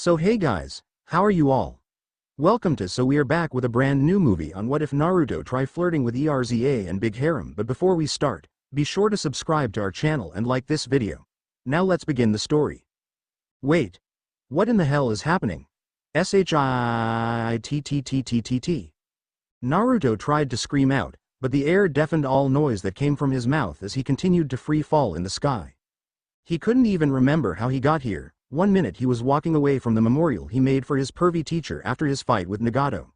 So hey guys, how are you all? Welcome to So we are back with a brand new movie on what if Naruto try flirting with Erza and Big Harem, but before we start, be sure to subscribe to our channel and like this video. Now let's begin the story. Wait. What in the hell is happening? Shittttt. Naruto tried to scream out, but the air deafened all noise that came from his mouth as he continued to free fall in the sky. He couldn't even remember how he got here. One minute he was walking away from the memorial he made for his pervy teacher after his fight with Nagato.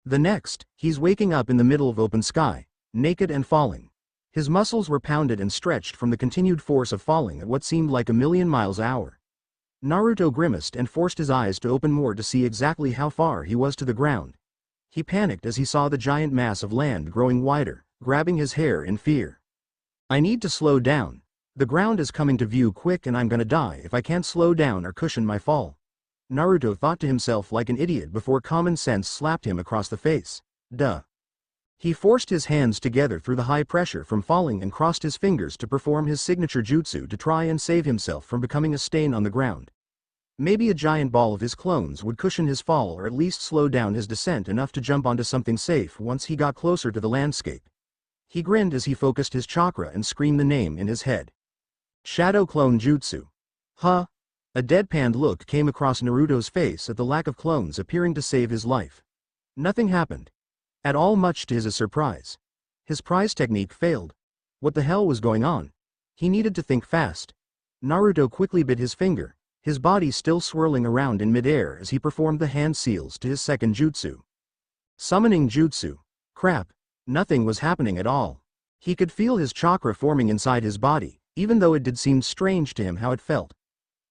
The next, he's waking up in the middle of open sky, naked and falling. His muscles were pounded and stretched from the continued force of falling at what seemed like 1,000,000 miles an hour. Naruto grimaced and forced his eyes to open more to see exactly how far he was to the ground. He panicked as he saw the giant mass of land growing wider, grabbing his hair in fear. I need to slow down. The ground is coming to view quick and I'm gonna die if I can't slow down or cushion my fall. Naruto thought to himself like an idiot before common sense slapped him across the face. Duh. He forced his hands together through the high pressure from falling and crossed his fingers to perform his signature jutsu to try and save himself from becoming a stain on the ground. Maybe a giant ball of his clones would cushion his fall or at least slow down his descent enough to jump onto something safe once he got closer to the landscape. He grinned as he focused his chakra and screamed the name in his head. Shadow Clone Jutsu. Huh? A deadpanned look came across Naruto's face at the lack of clones appearing to save his life. Nothing happened. At all, much to his surprise. His prize technique failed. What the hell was going on? He needed to think fast. Naruto quickly bit his finger, his body still swirling around in midair as he performed the hand seals to his second jutsu. Summoning jutsu. Crap. Nothing was happening at all. He could feel his chakra forming inside his body, even though it did seem strange to him how it felt.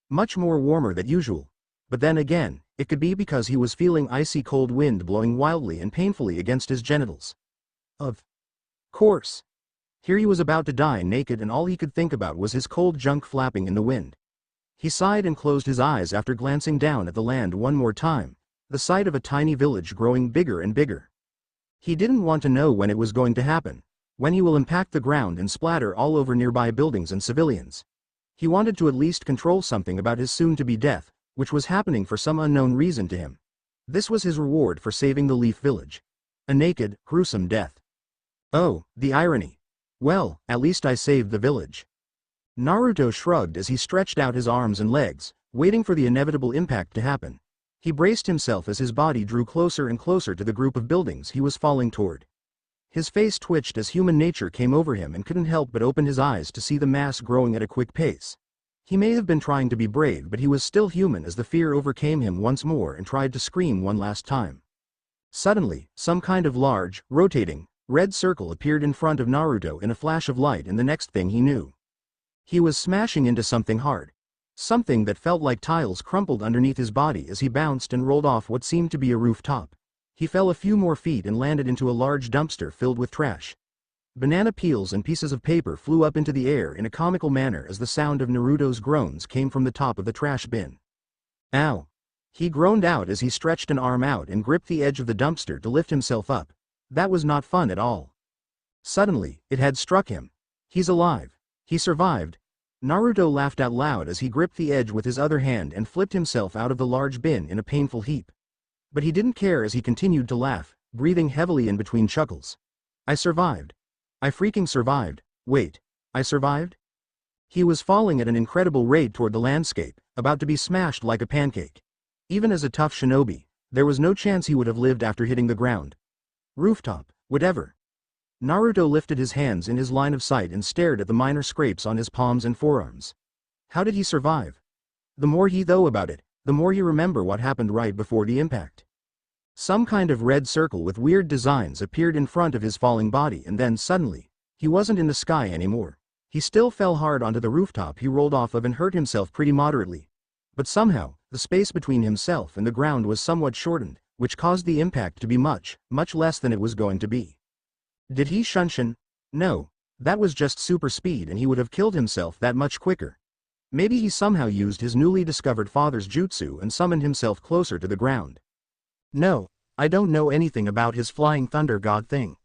Much more warmer than usual. But then again, it could be because he was feeling icy cold wind blowing wildly and painfully against his genitals. Of course. Here he was about to die naked and all he could think about was his cold junk flapping in the wind. He sighed and closed his eyes after glancing down at the land one more time, the sight of a tiny village growing bigger and bigger. He didn't want to know when it was going to happen. When he will impact the ground and splatter all over nearby buildings and civilians. He wanted to at least control something about his soon-to-be death, which was happening for some unknown reason to him. This was his reward for saving the Leaf Village. A naked, gruesome death. Oh, the irony. Well, at least I saved the village. Naruto shrugged as he stretched out his arms and legs, waiting for the inevitable impact to happen. He braced himself as his body drew closer and closer to the group of buildings he was falling toward. His face twitched as human nature came over him and couldn't help but open his eyes to see the mass growing at a quick pace. He may have been trying to be brave, but he was still human as the fear overcame him once more and tried to scream one last time. Suddenly, some kind of large, rotating, red circle appeared in front of Naruto in a flash of light, and the next thing he knew, he was smashing into something hard. Something that felt like tiles crumpled underneath his body as he bounced and rolled off what seemed to be a rooftop. He fell a few more feet and landed into a large dumpster filled with trash. Banana peels and pieces of paper flew up into the air in a comical manner as the sound of Naruto's groans came from the top of the trash bin. Ow! He groaned out as he stretched an arm out and gripped the edge of the dumpster to lift himself up. That was not fun at all. Suddenly, it had struck him. He's alive. He survived. Naruto laughed out loud as he gripped the edge with his other hand and flipped himself out of the large bin in a painful heap. But he didn't care as he continued to laugh, breathing heavily in between chuckles. I survived. I freaking survived. Wait, I survived? He was falling at an incredible rate toward the landscape, about to be smashed like a pancake. Even as a tough shinobi, there was no chance he would have lived after hitting the ground. Rooftop, whatever. Naruto lifted his hands in his line of sight and stared at the minor scrapes on his palms and forearms. How did he survive? The more he thought about it, the more he remembered what happened right before the impact. Some kind of red circle with weird designs appeared in front of his falling body, and then suddenly, he wasn't in the sky anymore. He still fell hard onto the rooftop he rolled off of and hurt himself pretty moderately. But somehow, the space between himself and the ground was somewhat shortened, which caused the impact to be much, much less than it was going to be. Did he shunshin? No. That was just super speed and he would have killed himself that much quicker. Maybe he somehow used his newly discovered father's jutsu and summoned himself closer to the ground. No, I don't know anything about his flying thunder god thing.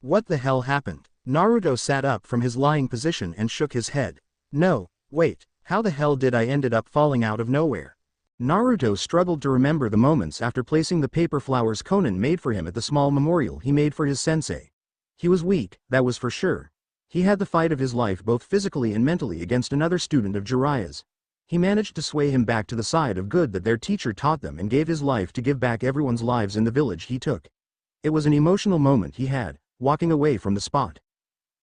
What the hell happened? Naruto sat up from his lying position and shook his head. No, wait, how the hell did I ended up falling out of nowhere? Naruto struggled to remember the moments after placing the paper flowers Conan made for him at the small memorial he made for his sensei. He was weak, that was for sure. He had the fight of his life both physically and mentally against another student of Jiraiya's. He managed to sway him back to the side of good that their teacher taught them and gave his life to give back everyone's lives in the village he took. It was an emotional moment he had, walking away from the spot.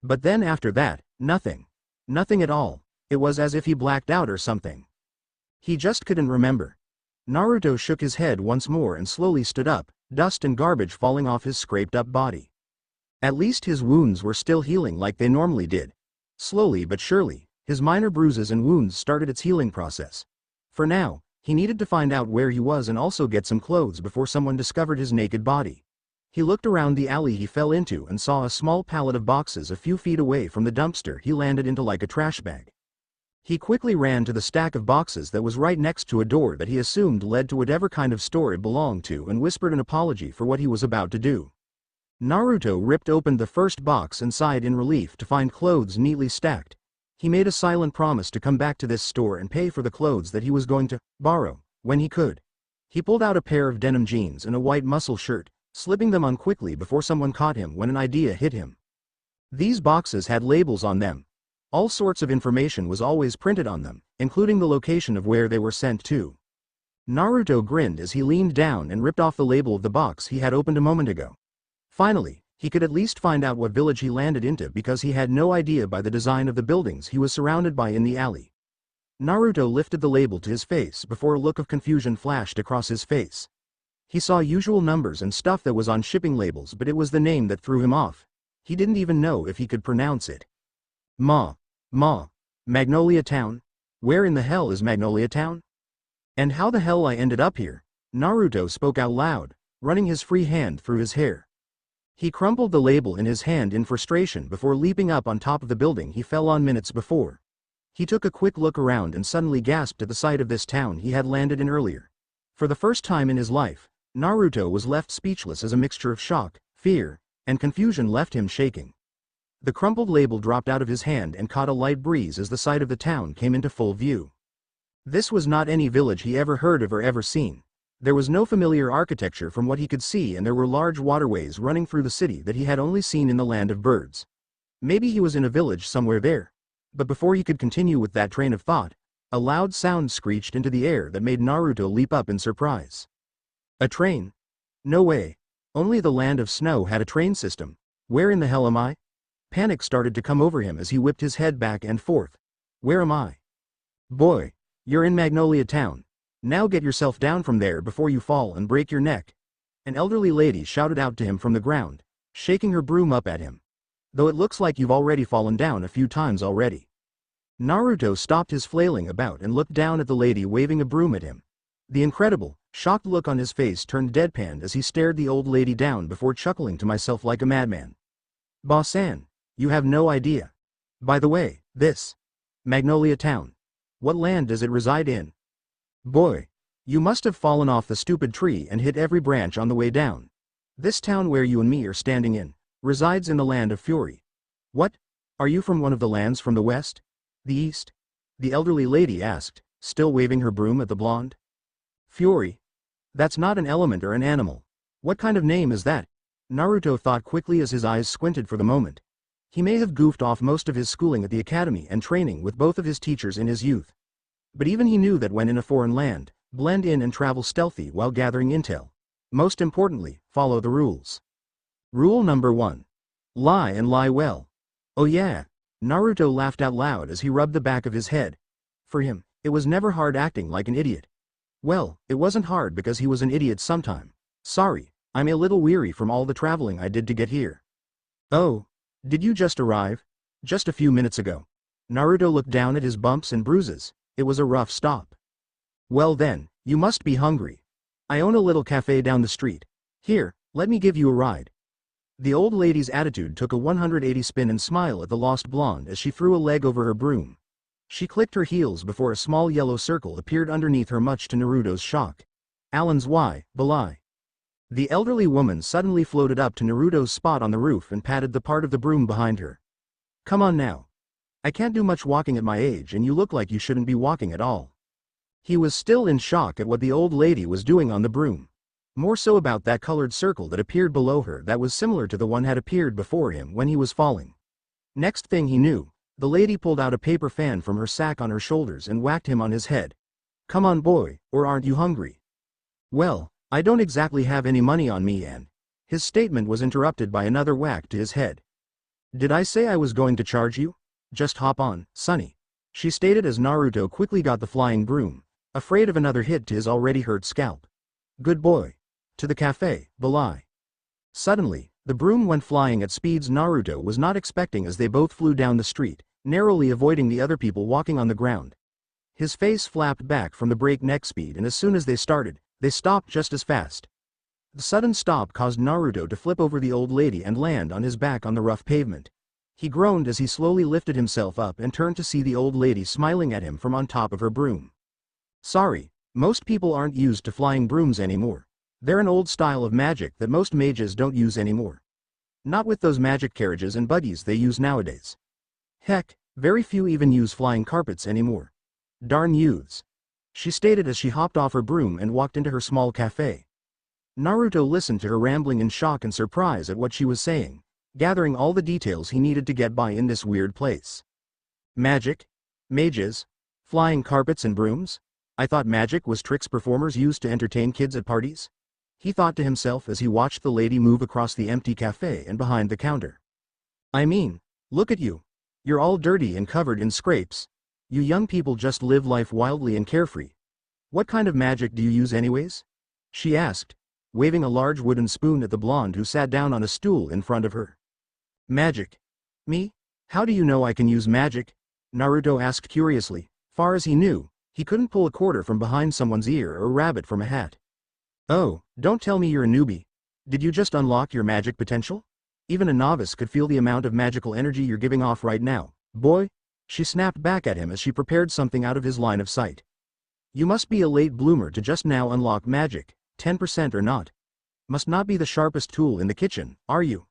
But then after that, nothing. Nothing at all. It was as if he blacked out or something. He just couldn't remember. Naruto shook his head once more and slowly stood up, dust and garbage falling off his scraped-up body. At least his wounds were still healing like they normally did. Slowly but surely, his minor bruises and wounds started its healing process. For now, he needed to find out where he was and also get some clothes before someone discovered his naked body. He looked around the alley he fell into and saw a small pallet of boxes a few feet away from the dumpster he landed into like a trash bag. He quickly ran to the stack of boxes that was right next to a door that he assumed led to whatever kind of store it belonged to and whispered an apology for what he was about to do. Naruto ripped open the first box and sighed in relief to find clothes neatly stacked. He made a silent promise to come back to this store and pay for the clothes that he was going to borrow when he could. He pulled out a pair of denim jeans and a white muscle shirt, slipping them on quickly before someone caught him when an idea hit him. These boxes had labels on them. All sorts of information was always printed on them, including the location of where they were sent to. Naruto grinned as he leaned down and ripped off the label of the box he had opened a moment ago. Finally, he could at least find out what village he landed into because he had no idea by the design of the buildings he was surrounded by in the alley. Naruto lifted the label to his face before a look of confusion flashed across his face. He saw usual numbers and stuff that was on shipping labels, but it was the name that threw him off. He didn't even know if he could pronounce it. Magnolia Town? Where in the hell is Magnolia Town? And how the hell I ended up here? Naruto spoke out loud, running his free hand through his hair. He crumpled the label in his hand in frustration before leaping up on top of the building he fell on minutes before. He took a quick look around and suddenly gasped at the sight of this town he had landed in earlier. For the first time in his life, Naruto was left speechless as a mixture of shock, fear, and confusion left him shaking. The crumpled label dropped out of his hand and caught a light breeze as the sight of the town came into full view. This was not any village he ever heard of or ever seen. There was no familiar architecture from what he could see, and there were large waterways running through the city that he had only seen in the land of birds. Maybe he was in a village somewhere there. But before he could continue with that train of thought, a loud sound screeched into the air that made Naruto leap up in surprise. A train? No way. Only the land of snow had a train system. Where in the hell am I? Panic started to come over him as he whipped his head back and forth. Where am I? Boy, you're in Magnolia Town. Now get yourself down from there before you fall and break your neck. An elderly lady shouted out to him from the ground, shaking her broom up at him. Though it looks like you've already fallen down a few times already. Naruto stopped his flailing about and looked down at the lady waving a broom at him. The incredible, shocked look on his face turned deadpan as he stared the old lady down before chuckling to myself like a madman. Boss-san, you have no idea. By the way, this Magnolia Town. What land does it reside in? Boy, you must have fallen off the stupid tree and hit every branch on the way down. This town where you and me are standing in, resides in the land of Fury. What? Are you from one of the lands from the west? The east? The elderly lady asked, still waving her broom at the blonde. Fury? That's not an element or an animal. What kind of name is that? Naruto thought quickly as his eyes squinted for the moment. He may have goofed off most of his schooling at the academy and training with both of his teachers in his youth. But even he knew that when in a foreign land, blend in and travel stealthy while gathering intel. Most importantly, follow the rules. Rule number 1. Lie and lie well. Oh yeah. Naruto laughed out loud as he rubbed the back of his head. For him, it was never hard acting like an idiot. Well, it wasn't hard because he was an idiot sometime. Sorry, I'm a little weary from all the traveling I did to get here. Oh, did you just arrive? Just a few minutes ago. Naruto looked down at his bumps and bruises. It was a rough stop. Well then, you must be hungry. I own a little cafe down the street. Here, let me give you a ride. The old lady's attitude took a 180 spin and smile at the lost blonde as she threw a leg over her broom. She clicked her heels before a small yellow circle appeared underneath her, much to Naruto's shock. Alan's why, Belai. The elderly woman suddenly floated up to Naruto's spot on the roof and patted the part of the broom behind her. Come on now. I can't do much walking at my age and you look like you shouldn't be walking at all. He was still in shock at what the old lady was doing on the broom. More so about that colored circle that appeared below her that was similar to the one had appeared before him when he was falling. Next thing he knew, the lady pulled out a paper fan from her sack on her shoulders and whacked him on his head. "Come on boy, or aren't you hungry?" "Well, I don't exactly have any money on me and—" His statement was interrupted by another whack to his head. "Did I say I was going to charge you? Just hop on, sonny," she stated as Naruto quickly got the flying broom, afraid of another hit to his already hurt scalp. "Good boy. To the cafe, Belai." Suddenly, the broom went flying at speeds Naruto was not expecting as they both flew down the street, narrowly avoiding the other people walking on the ground. His face flapped back from the breakneck speed, and as soon as they started, they stopped just as fast. The sudden stop caused Naruto to flip over the old lady and land on his back on the rough pavement. He groaned as he slowly lifted himself up and turned to see the old lady smiling at him from on top of her broom. "Sorry, most people aren't used to flying brooms anymore. They're an old style of magic that most mages don't use anymore. Not with those magic carriages and buggies they use nowadays. Heck, very few even use flying carpets anymore. Darn youths," she stated as she hopped off her broom and walked into her small cafe. Naruto listened to her rambling in shock and surprise at what she was saying, gathering all the details he needed to get by in this weird place. "Magic? Mages? Flying carpets and brooms? I thought magic was tricks performers used to entertain kids at parties?" he thought to himself as he watched the lady move across the empty cafe and behind the counter. "I mean, look at you. You're all dirty and covered in scrapes. You young people just live life wildly and carefree. What kind of magic do you use anyways?" she asked, waving a large wooden spoon at the blonde who sat down on a stool in front of her. "Magic? Me? How do you know I can use magic?" Naruto asked curiously. Far as he knew, he couldn't pull a quarter from behind someone's ear or a rabbit from a hat. "Oh, don't tell me you're a newbie. Did you just unlock your magic potential? Even a novice could feel the amount of magical energy you're giving off right now, boy," she snapped back at him as she prepared something out of his line of sight. "You must be a late bloomer to just now unlock magic, 10% or not. Must not be the sharpest tool in the kitchen, are you?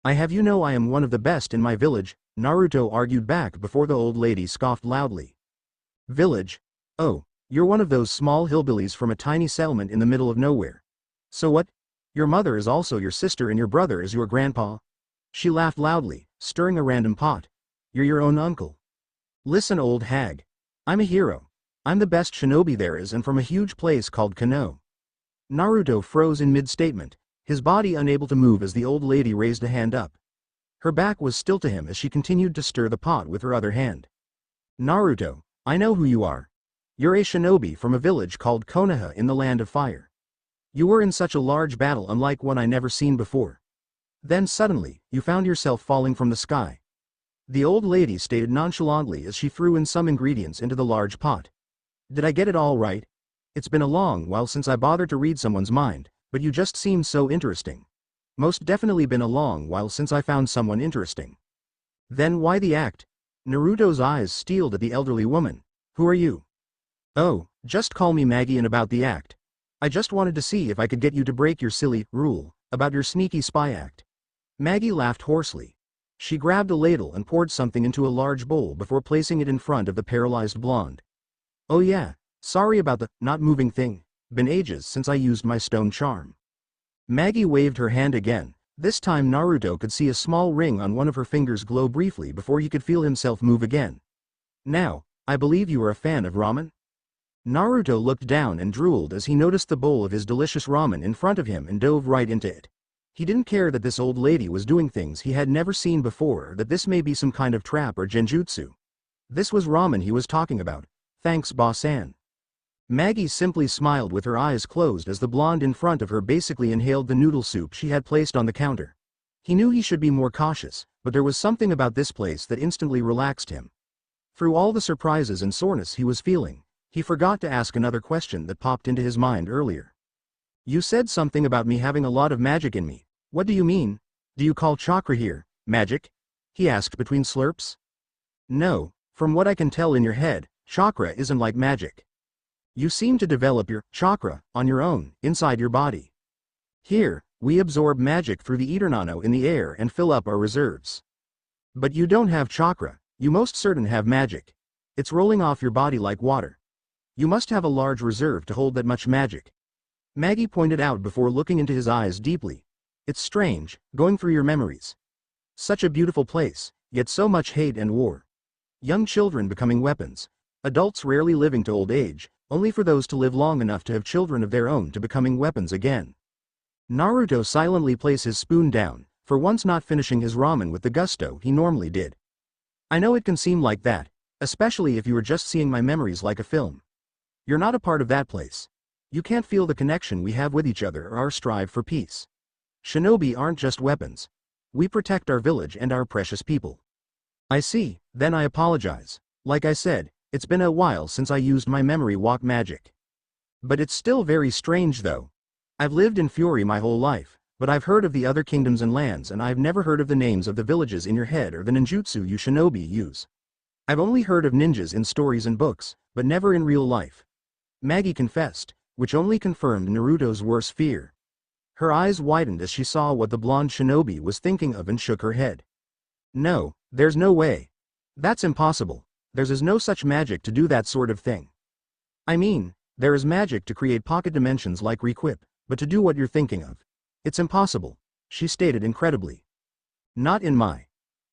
I have you know I am one of the best in my village," Naruto argued back before the old lady scoffed loudly. "Village? Oh, you're one of those small hillbillies from a tiny settlement in the middle of nowhere. So what? Your mother is also your sister and your brother is your grandpa?" She laughed loudly, stirring a random pot. "You're your own uncle. Listen, old hag. I'm a hero. I'm the best shinobi there is and from a huge place called Kano." Naruto froze in mid-statement, his body unable to move as the old lady raised a hand up. Her back was still to him as she continued to stir the pot with her other hand. "Naruto, I know who you are. You're a shinobi from a village called Konoha in the Land of Fire. You were in such a large battle unlike one I never seen before. Then suddenly, you found yourself falling from the sky," the old lady stated nonchalantly as she threw in some ingredients into the large pot. "Did I get it all right? It's been a long while since I bothered to read someone's mind, but you just seemed so interesting. Most definitely been a long while since I found someone interesting." "Then why the act?" Naruto's eyes steeled at the elderly woman. "Who are you?" "Oh, just call me Maggie, and about the act. I just wanted to see if I could get you to break your silly rule about your sneaky spy act." Maggie laughed hoarsely. She grabbed a ladle and poured something into a large bowl before placing it in front of the paralyzed blonde. "Oh yeah, sorry about the not moving thing. Been ages since I used my stone charm." Maggie waved her hand again. This time Naruto could see a small ring on one of her fingers glow briefly before he could feel himself move again. "Now, I believe you are a fan of ramen?" Naruto looked down and drooled as he noticed the bowl of his delicious ramen in front of him and dove right into it. He didn't care that this old lady was doing things he had never seen before, or that this may be some kind of trap or genjutsu. This was ramen he was talking about. "Thanks, boss-san." Maggie simply smiled with her eyes closed as the blonde in front of her basically inhaled the noodle soup she had placed on the counter. He knew he should be more cautious, but there was something about this place that instantly relaxed him. Through all the surprises and soreness he was feeling, he forgot to ask another question that popped into his mind earlier. "You said something about me having a lot of magic in me. What do you mean? Do you call chakra here magic?" he asked between slurps. "No, from what I can tell in your head, chakra isn't like magic. You seem to develop your chakra on your own, inside your body. Here, we absorb magic through the eternano in the air and fill up our reserves. But you don't have chakra, you most certain have magic. It's rolling off your body like water. You must have a large reserve to hold that much magic. Maggie pointed out before looking into his eyes deeply. It's strange, going through your memories. Such a beautiful place, yet so much hate and war. Young children becoming weapons. Adults rarely living to old age, only for those to live long enough to have children of their own to becoming weapons again. Naruto silently placed his spoon down, for once not finishing his ramen with the gusto he normally did. I know it can seem like that, especially if you are just seeing my memories like a film. You're not a part of that place. You can't feel the connection we have with each other or our strive for peace. Shinobi aren't just weapons. We protect our village and our precious people. I see, then I apologize. Like I said, it's been a while since I used my memory walk magic. But it's still very strange though. I've lived in Fury my whole life, but I've heard of the other kingdoms and lands and I've never heard of the names of the villages in your head or the ninjutsu you shinobi use. I've only heard of ninjas in stories and books, but never in real life. Maggie confessed, which only confirmed Naruto's worst fear. Her eyes widened as she saw what the blonde shinobi was thinking of and shook her head. No, there's no way. That's impossible. There's no such magic to do that sort of thing. I mean, there is magic to create pocket dimensions like Requip, but to do what you're thinking of. It's impossible, she stated incredibly. Not in my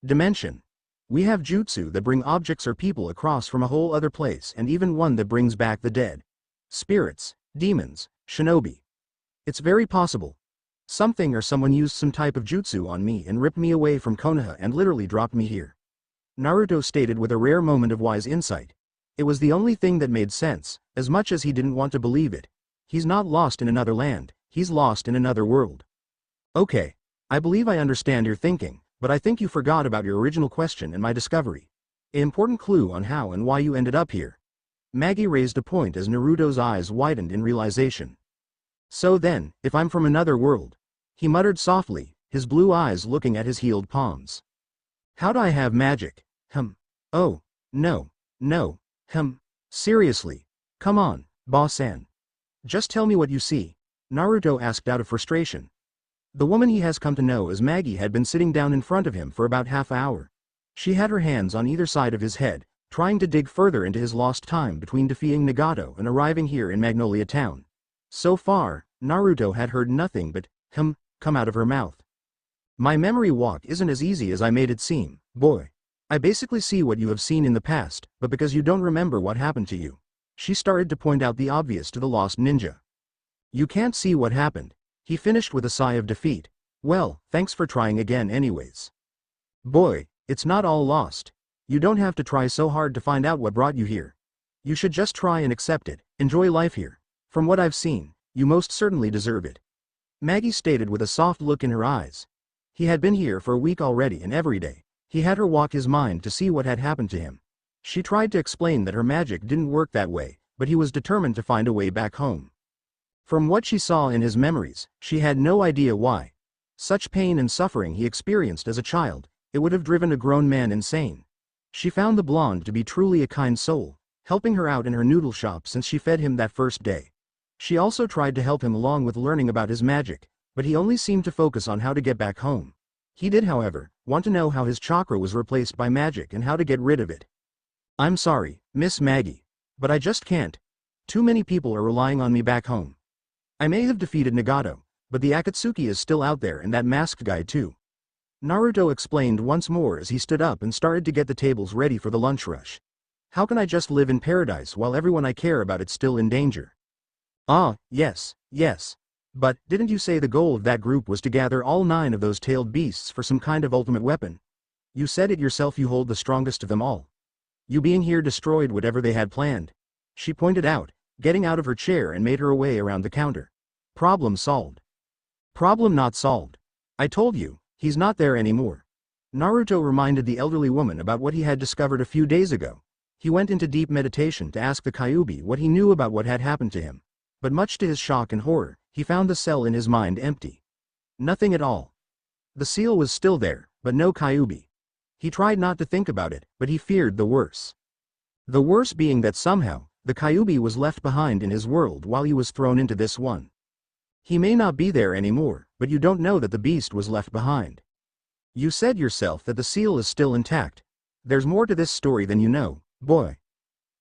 dimension. We have jutsu that bring objects or people across from a whole other place and even one that brings back the dead. Spirits, demons, shinobi. It's very possible. Something or someone used some type of jutsu on me and ripped me away from Konoha and literally dropped me here. Naruto stated with a rare moment of wise insight. It was the only thing that made sense, as much as he didn't want to believe it. He's not lost in another land, he's lost in another world. Okay, I believe I understand your thinking, but I think you forgot about your original question and my discovery. An important clue on how and why you ended up here. Maggie raised a point as Naruto's eyes widened in realization. So then, if I'm from another world, he muttered softly, his blue eyes looking at his healed palms. How'd I have magic? Oh, no, seriously. Come on, boss-san. Just tell me what you see, Naruto asked out of frustration. The woman he has come to know as Maggie had been sitting down in front of him for about half an hour. She had her hands on either side of his head, trying to dig further into his lost time between defeating Nagato and arriving here in Magnolia Town. So far, Naruto had heard nothing but, come out of her mouth. My memory walk isn't as easy as I made it seem, boy. I basically see what you have seen in the past, but because you don't remember what happened to you. She started to point out the obvious to the lost ninja. You can't see what happened, he finished with a sigh of defeat. Well, thanks for trying again anyways. Boy, it's not all lost. You don't have to try so hard to find out what brought you here. You should just try and accept it, enjoy life here. From what I've seen, you most certainly deserve it. Maggie stated with a soft look in her eyes. He had been here for a week already and every day, he had her walk his mind to see what had happened to him. She tried to explain that her magic didn't work that way, but he was determined to find a way back home. From what she saw in his memories, she had no idea why. Such pain and suffering he experienced as a child, it would have driven a grown man insane. She found the blonde to be truly a kind soul, helping her out in her noodle shop since she fed him that first day. She also tried to help him along with learning about his magic, but he only seemed to focus on how to get back home. He did, however, want to know how his chakra was replaced by magic and how to get rid of it. I'm sorry, Miss Maggie, but I just can't. Too many people are relying on me back home. I may have defeated Nagato, but the Akatsuki is still out there and that masked guy too. Naruto explained once more as he stood up and started to get the tables ready for the lunch rush. How can I just live in paradise while everyone I care about is still in danger? Ah, yes. But, didn't you say the goal of that group was to gather all 9 of those tailed beasts for some kind of ultimate weapon? You said it yourself, you hold the strongest of them all. You being here destroyed whatever they had planned. She pointed out, getting out of her chair and made her way around the counter. Problem solved. Problem not solved. I told you, he's not there anymore. Naruto reminded the elderly woman about what he had discovered a few days ago. He went into deep meditation to ask the Kyuubi what he knew about what had happened to him. But much to his shock and horror, he found the cell in his mind empty. Nothing at all. The seal was still there, but no Kyuubi. He tried not to think about it, but he feared the worst. The worst being that somehow, the Kyuubi was left behind in his world while he was thrown into this one. He may not be there anymore, but you don't know that the beast was left behind. You said yourself that the seal is still intact. There's more to this story than you know, boy.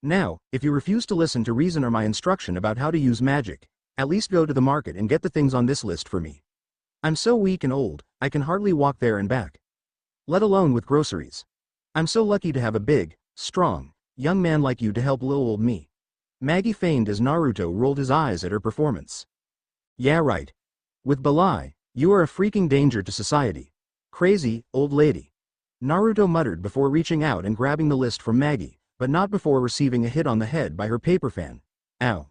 Now, if you refuse to listen to reason or my instruction about how to use magic, at least go to the market and get the things on this list for me. I'm so weak and old, I can hardly walk there and back. Let alone with groceries. I'm so lucky to have a big, strong, young man like you to help little old me. Maggie feigned as Naruto rolled his eyes at her performance. Yeah, right. With Balai, you are a freaking danger to society. Crazy, old lady. Naruto muttered before reaching out and grabbing the list from Maggie, but not before receiving a hit on the head by her paper fan. Ow.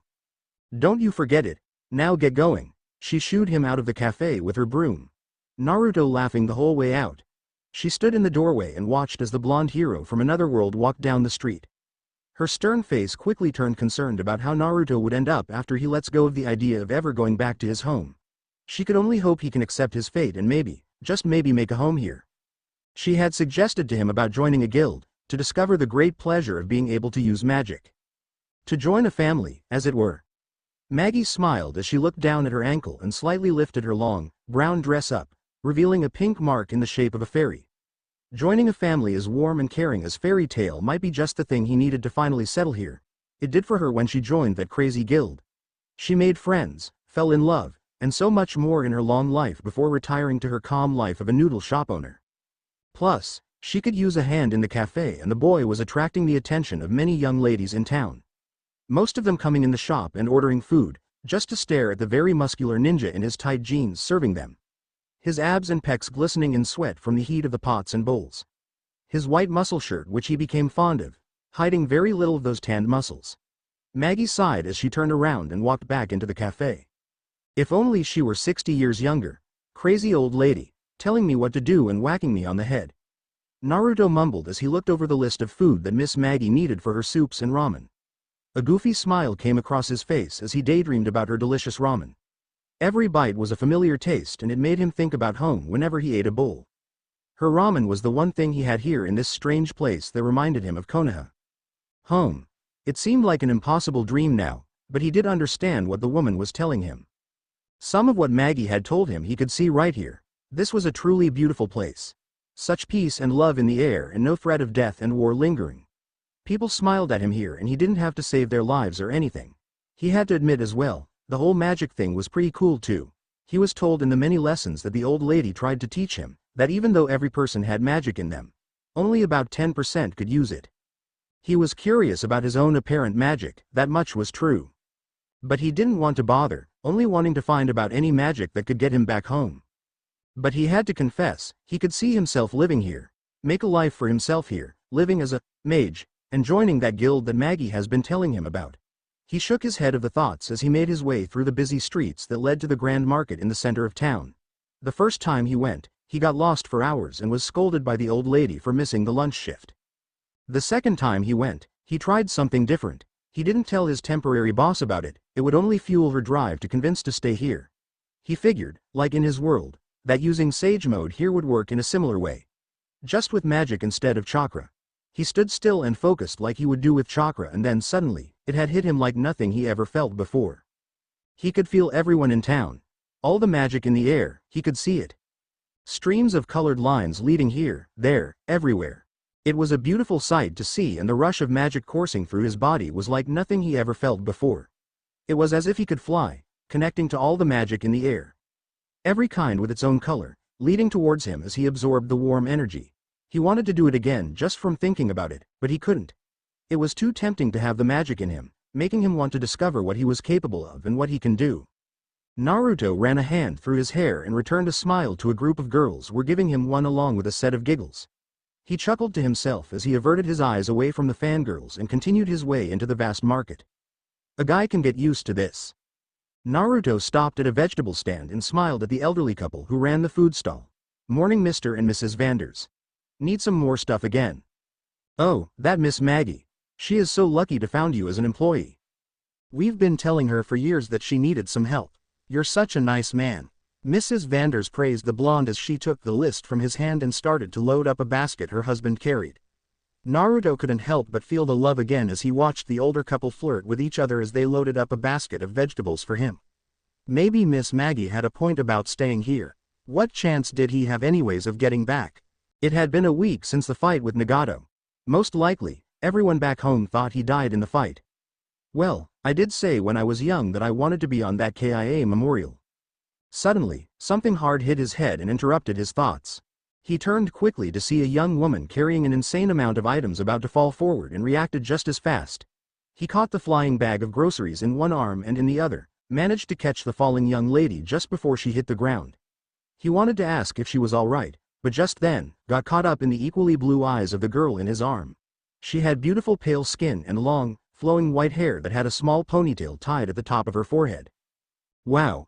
Don't you forget it. Now get going. She shooed him out of the cafe with her broom. Naruto laughing the whole way out. She stood in the doorway and watched as the blonde hero from another world walked down the street. Her stern face quickly turned concerned about how Naruto would end up after he lets go of the idea of ever going back to his home. She could only hope he can accept his fate and maybe, just maybe make a home here. She had suggested to him about joining a guild, to discover the great pleasure of being able to use magic. To join a family, as it were. Maggie smiled as she looked down at her ankle and slightly lifted her long, brown dress up, revealing a pink mark in the shape of a fairy. Joining a family as warm and caring as Fairy Tail might be just the thing he needed to finally settle here. It did for her when she joined that crazy guild. She made friends, fell in love, and so much more in her long life before retiring to her calm life of a noodle shop owner. Plus, she could use a hand in the cafe and the boy was attracting the attention of many young ladies in town. Most of them coming in the shop and ordering food, just to stare at the very muscular ninja in his tight jeans serving them. His abs and pecs glistening in sweat from the heat of the pots and bowls. His white muscle shirt which he became fond of, hiding very little of those tanned muscles. Maggie sighed as she turned around and walked back into the cafe. If only she were 60 years younger. Crazy old lady, telling me what to do and whacking me on the head. Naruto mumbled as he looked over the list of food that Miss Maggie needed for her soups and ramen. A goofy smile came across his face as he daydreamed about her delicious ramen. Every bite was a familiar taste and it made him think about home whenever he ate a bowl. Her ramen was the one thing he had here in this strange place that reminded him of Konoha. Home. It seemed like an impossible dream now, but he did understand what the woman was telling him. Some of what Maggie had told him he could see right here. This was a truly beautiful place. Such peace and love in the air and no threat of death and war lingering. People smiled at him here and he didn't have to save their lives or anything. He had to admit as well, the whole magic thing was pretty cool too. He was told in the many lessons that the old lady tried to teach him, that even though every person had magic in them, only about 10% could use it. He was curious about his own apparent magic, that much was true. But he didn't want to bother, only wanting to find about any magic that could get him back home. But he had to confess, he could see himself living here, make a life for himself here, living as a mage, and joining that guild that Maggie has been telling him about. He shook his head of the thoughts as he made his way through the busy streets that led to the grand market in the center of town. The first time he went, he got lost for hours and was scolded by the old lady for missing the lunch shift. The second time he went, he tried something different. He didn't tell his temporary boss about it, it would only fuel her drive to convince to stay here. He figured, like in his world, that using Sage Mode here would work in a similar way. Just with magic instead of chakra. He stood still and focused like he would do with chakra and then suddenly, it had hit him like nothing he ever felt before. He could feel everyone in town. All the magic in the air, he could see it. Streams of colored lines leading here, there, everywhere. It was a beautiful sight to see and the rush of magic coursing through his body was like nothing he ever felt before. It was as if he could fly, connecting to all the magic in the air. Every kind with its own color, leading towards him as he absorbed the warm energy. He wanted to do it again just from thinking about it, but he couldn't. It was too tempting to have the magic in him, making him want to discover what he was capable of and what he can do. Naruto ran a hand through his hair and returned a smile to a group of girls were giving him one along with a set of giggles. He chuckled to himself as he averted his eyes away from the fangirls and continued his way into the vast market. A guy can get used to this. Naruto stopped at a vegetable stand and smiled at the elderly couple who ran the food stall. Morning, Mr. and Mrs. Vanders. Need some more stuff again. Oh, that Miss Maggie. She is so lucky to found you as an employee. We've been telling her for years that she needed some help. You're such a nice man. Mrs. Vanders praised the blonde as she took the list from his hand and started to load up a basket her husband carried. Naruto couldn't help but feel the love again as he watched the older couple flirt with each other as they loaded up a basket of vegetables for him. Maybe Miss Maggie had a point about staying here. What chance did he have anyways of getting back? It had been a week since the fight with Nagato. Most likely, Everyone back home thought he died in the fight. Well, I did say when I was young that I wanted to be on that KIA memorial. Suddenly, something hard hit his head and interrupted his thoughts. He turned quickly to see a young woman carrying an insane amount of items about to fall forward and reacted just as fast. He caught the flying bag of groceries in one arm and in the other, managed to catch the falling young lady just before she hit the ground. He wanted to ask if she was all right, but just then, got caught up in the equally blue eyes of the girl in his arm. She had beautiful pale skin and long, flowing white hair that had a small ponytail tied at the top of her forehead. Wow,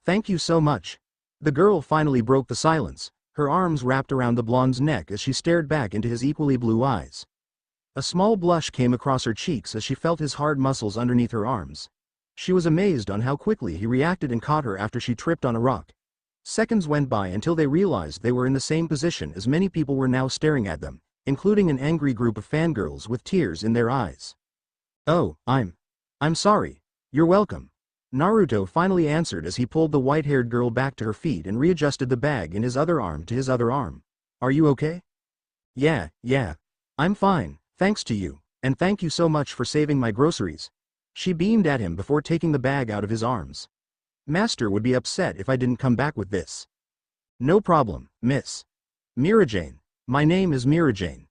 thank you so much. The girl finally broke the silence, her arms wrapped around the blonde's neck as she stared back into his equally blue eyes. A small blush came across her cheeks as she felt his hard muscles underneath her arms. She was amazed on how quickly he reacted and caught her after she tripped on a rock. Seconds went by until they realized they were in the same position as many people were now staring at them, including an angry group of fangirls with tears in their eyes. Oh, I'm sorry. You're welcome. Naruto finally answered as he pulled the white-haired girl back to her feet and readjusted the bag in his other arm to his other arm. Are you okay? Yeah, I'm fine. Thanks to you, and thank you so much for saving my groceries. She beamed at him before taking the bag out of his arms. Master would be upset if I didn't come back with this. No problem, miss. Mirajane. My name is Mirajane.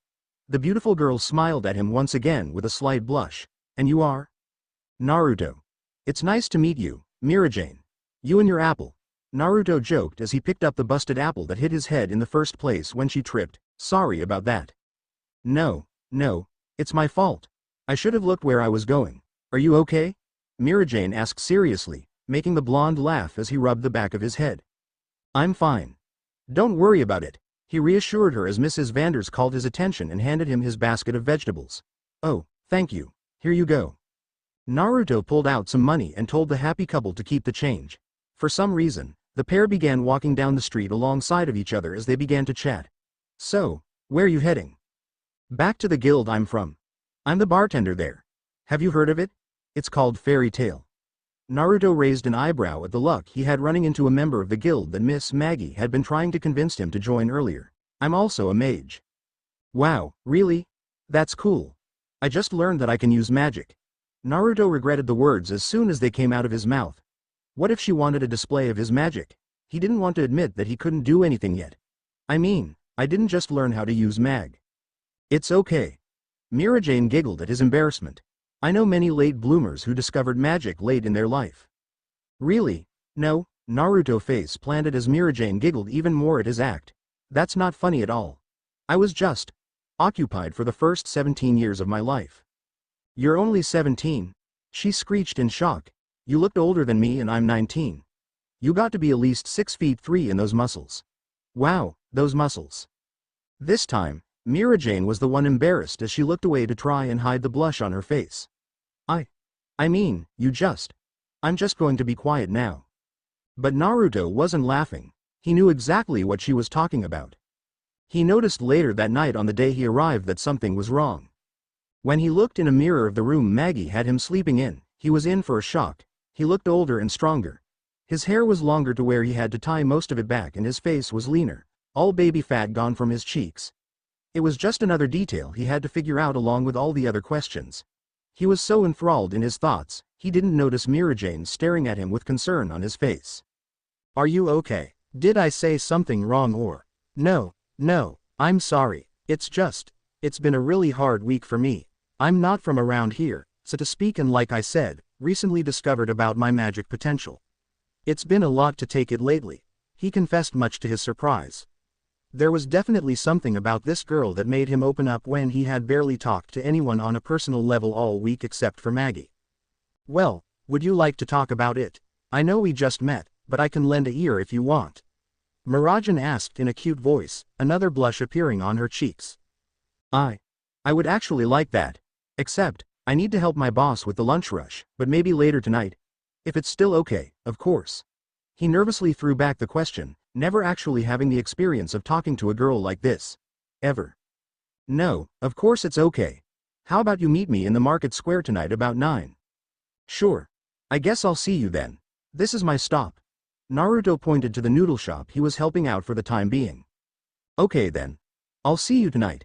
The beautiful girl smiled at him once again with a slight blush. And you are? Naruto. It's nice to meet you, Mirajane. You and your apple. Naruto joked as he picked up the busted apple that hit his head in the first place when she tripped. Sorry about that. No, it's my fault. I should have looked where I was going. Are you okay? Mirajane asked seriously, making the blonde laugh as he rubbed the back of his head. I'm fine. Don't worry about it, he reassured her as Mrs. Vanders called his attention and handed him his basket of vegetables. Oh, thank you. Here you go. Naruto pulled out some money and told the happy couple to keep the change. For some reason, the pair began walking down the street alongside of each other as they began to chat. So, where are you heading? Back to the guild I'm from. I'm the bartender there. Have you heard of it? It's called Fairy Tale. Naruto raised an eyebrow at the luck he had running into a member of the guild that Miss Maggie had been trying to convince him to join earlier. I'm also a mage. Wow, really? That's cool. I just learned that I can use magic. Naruto regretted the words as soon as they came out of his mouth. What if she wanted a display of his magic? He didn't want to admit that he couldn't do anything yet. I mean, I didn't just learn how to use mag. It's okay. Mirajane giggled at his embarrassment. I know many late bloomers who discovered magic late in their life. Really? No, Naruto face planted as Mirajane giggled even more at his act. That's not funny at all. I was just occupied for the first 17 years of my life. You're only 17? She screeched in shock. You looked older than me and I'm 19. You got to be at least 6'3" in those muscles. Wow, those muscles. This time, Mirajane was the one embarrassed as she looked away to try and hide the blush on her face. I mean, I'm just going to be quiet now. But Naruto wasn't laughing. He knew exactly what she was talking about. He noticed later that night on the day he arrived that something was wrong. When he looked in a mirror of the room Maggie had him sleeping in, he was in for a shock. He looked older and stronger. His hair was longer to where he had to tie most of it back and his face was leaner, all baby fat gone from his cheeks. It was just another detail he had to figure out along with all the other questions. He was so enthralled in his thoughts, he didn't notice Mirajane staring at him with concern on his face. Are you okay? Did I say something wrong or? No, I'm sorry. It's been a really hard week for me. I'm not from around here, so to speak, and like I said, recently discovered about my magic potential. It's been a lot to take it lately, he confessed much to his surprise. There was definitely something about this girl that made him open up when he had barely talked to anyone on a personal level all week except for Maggie. Well, would you like to talk about it? I know we just met, but I can lend a ear if you want. Mirajane asked in a cute voice, another blush appearing on her cheeks. I would actually like that. Except, I need to help my boss with the lunch rush, but maybe later tonight. If it's still okay, of course. He nervously threw back the question, never actually having the experience of talking to a girl like this. Ever. No, of course it's okay. How about you meet me in the market square tonight about 9? Sure. I guess I'll see you then. This is my stop. Naruto pointed to the noodle shop he was helping out for the time being. Okay then. I'll see you tonight.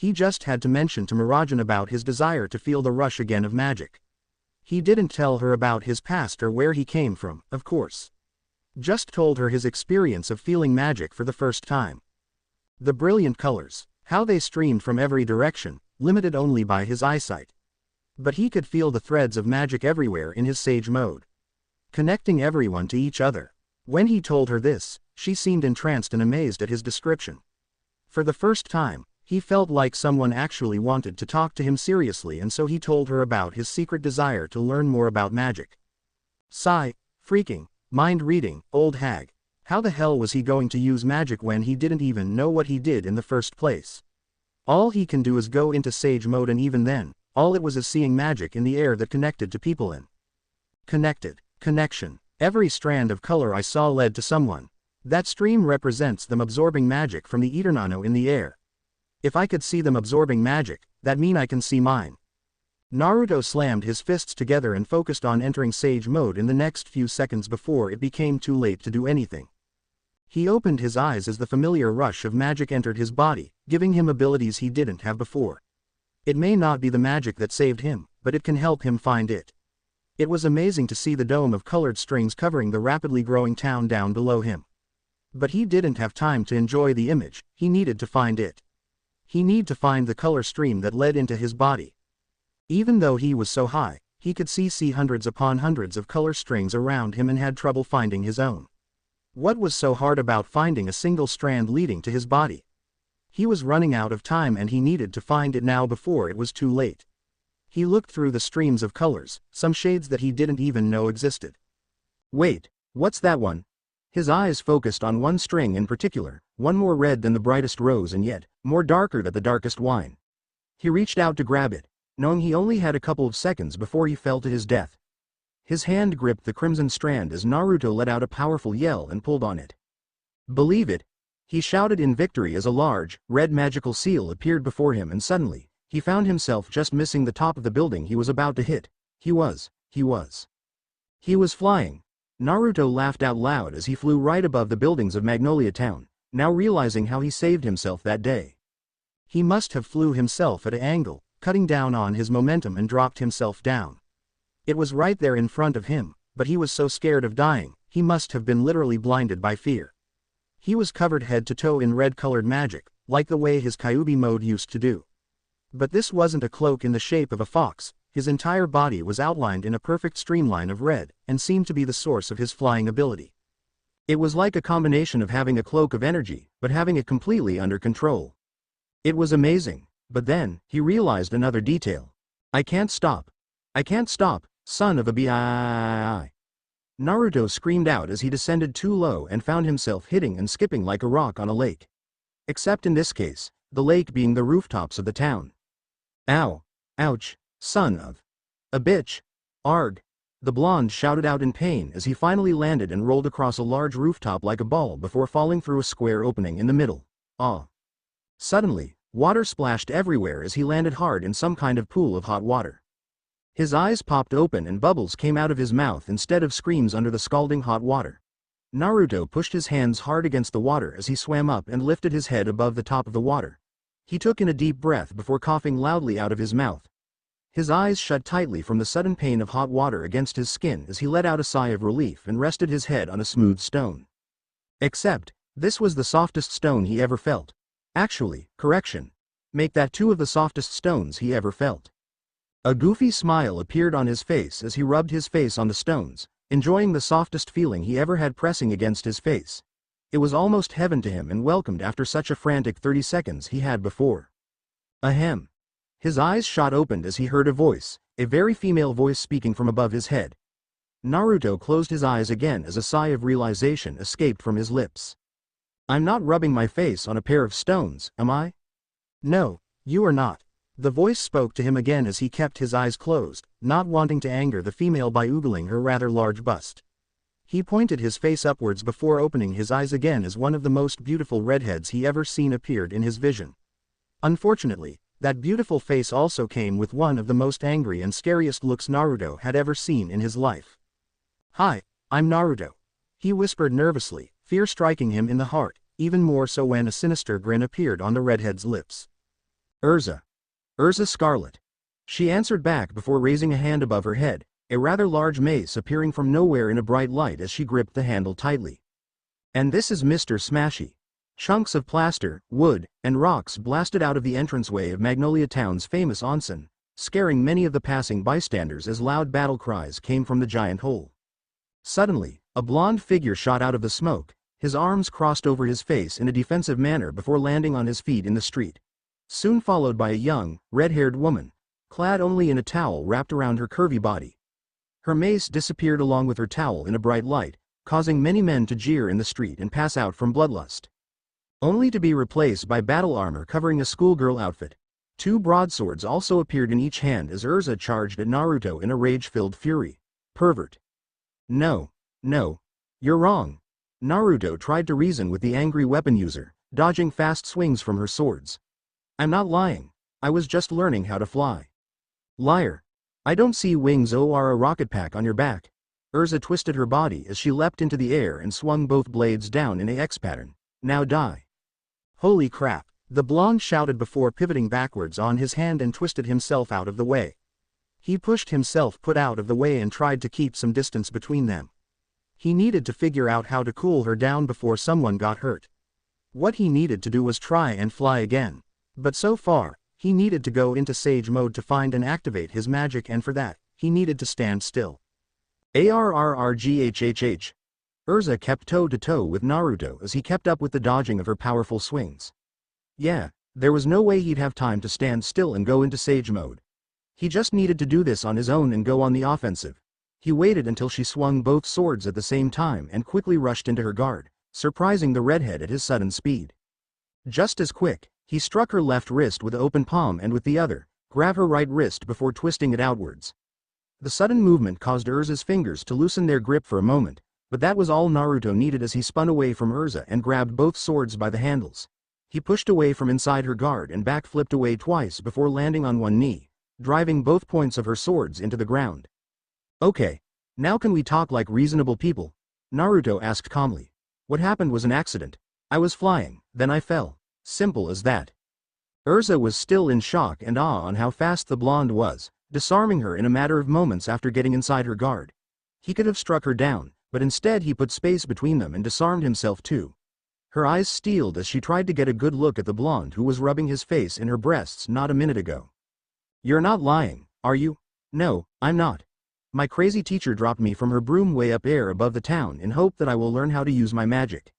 He just had to mention to Mirajan about his desire to feel the rush again of magic. He didn't tell her about his past or where he came from, of course. Just told her his experience of feeling magic for the first time. The brilliant colors, how they streamed from every direction, limited only by his eyesight. But he could feel the threads of magic everywhere in his sage mode, connecting everyone to each other. When he told her this, she seemed entranced and amazed at his description. For the first time, he felt like someone actually wanted to talk to him seriously, and so he told her about his secret desire to learn more about magic. Sigh, freaking, mind reading, old hag. How the hell was he going to use magic when he didn't even know what he did in the first place? All he can do is go into sage mode, and even then, all it was is seeing magic in the air that connected to people in. Connected. Connection. Every strand of color I saw led to someone. That stream represents them absorbing magic from the Eternano in the air. If I could see them absorbing magic, that mean I can see mine. Naruto slammed his fists together and focused on entering sage mode in the next few seconds before it became too late to do anything. He opened his eyes as the familiar rush of magic entered his body, giving him abilities he didn't have before. It may not be the magic that saved him, but it can help him find it. It was amazing to see the dome of colored strings covering the rapidly growing town down below him. But he didn't have time to enjoy the image, he needed to find it. He needed to find the color stream that led into his body. Even though he was so high, he could see hundreds upon hundreds of color strings around him and had trouble finding his own. What was so hard about finding a single strand leading to his body? He was running out of time and he needed to find it now before it was too late. He looked through the streams of colors, some shades that he didn't even know existed. Wait, what's that one? His eyes focused on one string in particular, one more red than the brightest rose and yet, more darker than the darkest wine. He reached out to grab it, knowing he only had a couple of seconds before he fell to his death. His hand gripped the crimson strand as Naruto let out a powerful yell and pulled on it. Believe it! He shouted in victory as a large, red magical seal appeared before him, and suddenly, he found himself just missing the top of the building he was about to hit. He was flying. Naruto laughed out loud as he flew right above the buildings of Magnolia Town, now realizing how he saved himself that day. He must have flew himself at an angle, cutting down on his momentum, and dropped himself down. It was right there in front of him, but he was so scared of dying, he must have been literally blinded by fear. He was covered head to toe in red-colored magic, like the way his Kyuubi mode used to do. But this wasn't a cloak in the shape of a fox. His entire body was outlined in a perfect streamline of red, and seemed to be the source of his flying ability. It was like a combination of having a cloak of energy, but having it completely under control. It was amazing, but then, he realized another detail. I can't stop, son of a b-I. Naruto screamed out as he descended too low and found himself hitting and skipping like a rock on a lake. Except in this case, the lake being the rooftops of the town. Ow! Ouch! Son of a bitch! Arg! The blonde shouted out in pain as he finally landed and rolled across a large rooftop like a ball before falling through a square opening in the middle. Ah! Suddenly, water splashed everywhere as he landed hard in some kind of pool of hot water. His eyes popped open and bubbles came out of his mouth instead of screams under the scalding hot water. Naruto pushed his hands hard against the water as he swam up and lifted his head above the top of the water. He took in a deep breath before coughing loudly out of his mouth. His eyes shut tightly from the sudden pain of hot water against his skin as he let out a sigh of relief and rested his head on a smooth stone. Except, this was the softest stone he ever felt. Actually, correction. Make that two of the softest stones he ever felt. A goofy smile appeared on his face as he rubbed his face on the stones, enjoying the softest feeling he ever had pressing against his face. It was almost heaven to him and welcomed after such a frantic 30 seconds he had before. Ahem. His eyes shot open as he heard a voice, a very female voice speaking from above his head. Naruto closed his eyes again as a sigh of realization escaped from his lips. I'm not rubbing my face on a pair of stones, am I? No, you are not. The voice spoke to him again as he kept his eyes closed, not wanting to anger the female by oogling her rather large bust. He pointed his face upwards before opening his eyes again as one of the most beautiful redheads he ever seen appeared in his vision. Unfortunately, that beautiful face also came with one of the most angry and scariest looks Naruto had ever seen in his life. Hi, I'm Naruto. He whispered nervously, fear striking him in the heart, even more so when a sinister grin appeared on the redhead's lips. Erza. Erza Scarlet. She answered back before raising a hand above her head, a rather large mace appearing from nowhere in a bright light as she gripped the handle tightly. And this is Mr. Smashy. Chunks of plaster, wood, and rocks blasted out of the entranceway of Magnolia Town's famous onsen, scaring many of the passing bystanders as loud battle cries came from the giant hole. Suddenly, a blonde figure shot out of the smoke, his arms crossed over his face in a defensive manner before landing on his feet in the street. Soon followed by a young, red-haired woman, clad only in a towel wrapped around her curvy body. Her mace disappeared along with her towel in a bright light, causing many men to jeer in the street and pass out from bloodlust. Only to be replaced by battle armor covering a schoolgirl outfit. 2 broadswords also appeared in each hand as Erza charged at Naruto in a rage-filled fury. Pervert. No. No. You're wrong. Naruto tried to reason with the angry weapon user, dodging fast swings from her swords. I'm not lying. I was just learning how to fly. Liar. I don't see wings or a rocket pack on your back. Erza twisted her body as she leapt into the air and swung both blades down in a X pattern. Now die. Holy crap, the blonde shouted before pivoting backwards on his hand and twisted himself out of the way. He pushed himself put out of the way and tried to keep some distance between them. He needed to figure out how to cool her down before someone got hurt. What he needed to do was try and fly again. But so far, he needed to go into Sage mode to find and activate his magic, and for that, he needed to stand still. Arrrghhh. Erza kept toe-to-toe with Naruto as he kept up with the dodging of her powerful swings. Yeah, there was no way he'd have time to stand still and go into Sage mode. He just needed to do this on his own and go on the offensive. He waited until she swung both swords at the same time and quickly rushed into her guard, surprising the redhead at his sudden speed. Just as quick, he struck her left wrist with the open palm and with the other, grabbed her right wrist before twisting it outwards. The sudden movement caused Erza's fingers to loosen their grip for a moment, but that was all Naruto needed as he spun away from Erza and grabbed both swords by the handles. He pushed away from inside her guard and back-flipped away twice before landing on one knee, driving both points of her swords into the ground. Okay, now can we talk like reasonable people? Naruto asked calmly. What happened was an accident. I was flying, then I fell. Simple as that. Erza was still in shock and awe on how fast the blonde was, disarming her in a matter of moments after getting inside her guard. He could have struck her down, but instead he put space between them and disarmed himself too. Her eyes steeled as she tried to get a good look at the blonde who was rubbing his face in her breasts not a minute ago. You're not lying, are you? No, I'm not. My crazy teacher dropped me from her broom way up air above the town in hope that I will learn how to use my magic.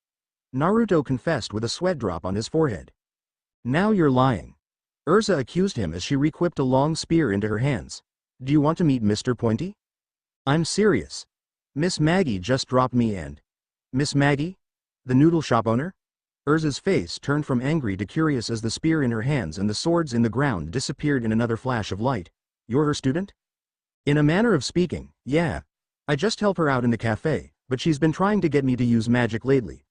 Naruto confessed with a sweat drop on his forehead. Now you're lying. Erza accused him as she re-equipped a long spear into her hands. Do you want to meet Mr. Pointy? I'm serious. Miss Maggie just dropped me and... Miss Maggie? The noodle shop owner? Erza's face turned from angry to curious as the spear in her hands and the swords in the ground disappeared in another flash of light. You're her student? In a manner of speaking, yeah. I just help her out in the cafe, but she's been trying to get me to use magic lately.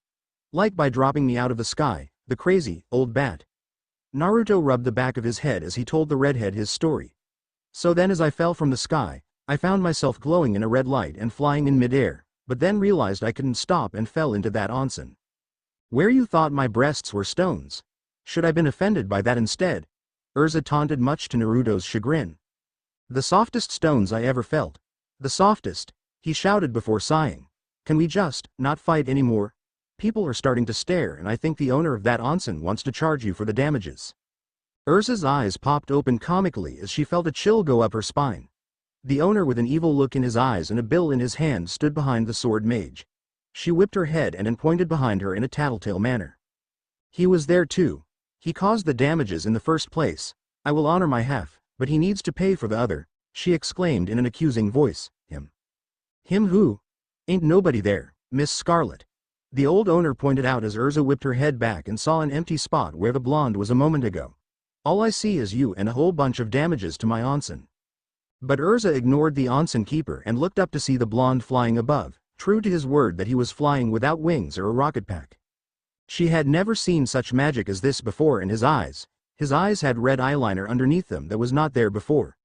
Like by dropping me out of the sky, the crazy, old bat. Naruto rubbed the back of his head as he told the redhead his story. So then as I fell from the sky, I found myself glowing in a red light and flying in midair, but then realized I couldn't stop and fell into that onsen. Where you thought my breasts were stones. Should I been offended by that instead? Erza taunted much to Naruto's chagrin. The softest stones I ever felt. The softest, he shouted before sighing. Can we just, not fight anymore? People are starting to stare and I think the owner of that onsen wants to charge you for the damages. Erza's eyes popped open comically as she felt a chill go up her spine. The owner with an evil look in his eyes and a bill in his hand stood behind the sword mage. She whipped her head and pointed behind her in a tattletale manner. He was there too. He caused the damages in the first place. I will honor my half, but he needs to pay for the other, she exclaimed in an accusing voice. Him? Him who? Ain't nobody there, Miss Scarlet. The old owner pointed out as Erza whipped her head back and saw an empty spot where the blonde was a moment ago. All I see is you and a whole bunch of damages to my onsen. But Erza ignored the onsen keeper and looked up to see the blonde flying above, true to his word that he was flying without wings or a rocket pack. She had never seen such magic as this before in his eyes. His eyes had red eyeliner underneath them that was not there before.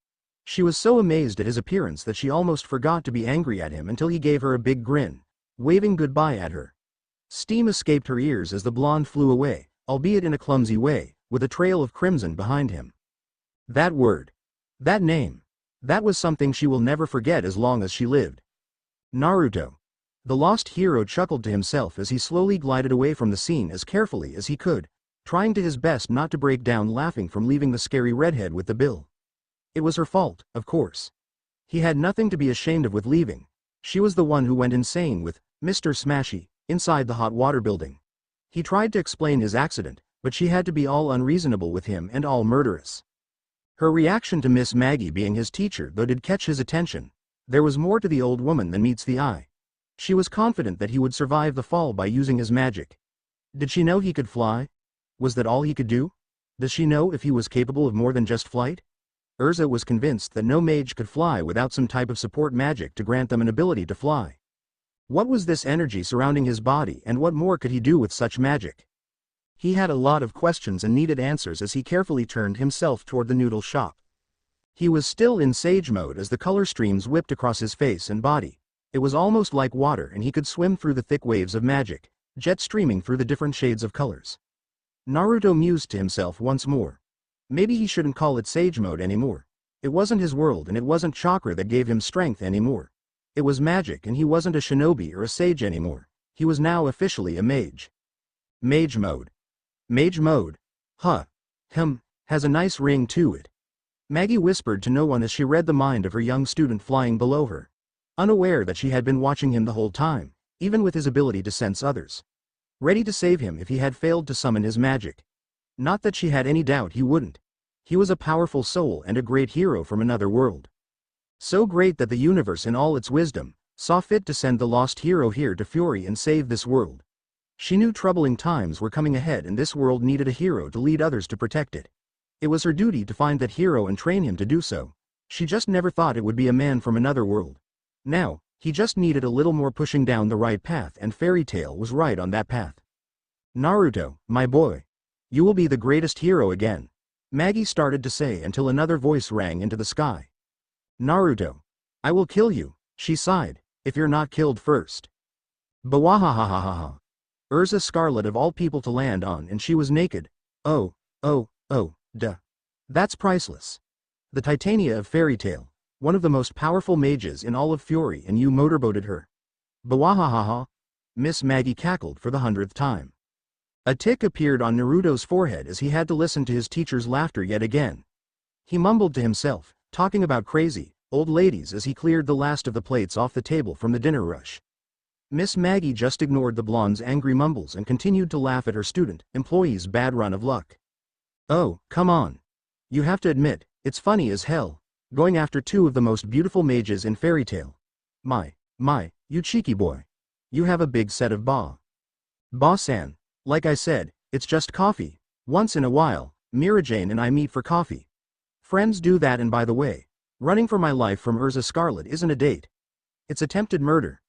She was so amazed at his appearance that she almost forgot to be angry at him until he gave her a big grin, waving goodbye at her. Steam escaped her ears as the blonde flew away, albeit in a clumsy way, with a trail of crimson behind him. That word. That name. That was something she will never forget as long as she lived. Naruto. The lost hero chuckled to himself as he slowly glided away from the scene as carefully as he could, trying to his best not to break down laughing from leaving the scary redhead with the bill. It was her fault, of course. He had nothing to be ashamed of with leaving. She was the one who went insane with Mr. Smashy inside the hot water building. He tried to explain his accident, but she had to be all unreasonable with him and all murderous. Her reaction to Miss Maggie being his teacher though did catch his attention. There was more to the old woman than meets the eye. She was confident that he would survive the fall by using his magic. Did she know he could fly? Was that all he could do? Does she know if he was capable of more than just flight? Erza was convinced that no mage could fly without some type of support magic to grant them an ability to fly. What was this energy surrounding his body and what more could he do with such magic? He had a lot of questions and needed answers as he carefully turned himself toward the noodle shop. He was still in sage mode as the color streams whipped across his face and body. It was almost like water and he could swim through the thick waves of magic, jet streaming through the different shades of colors. Naruto mused to himself once more. Maybe he shouldn't call it sage mode anymore. It wasn't his world and it wasn't chakra that gave him strength anymore. It was magic and he wasn't a shinobi or a sage anymore. He was now officially a mage. Mage mode. Mage mode. Has a nice ring to it. Maggie whispered to no one as she read the mind of her young student flying below her, unaware that she had been watching him the whole time, even with his ability to sense others. Ready to save him if he had failed to summon his magic. Not that she had any doubt he wouldn't. He was a powerful soul and a great hero from another world. So great that the universe in all its wisdom saw fit to send the lost hero here to Fury and save this world. She knew troubling times were coming ahead and this world needed a hero to lead others to protect it. It was her duty to find that hero and train him to do so. She just never thought it would be a man from another world. Now, he just needed a little more pushing down the right path and Fairy Tail was right on that path. Naruto, my boy. You will be the greatest hero again. Maggie started to say until another voice rang into the sky. Naruto. I will kill you, she sighed, if you're not killed first. Bawahahahaha. Erza Scarlet of all people to land on and she was naked. Oh, duh. That's priceless. The Titania of Fairy Tail, one of the most powerful mages in all of Fury and you motorboated her. Bawahahaha. Miss Maggie cackled for the 100th time. A tick appeared on Naruto's forehead as he had to listen to his teacher's laughter yet again. He mumbled to himself, talking about crazy, old ladies as he cleared the last of the plates off the table from the dinner rush. Miss Maggie just ignored the blonde's angry mumbles and continued to laugh at her employee's bad run of luck. Oh, come on. You have to admit, it's funny as hell, going after two of the most beautiful mages in Fairy Tail. My, you cheeky boy. You have a big set of Ba-san. Like I said, it's just coffee. Once in a while, Mirajane and I meet for coffee. Friends do that and by the way, running for my life from Erza Scarlet isn't a date. It's attempted murder.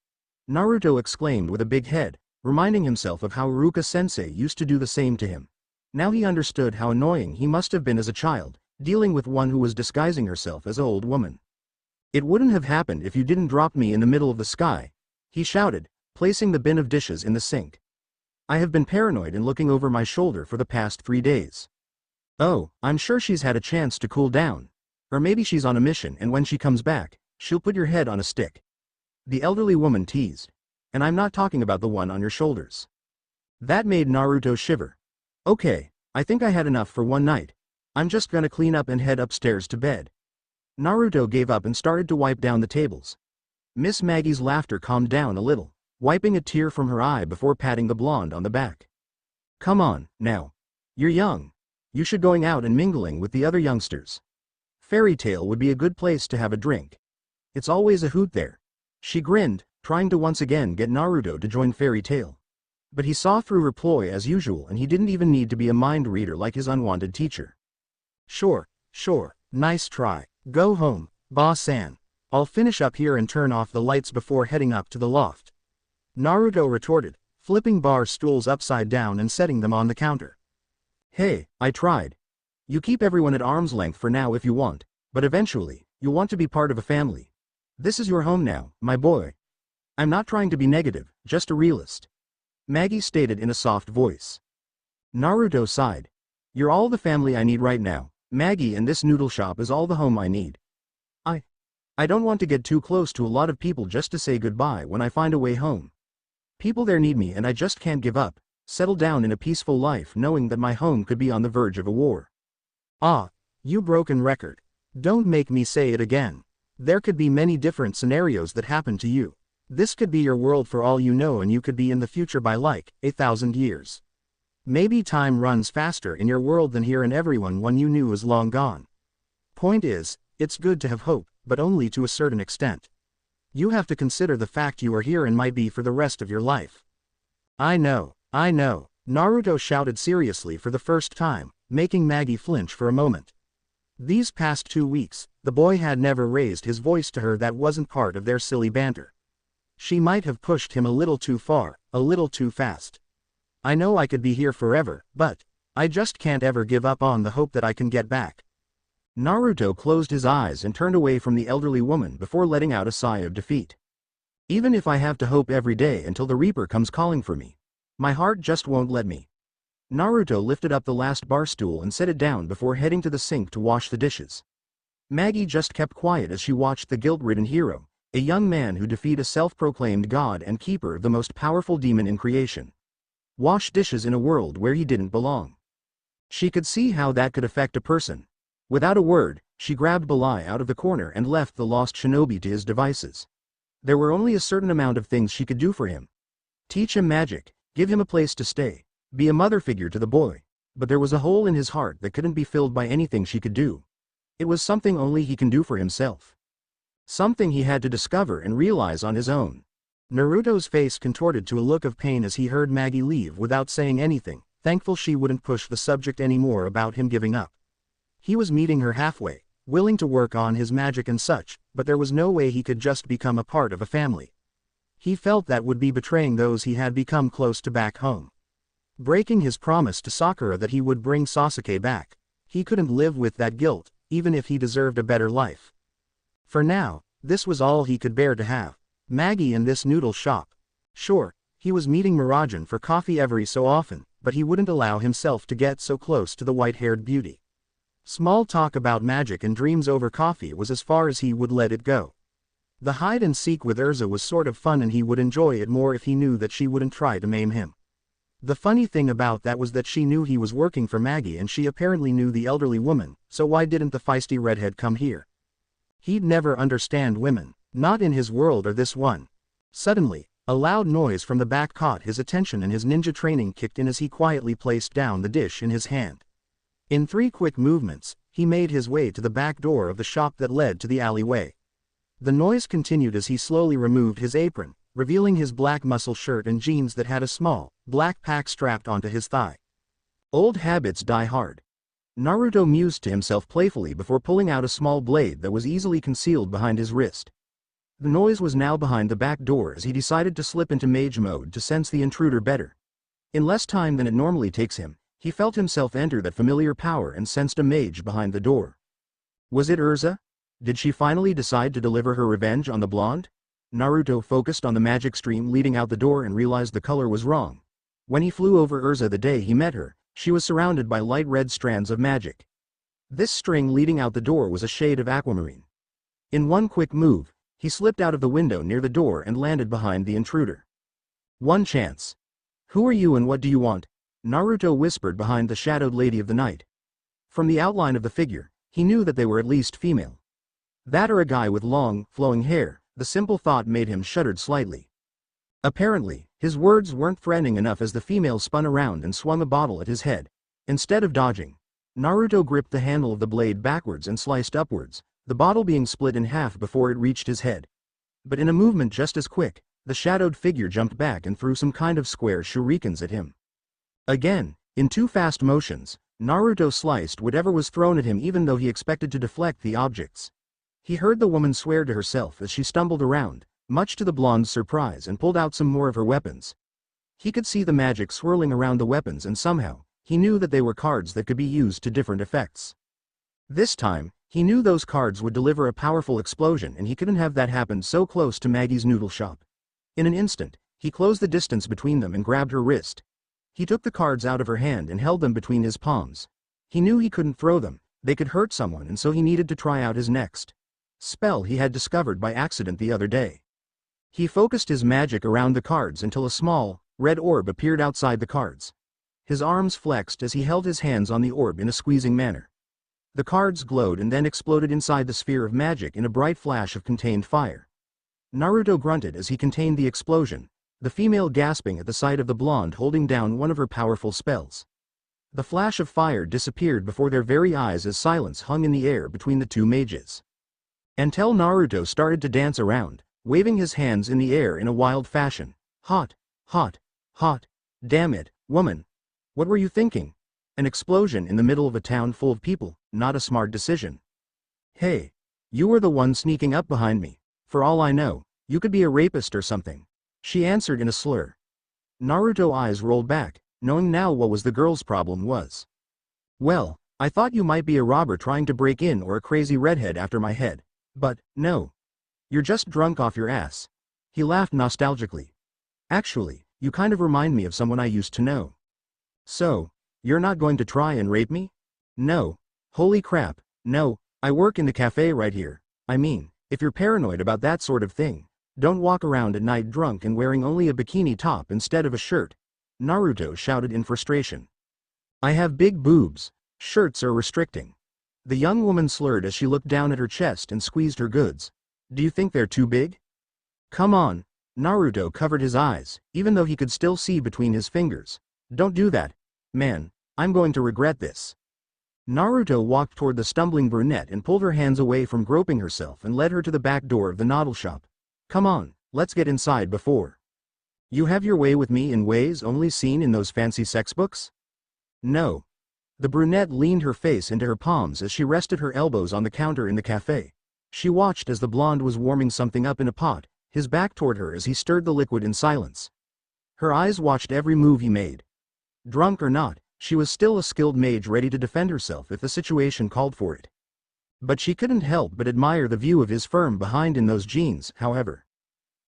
Naruto exclaimed with a big head, reminding himself of how Iruka-sensei used to do the same to him. Now he understood how annoying he must have been as a child, dealing with one who was disguising herself as an old woman. It wouldn't have happened if you didn't drop me in the middle of the sky, he shouted, placing the bin of dishes in the sink. I have been paranoid and looking over my shoulder for the past 3 days. Oh, I'm sure she's had a chance to cool down. Or maybe she's on a mission and when she comes back, she'll put your head on a stick. The elderly woman teased. And I'm not talking about the one on your shoulders. That made Naruto shiver. Okay, I think I had enough for one night. I'm just gonna clean up and head upstairs to bed. Naruto gave up and started to wipe down the tables. Miss Maggie's laughter calmed down a little, wiping a tear from her eye before patting the blonde on the back. Come on, now. You're young. You should going out and mingling with the other youngsters. Fairy Tail would be a good place to have a drink. It's always a hoot there. She grinned, trying to once again get Naruto to join Fairy Tail. But he saw through her ploy as usual and he didn't even need to be a mind reader like his unwanted teacher. Sure, nice try. Go home, Ba-san. I'll finish up here and turn off the lights before heading up to the loft. Naruto retorted, flipping bar stools upside down and setting them on the counter. Hey, I tried. You keep everyone at arm's length for now if you want, but eventually, you'll want to be part of a family. This is your home now, my boy. I'm not trying to be negative, just a realist. Maggie stated in a soft voice. Naruto sighed. You're all the family I need right now. Maggie and this noodle shop is all the home I need. I I don't want to get too close to a lot of people just to say goodbye when I find a way home. People there need me and I just can't give up, settle down in a peaceful life knowing that my home could be on the verge of a war. Ah, you broken record. Don't make me say it again. There could be many different scenarios that happen to you. This could be your world for all you know, and you could be in the future by like 1,000 years. Maybe time runs faster in your world than here, and everyone one you knew is long gone. Point is, it's good to have hope, but only to a certain extent. You have to consider the fact you are here and might be for the rest of your life. I know, Naruto shouted seriously for the first time, making Maggie flinch for a moment. These past 2 weeks, the boy had never raised his voice to her. That wasn't part of their silly banter. She might have pushed him a little too far, a little too fast. I know I could be here forever, but I just can't ever give up on the hope that I can get back. Naruto closed his eyes and turned away from the elderly woman before letting out a sigh of defeat. Even if I have to hope every day until the Reaper comes calling for me, my heart just won't let me. Naruto lifted up the last bar stool and set it down before heading to the sink to wash the dishes. Maggie just kept quiet as she watched the guilt-ridden hero, a young man who defeated a self-proclaimed god and keeper of the most powerful demon in creation, wash dishes in a world where he didn't belong. She could see how that could affect a person. Without a word, she grabbed Balai out of the corner and left the lost shinobi to his devices. There were only a certain amount of things she could do for him. Teach him magic, give him a place to stay, be a mother figure to the boy, but there was a hole in his heart that couldn't be filled by anything she could do. It was something only he can do for himself. Something he had to discover and realize on his own. Naruto's face contorted to a look of pain as he heard Maggie leave without saying anything, thankful she wouldn't push the subject anymore about him giving up. He was meeting her halfway, willing to work on his magic and such, but there was no way he could just become a part of a family. He felt that would be betraying those he had become close to back home. Breaking his promise to Sakura that he would bring Sasuke back. He couldn't live with that guilt, even if he deserved a better life. For now, this was all he could bear to have. Maggie in this noodle shop. Sure, he was meeting Mirajan for coffee every so often, but he wouldn't allow himself to get so close to the white-haired beauty. Small talk about magic and dreams over coffee was as far as he would let it go. The hide-and-seek with Erza was sort of fun, and he would enjoy it more if he knew that she wouldn't try to maim him. The funny thing about that was that she knew he was working for Maggie, and she apparently knew the elderly woman, so why didn't the feisty redhead come here? He'd never understand women, not in his world or this one. Suddenly, a loud noise from the back caught his attention, and his ninja training kicked in as he quietly placed down the dish in his hand. In 3 quick movements, he made his way to the back door of the shop that led to the alleyway. The noise continued as he slowly removed his apron, revealing his black muscle shirt and jeans that had a small, black pack strapped onto his thigh. Old habits die hard. Naruto mused to himself playfully before pulling out a small blade that was easily concealed behind his wrist. The noise was now behind the back door as he decided to slip into mage mode to sense the intruder better. In less time than it normally takes him, he felt himself enter that familiar power and sensed a mage behind the door. Was it Erza? Did she finally decide to deliver her revenge on the blonde? Naruto focused on the magic stream leading out the door and realized the color was wrong. When he flew over Erza the day he met her, she was surrounded by light red strands of magic. This string leading out the door was a shade of aquamarine. In one quick move, he slipped out of the window near the door and landed behind the intruder. One chance. Who are you and what do you want? Naruto whispered behind the shadowed lady of the night. From the outline of the figure, he knew that they were at least female. That or a guy with long, flowing hair, the simple thought made him shuddered slightly. Apparently, his words weren't threatening enough as the female spun around and swung a bottle at his head. Instead of dodging, Naruto gripped the handle of the blade backwards and sliced upwards, the bottle being split in half before it reached his head. But in a movement just as quick, the shadowed figure jumped back and threw some kind of square shurikens at him. Again, in 2 fast motions, Naruto sliced whatever was thrown at him even though he expected to deflect the objects. He heard the woman swear to herself as she stumbled around, much to the blonde's surprise, and pulled out some more of her weapons. He could see the magic swirling around the weapons, and somehow, he knew that they were cards that could be used to different effects. This time, he knew those cards would deliver a powerful explosion, and he couldn't have that happen so close to Maggie's noodle shop. In an instant, he closed the distance between them and grabbed her wrist. He took the cards out of her hand and held them between his palms. He knew he couldn't throw them, they could hurt someone, and so he needed to try out his next spell he had discovered by accident the other day. He focused his magic around the cards until a small, red orb appeared outside the cards. His arms flexed as he held his hands on the orb in a squeezing manner. The cards glowed and then exploded inside the sphere of magic in a bright flash of contained fire. Naruto grunted as he contained the explosion, the female gasping at the sight of the blonde holding down one of her powerful spells. The flash of fire disappeared before their very eyes as silence hung in the air between the two mages. Until Naruto started to dance around, waving his hands in the air in a wild fashion. Hot, hot, hot, damn it, woman. What were you thinking? An explosion in the middle of a town full of people, not a smart decision. Hey, you were the one sneaking up behind me. For all I know, you could be a rapist or something. She answered in a slur. Naruto's eyes rolled back, knowing now what was the girl's problem was. Well, I thought you might be a robber trying to break in or a crazy redhead after my head. But, no. You're just drunk off your ass. He laughed nostalgically. Actually, you kind of remind me of someone I used to know. So, you're not going to try and rape me? No. Holy crap, no, I work in the cafe right here. I mean, if you're paranoid about that sort of thing, don't walk around at night drunk and wearing only a bikini top instead of a shirt. Naruto shouted in frustration. I have big boobs. Shirts are restricting. The young woman slurred as she looked down at her chest and squeezed her goods. Do you think they're too big? Come on. Naruto covered his eyes, even though he could still see between his fingers. Don't do that. Man, I'm going to regret this. Naruto walked toward the stumbling brunette and pulled her hands away from groping herself and led her to the back door of the noodle shop. Come on, let's get inside before. You have your way with me in ways only seen in those fancy sex books? No. The brunette leaned her face into her palms as she rested her elbows on the counter in the cafe. She watched as the blonde was warming something up in a pot, his back toward her as he stirred the liquid in silence. Her eyes watched every move he made. Drunk or not, she was still a skilled mage ready to defend herself if the situation called for it. But she couldn't help but admire the view of his firm behind in those jeans, however.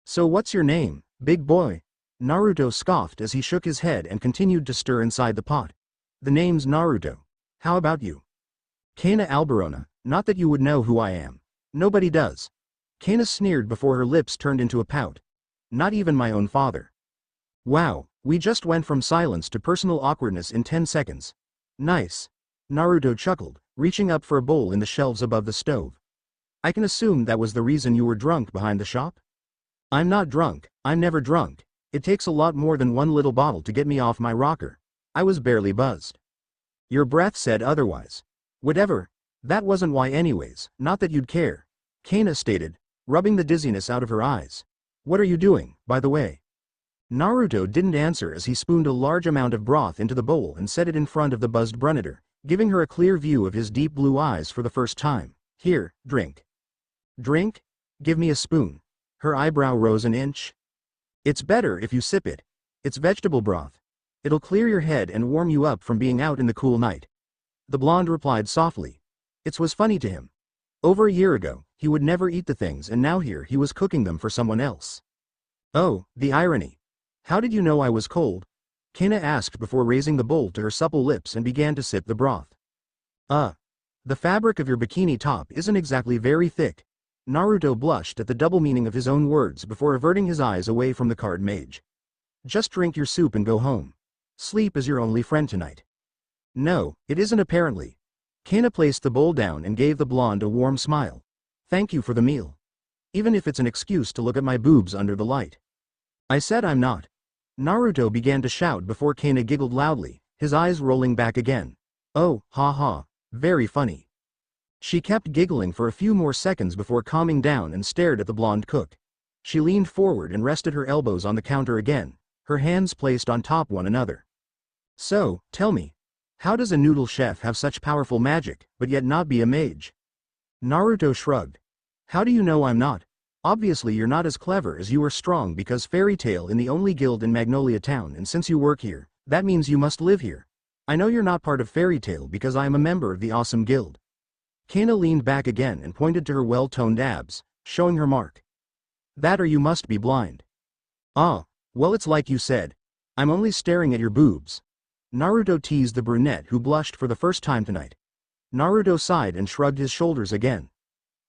So what's your name, big boy? Naruto scoffed as he shook his head and continued to stir inside the pot. The name's Naruto. How about you? Kana Alberona, not that you would know who I am. Nobody does. Kana sneered before her lips turned into a pout. Not even my own father. Wow, we just went from silence to personal awkwardness in 10 seconds. Nice. Naruto chuckled, reaching up for a bowl in the shelves above the stove. I can assume that was the reason you were drunk behind the shop? I'm not drunk, I'm never drunk. It takes a lot more than one little bottle to get me off my rocker. I was barely buzzed. Your breath said otherwise. Whatever. That wasn't why anyways, not that you'd care. Kana stated, rubbing the dizziness out of her eyes. What are you doing, by the way? Naruto didn't answer as he spooned a large amount of broth into the bowl and set it in front of the buzzed brunette, giving her a clear view of his deep blue eyes for the first time. Here, drink. Drink? Give me a spoon. Her eyebrow rose an inch. It's better if you sip it. It's vegetable broth. It'll clear your head and warm you up from being out in the cool night. The blonde replied softly. It was funny to him. Over a year ago, he would never eat the things and now here he was cooking them for someone else. Oh, the irony. How did you know I was cold? Kana asked before raising the bowl to her supple lips and began to sip the broth. The fabric of your bikini top isn't exactly very thick. Naruto blushed at the double meaning of his own words before averting his eyes away from the card mage. Just drink your soup and go home. Sleep is your only friend tonight. No, it isn't apparently. Kana placed the bowl down and gave the blonde a warm smile. Thank you for the meal. Even if it's an excuse to look at my boobs under the light. I said I'm not. Naruto began to shout before Kana giggled loudly, his eyes rolling back again. Oh, ha ha, very funny. She kept giggling for a few more seconds before calming down and stared at the blonde cook. She leaned forward and rested her elbows on the counter again, her hands placed on top one another. So, tell me, how does a noodle chef have such powerful magic, but yet not be a mage? Naruto shrugged. How do you know I'm not? Obviously you're not as clever as you are strong because Fairy Tail in the only guild in Magnolia Town and since you work here, that means you must live here. I know you're not part of Fairy Tail because I am a member of the awesome guild. Kana leaned back again and pointed to her well-toned abs, showing her mark. That or you must be blind. Ah, well it's like you said. I'm only staring at your boobs. Naruto teased the brunette who blushed for the first time tonight. Naruto sighed and shrugged his shoulders again.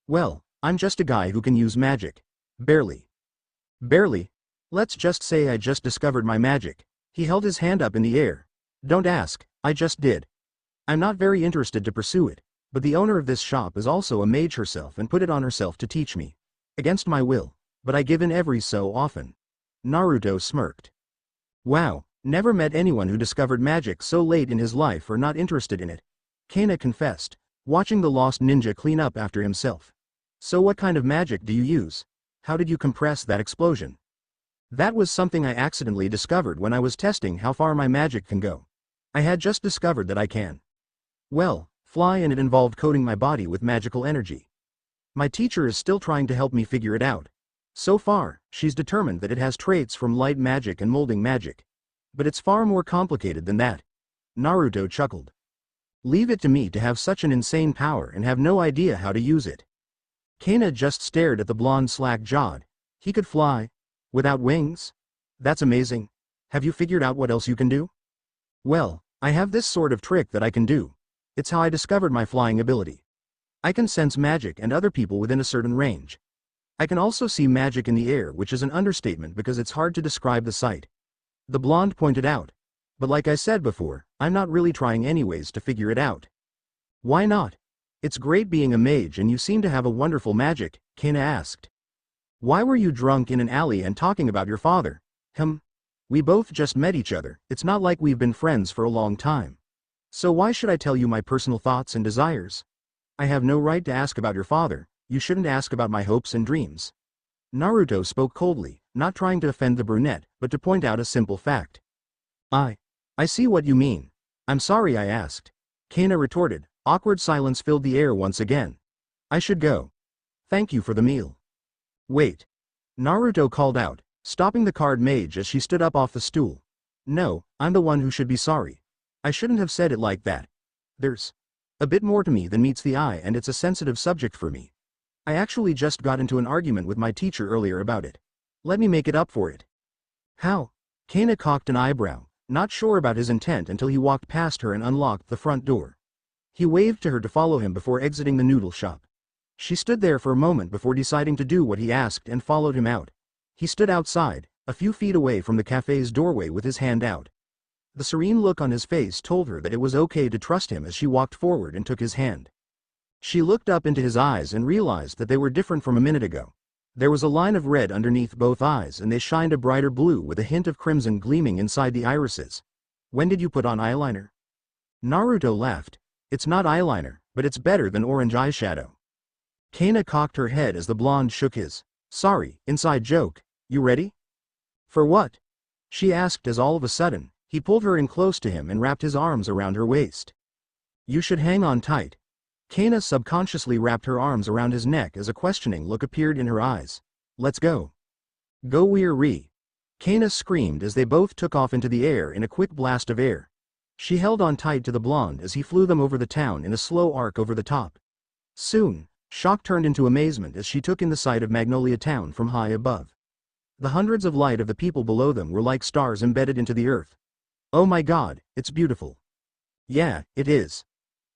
Well, I'm just a guy who can use magic. Barely. Barely? Let's just say I just discovered my magic. He held his hand up in the air. Don't ask, I just did. I'm not very interested to pursue it, but the owner of this shop is also a mage herself and put it on herself to teach me. Against my will, but I give in every so often. Naruto smirked. Wow, never met anyone who discovered magic so late in his life or not interested in it. Kana confessed, watching the lost ninja clean up after himself. So what kind of magic do you use? How did you compress that explosion? That was something I accidentally discovered when I was testing how far my magic can go. I had just discovered that I can. Well, fly, and it involved coating my body with magical energy. My teacher is still trying to help me figure it out. So far, she's determined that it has traits from light magic and molding magic. But it's far more complicated than that. Naruto chuckled. Leave it to me to have such an insane power and have no idea how to use it. Kana just stared at the blonde slack-jawed. He could fly? Without wings? That's amazing. Have you figured out what else you can do? Well, I have this sort of trick that I can do. It's how I discovered my flying ability. I can sense magic and other people within a certain range. I can also see magic in the air, which is an understatement because it's hard to describe the sight. The blonde pointed out. But like I said before, I'm not really trying anyways to figure it out. Why not? It's great being a mage and you seem to have a wonderful magic, Kana asked. Why were you drunk in an alley and talking about your father? We both just met each other, it's not like we've been friends for a long time. So why should I tell you my personal thoughts and desires? I have no right to ask about your father, you shouldn't ask about my hopes and dreams. Naruto spoke coldly, not trying to offend the brunette, but to point out a simple fact. I see what you mean. I'm sorry I asked. Kana retorted. Awkward silence filled the air once again. I should go. Thank you for the meal. Wait. Naruto called out, stopping the card mage as she stood up off the stool. No, I'm the one who should be sorry. I shouldn't have said it like that. There's a bit more to me than meets the eye, and it's a sensitive subject for me. I actually just got into an argument with my teacher earlier about it. Let me make it up for it. How? Kana cocked an eyebrow, not sure about his intent until he walked past her and unlocked the front door. He waved to her to follow him before exiting the noodle shop. She stood there for a moment before deciding to do what he asked and followed him out. He stood outside, a few feet away from the cafe's doorway with his hand out. The serene look on his face told her that it was okay to trust him as she walked forward and took his hand. She looked up into his eyes and realized that they were different from a minute ago. There was a line of red underneath both eyes and they shined a brighter blue with a hint of crimson gleaming inside the irises. When did you put on eyeliner? Naruto laughed. It's not eyeliner, but it's better than orange eyeshadow. Kana cocked her head as the blonde shook his sorry, inside joke. You ready? For what? She asked as all of a sudden, he pulled her in close to him and wrapped his arms around her waist. You should hang on tight. Kana subconsciously wrapped her arms around his neck as a questioning look appeared in her eyes. Let's go. Go we're. Kana screamed as they both took off into the air in a quick blast of air. She held on tight to the blonde as he flew them over the town in a slow arc over the top. Soon, shock turned into amazement as she took in the sight of Magnolia Town from high above. The hundreds of light of the people below them were like stars embedded into the earth. Oh my god, it's beautiful. Yeah, it is.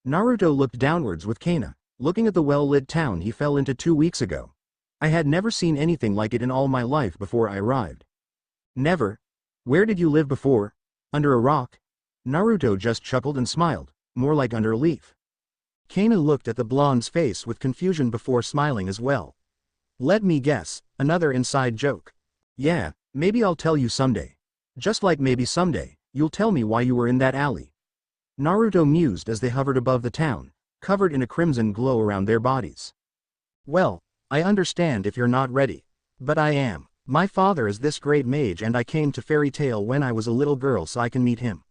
Naruto looked downwards with Kana, looking at the well-lit town he fell into 2 weeks ago. I had never seen anything like it in all my life before I arrived. Never? Where did you live before? Under a rock? Naruto just chuckled and smiled, more like under a leaf. Kana looked at the blonde's face with confusion before smiling as well. Let me guess, another inside joke. Yeah, maybe I'll tell you someday. Just like maybe someday, you'll tell me why you were in that alley. Naruto mused as they hovered above the town, covered in a crimson glow around their bodies. Well, I understand if you're not ready. But I am. My father is this great mage and I came to Fairy Tale when I was a little girl so I can meet him.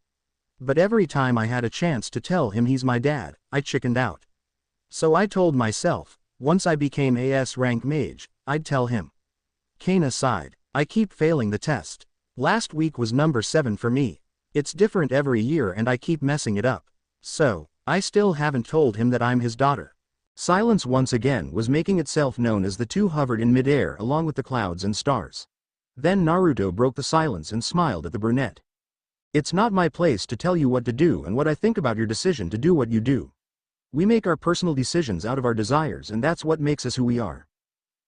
But every time I had a chance to tell him he's my dad, I chickened out. So I told myself, once I became AS rank mage, I'd tell him. Kana sighed. I keep failing the test. Last week was number 7 for me. It's different every year and I keep messing it up. So, I still haven't told him that I'm his daughter. Silence once again was making itself known as the two hovered in midair along with the clouds and stars. Then Naruto broke the silence and smiled at the brunette. It's not my place to tell you what to do and what I think about your decision to do what you do. We make our personal decisions out of our desires, and that's what makes us who we are.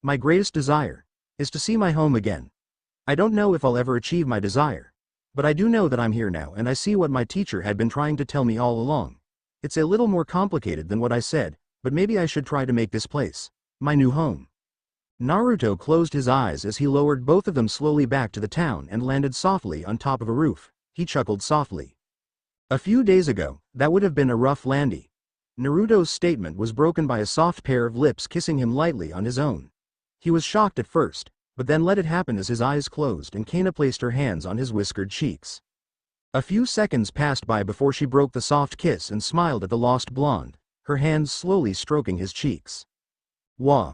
My greatest desire is to see my home again. I don't know if I'll ever achieve my desire, but I do know that I'm here now and I see what my teacher had been trying to tell me all along. It's a little more complicated than what I said, but maybe I should try to make this place my new home. Naruto closed his eyes as he lowered both of them slowly back to the town and landed softly on top of a roof. He chuckled softly. A few days ago, that would have been a rough landing. Naruto's statement was broken by a soft pair of lips kissing him lightly on his own. He was shocked at first, but then let it happen as his eyes closed and Kana placed her hands on his whiskered cheeks. A few seconds passed by before she broke the soft kiss and smiled at the lost blonde, her hands slowly stroking his cheeks. Wah!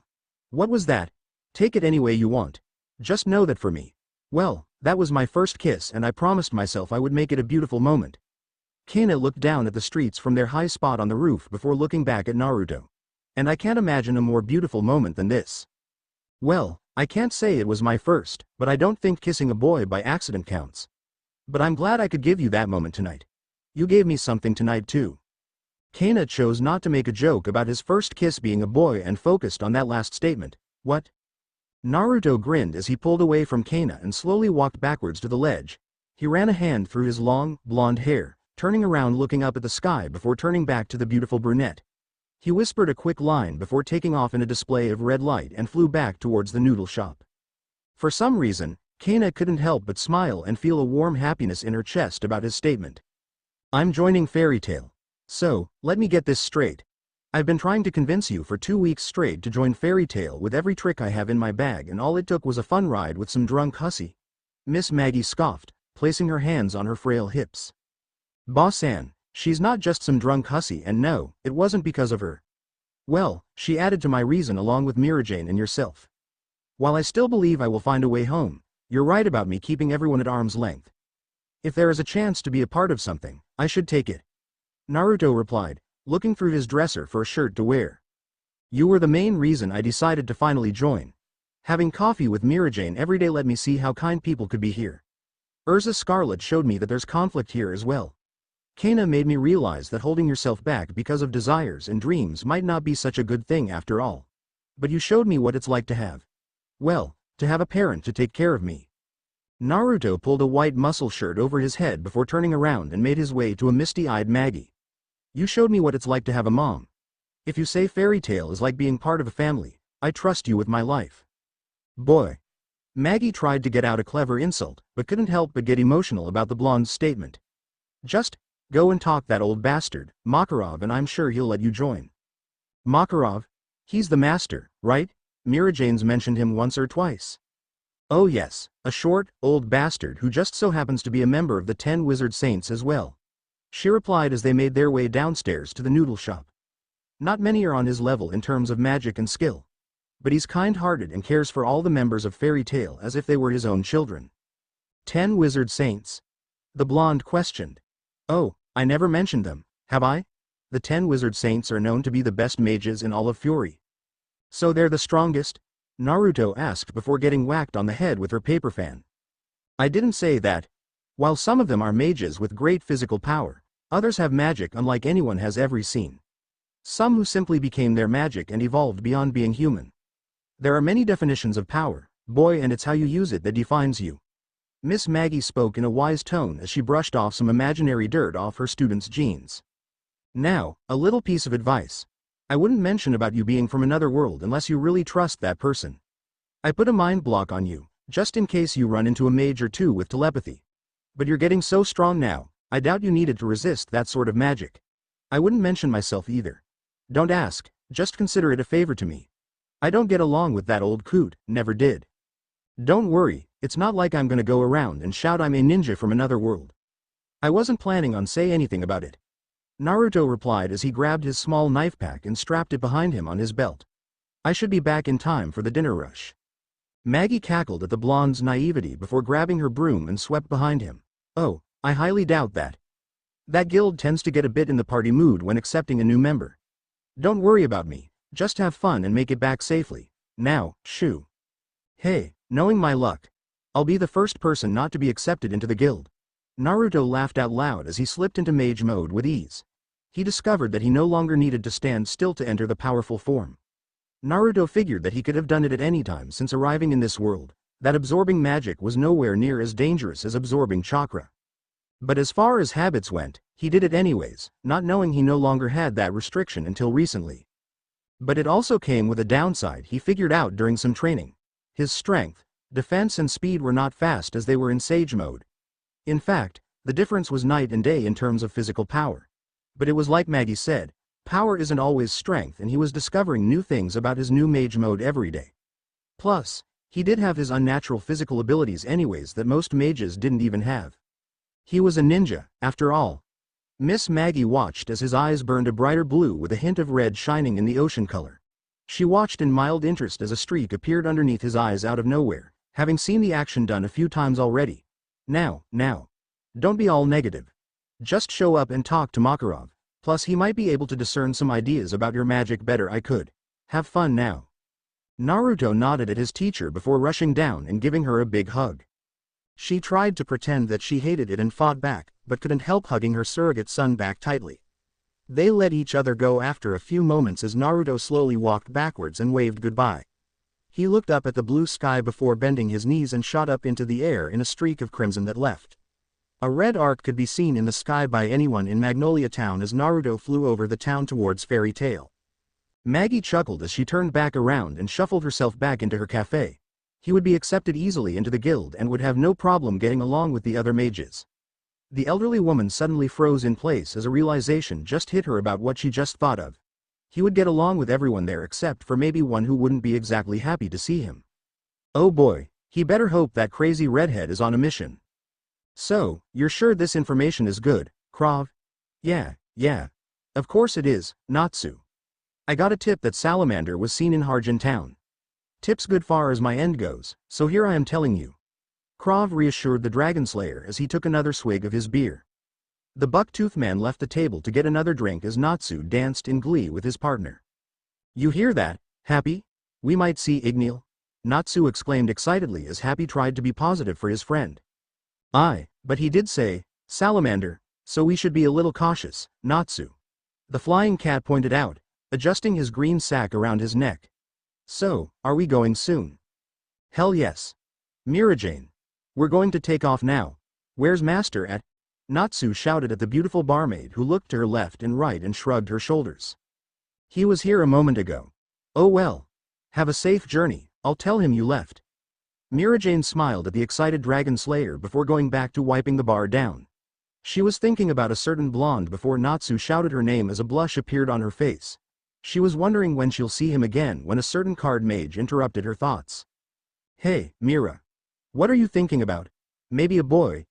What was that? Take it any way you want. Just know that for me. Well, that was my first kiss and I promised myself I would make it a beautiful moment. Kana looked down at the streets from their high spot on the roof before looking back at Naruto. And I can't imagine a more beautiful moment than this. Well, I can't say it was my first, but I don't think kissing a boy by accident counts. But I'm glad I could give you that moment tonight. You gave me something tonight too. Kana chose not to make a joke about his first kiss being a boy and focused on that last statement. What? Naruto grinned as he pulled away from Kana and slowly walked backwards to the ledge. He ran a hand through his long, blonde hair, turning around looking up at the sky before turning back to the beautiful brunette. He whispered a quick line before taking off in a display of red light and flew back towards the noodle shop. For some reason, Kana couldn't help but smile and feel a warm happiness in her chest about his statement. I'm joining Fairy Tail. So, let me get this straight. I've been trying to convince you for 2 weeks straight to join Fairy Tail with every trick I have in my bag, and all it took was a fun ride with some drunk hussy. Miss Maggie scoffed, placing her hands on her frail hips. Boss-san, she's not just some drunk hussy, and no, it wasn't because of her. Well, she added to my reason along with Mirajane and yourself. While I still believe I will find a way home, you're right about me keeping everyone at arm's length. If there is a chance to be a part of something, I should take it. Naruto replied, looking through his dresser for a shirt to wear. You were the main reason I decided to finally join. Having coffee with Mirajane every day let me see how kind people could be here. Erza Scarlet showed me that there's conflict here as well. Kana made me realize that holding yourself back because of desires and dreams might not be such a good thing after all. But you showed me what it's like to have. Well, to have a parent to take care of me. Naruto pulled a white muscle shirt over his head before turning around and made his way to a misty-eyed Maggie. You showed me what it's like to have a mom. If you say Fairy Tail is like being part of a family, I trust you with my life. Boy. Maggie tried to get out a clever insult, but couldn't help but get emotional about the blonde's statement. Just go and talk that old bastard, Makarov, and I'm sure he'll let you join. Makarov? He's the master, right? Mirajane's mentioned him once or twice. Oh yes, a short, old bastard who just so happens to be a member of the 10 Wizard Saints as well. She replied as they made their way downstairs to the noodle shop. Not many are on his level in terms of magic and skill. But he's kind-hearted and cares for all the members of Fairy Tail as if they were his own children. 10 Wizard Saints? The blonde questioned. Oh, I never mentioned them, have I? The 10 Wizard Saints are known to be the best mages in all of Fury. So they're the strongest? Naruto asked before getting whacked on the head with her paper fan. I didn't say that. While some of them are mages with great physical power, others have magic unlike anyone has ever seen. Some who simply became their magic and evolved beyond being human. There are many definitions of power, boy, and it's how you use it that defines you. Miss Maggie spoke in a wise tone as she brushed off some imaginary dirt off her student's jeans. Now, a little piece of advice. I wouldn't mention about you being from another world unless you really trust that person. I put a mind block on you, just in case you run into a mage or two with telepathy. But you're getting so strong now, I doubt you needed to resist that sort of magic. I wouldn't mention myself either. Don't ask, just consider it a favor to me. I don't get along with that old coot, never did. Don't worry, it's not like I'm gonna go around and shout I'm a ninja from another world. I wasn't planning on saying anything about it. Naruto replied as he grabbed his small knife pack and strapped it behind him on his belt. I should be back in time for the dinner rush. Maggie cackled at the blonde's naivety before grabbing her broom and swept behind him. Oh, I highly doubt that. That guild tends to get a bit in the party mood when accepting a new member. Don't worry about me, just have fun and make it back safely. Now, shoo. Hey, knowing my luck, I'll be the first person not to be accepted into the guild. Naruto laughed out loud as he slipped into mage mode with ease. He discovered that he no longer needed to stand still to enter the powerful form. Naruto figured that he could have done it at any time since arriving in this world, that absorbing magic was nowhere near as dangerous as absorbing chakra. But as far as habits went, he did it anyways, not knowing he no longer had that restriction until recently. But it also came with a downside he figured out during some training. His strength, defense and speed were not fast as they were in sage mode. In fact, the difference was night and day in terms of physical power. But it was like Maggie said, power isn't always strength, and he was discovering new things about his new mage mode every day. Plus, he did have his unnatural physical abilities anyways that most mages didn't even have. He was a ninja, after all. Miss Maggie watched as his eyes burned a brighter blue with a hint of red shining in the ocean color. She watched in mild interest as a streak appeared underneath his eyes out of nowhere, having seen the action done a few times already. Now. Don't be all negative. Just show up and talk to Makarov, plus he might be able to discern some ideas about your magic better I could. Have fun now. Naruto nodded at his teacher before rushing down and giving her a big hug. She tried to pretend that she hated it and fought back, but couldn't help hugging her surrogate son back tightly. They let each other go after a few moments as Naruto slowly walked backwards and waved goodbye. He looked up at the blue sky before bending his knees and shot up into the air in a streak of crimson that left. A red arc could be seen in the sky by anyone in Magnolia Town as Naruto flew over the town towards Fairy Tail. Maggie chuckled as she turned back around and shuffled herself back into her cafe. He would be accepted easily into the guild and would have no problem getting along with the other mages. The elderly woman suddenly froze in place as a realization just hit her about what she just thought of. He would get along with everyone there except for maybe one who wouldn't be exactly happy to see him. Oh boy, he better hope that crazy redhead is on a mission. So, you're sure this information is good, Krav? Yeah. Of course it is, Natsu. I got a tip that Salamander was seen in Harem town. Tip's good far as my end goes, so here I am telling you. Krav reassured the Dragon Slayer as he took another swig of his beer. The buck-toothed man left the table to get another drink as Natsu danced in glee with his partner. You hear that, Happy? We might see Igneel? Natsu exclaimed excitedly as Happy tried to be positive for his friend. Aye, but he did say, Salamander, so we should be a little cautious, Natsu. The flying cat pointed out, adjusting his green sack around his neck. So, are we going soon? Hell yes. Mirajane. We're going to take off now. Where's Master at? Natsu shouted at the beautiful barmaid who looked to her left and right and shrugged her shoulders. He was here a moment ago. Oh well. Have a safe journey, I'll tell him you left. Mirajane smiled at the excited Dragon Slayer before going back to wiping the bar down. She was thinking about a certain blonde before Natsu shouted her name as a blush appeared on her face. She was wondering when she'll see him again when a certain card mage interrupted her thoughts. Hey, Mira. What are you thinking about? Maybe a boy,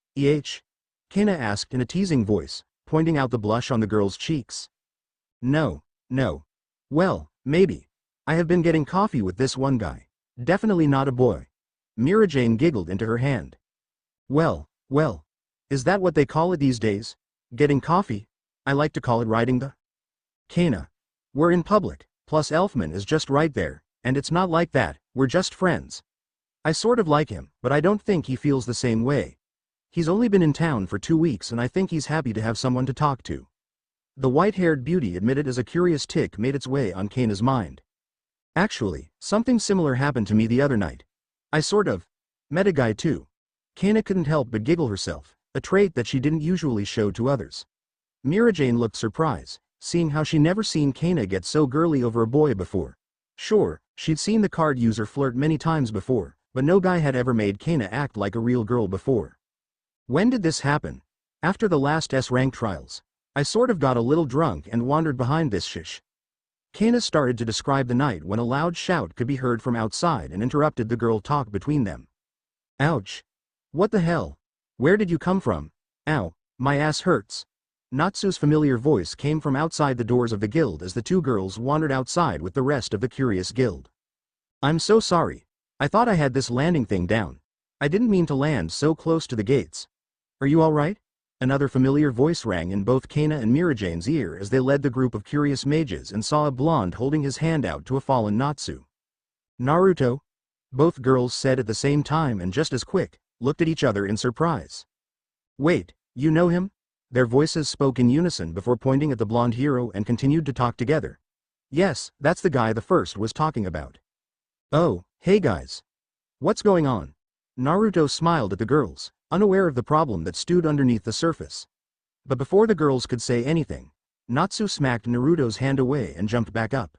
Kana asked in a teasing voice, pointing out the blush on the girl's cheeks. No. Well, maybe. I have been getting coffee with this one guy. Definitely not a boy. Mirajane giggled into her hand. Well, is that what they call it these days? Getting coffee? I like to call it riding the... Kana. We're in public, plus Elfman is just right there, and it's not like that, we're just friends. I sort of like him, but I don't think he feels the same way. He's only been in town for 2 weeks and I think he's happy to have someone to talk to. The white-haired beauty admitted as a curious tick made its way on Kana's mind. Actually, something similar happened to me the other night. I sort of met a guy too. Kana couldn't help but giggle herself, a trait that she didn't usually show to others. Mirajane looked surprised, seeing how she never seen Kana get so girly over a boy before. Sure, she'd seen the card user flirt many times before, but no guy had ever made Kana act like a real girl before. When did this happen? After the last S-rank trials. I sort of got a little drunk and wandered behind this shish. Kana started to describe the night when a loud shout could be heard from outside and interrupted the girl talk between them. Ouch. What the hell? Where did you come from? Ow, my ass hurts. Natsu's familiar voice came from outside the doors of the guild as the two girls wandered outside with the rest of the curious guild. I'm so sorry. I thought I had this landing thing down. I didn't mean to land so close to the gates. Are you alright? Another familiar voice rang in both Kana and Mirajane's ear as they led the group of curious mages and saw a blonde holding his hand out to a fallen Natsu. Naruto? Both girls said at the same time and just as quick, looked at each other in surprise. Wait, You know him? Their voices spoke in unison before pointing at the blonde hero and continued to talk together. Yes, that's the guy the first was talking about. Oh, hey guys. What's going on? Naruto smiled at the girls, unaware of the problem that stewed underneath the surface. But before the girls could say anything, Natsu smacked Naruto's hand away and jumped back up.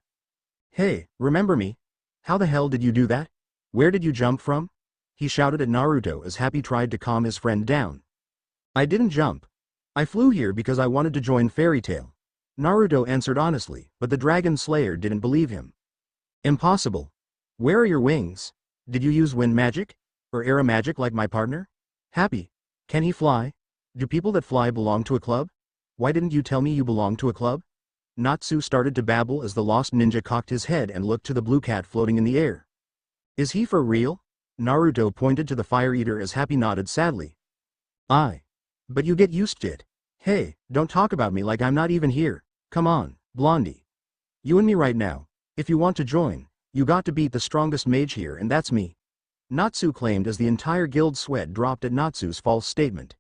Hey, remember me? How the hell did you do that? Where did you jump from? He shouted at Naruto as Happy tried to calm his friend down. I didn't jump. I flew here because I wanted to join Fairy Tail. Naruto answered honestly, but the Dragon Slayer didn't believe him. Impossible. Where are your wings? Did you use wind magic? Or air magic like my partner? Happy. Can he fly? Do people that fly belong to a club? Why didn't you tell me you belong to a club? Natsu started to babble as the lost ninja cocked his head and looked to the blue cat floating in the air. Is he for real? Naruto pointed to the fire eater as Happy nodded sadly. Aye. But you get used to it. Hey, don't talk about me like I'm not even here. Come on, Blondie. You and me right now. If you want to join, you got to beat the strongest mage here and that's me. Natsu claimed as the entire guild sweat dropped at Natsu's false statement.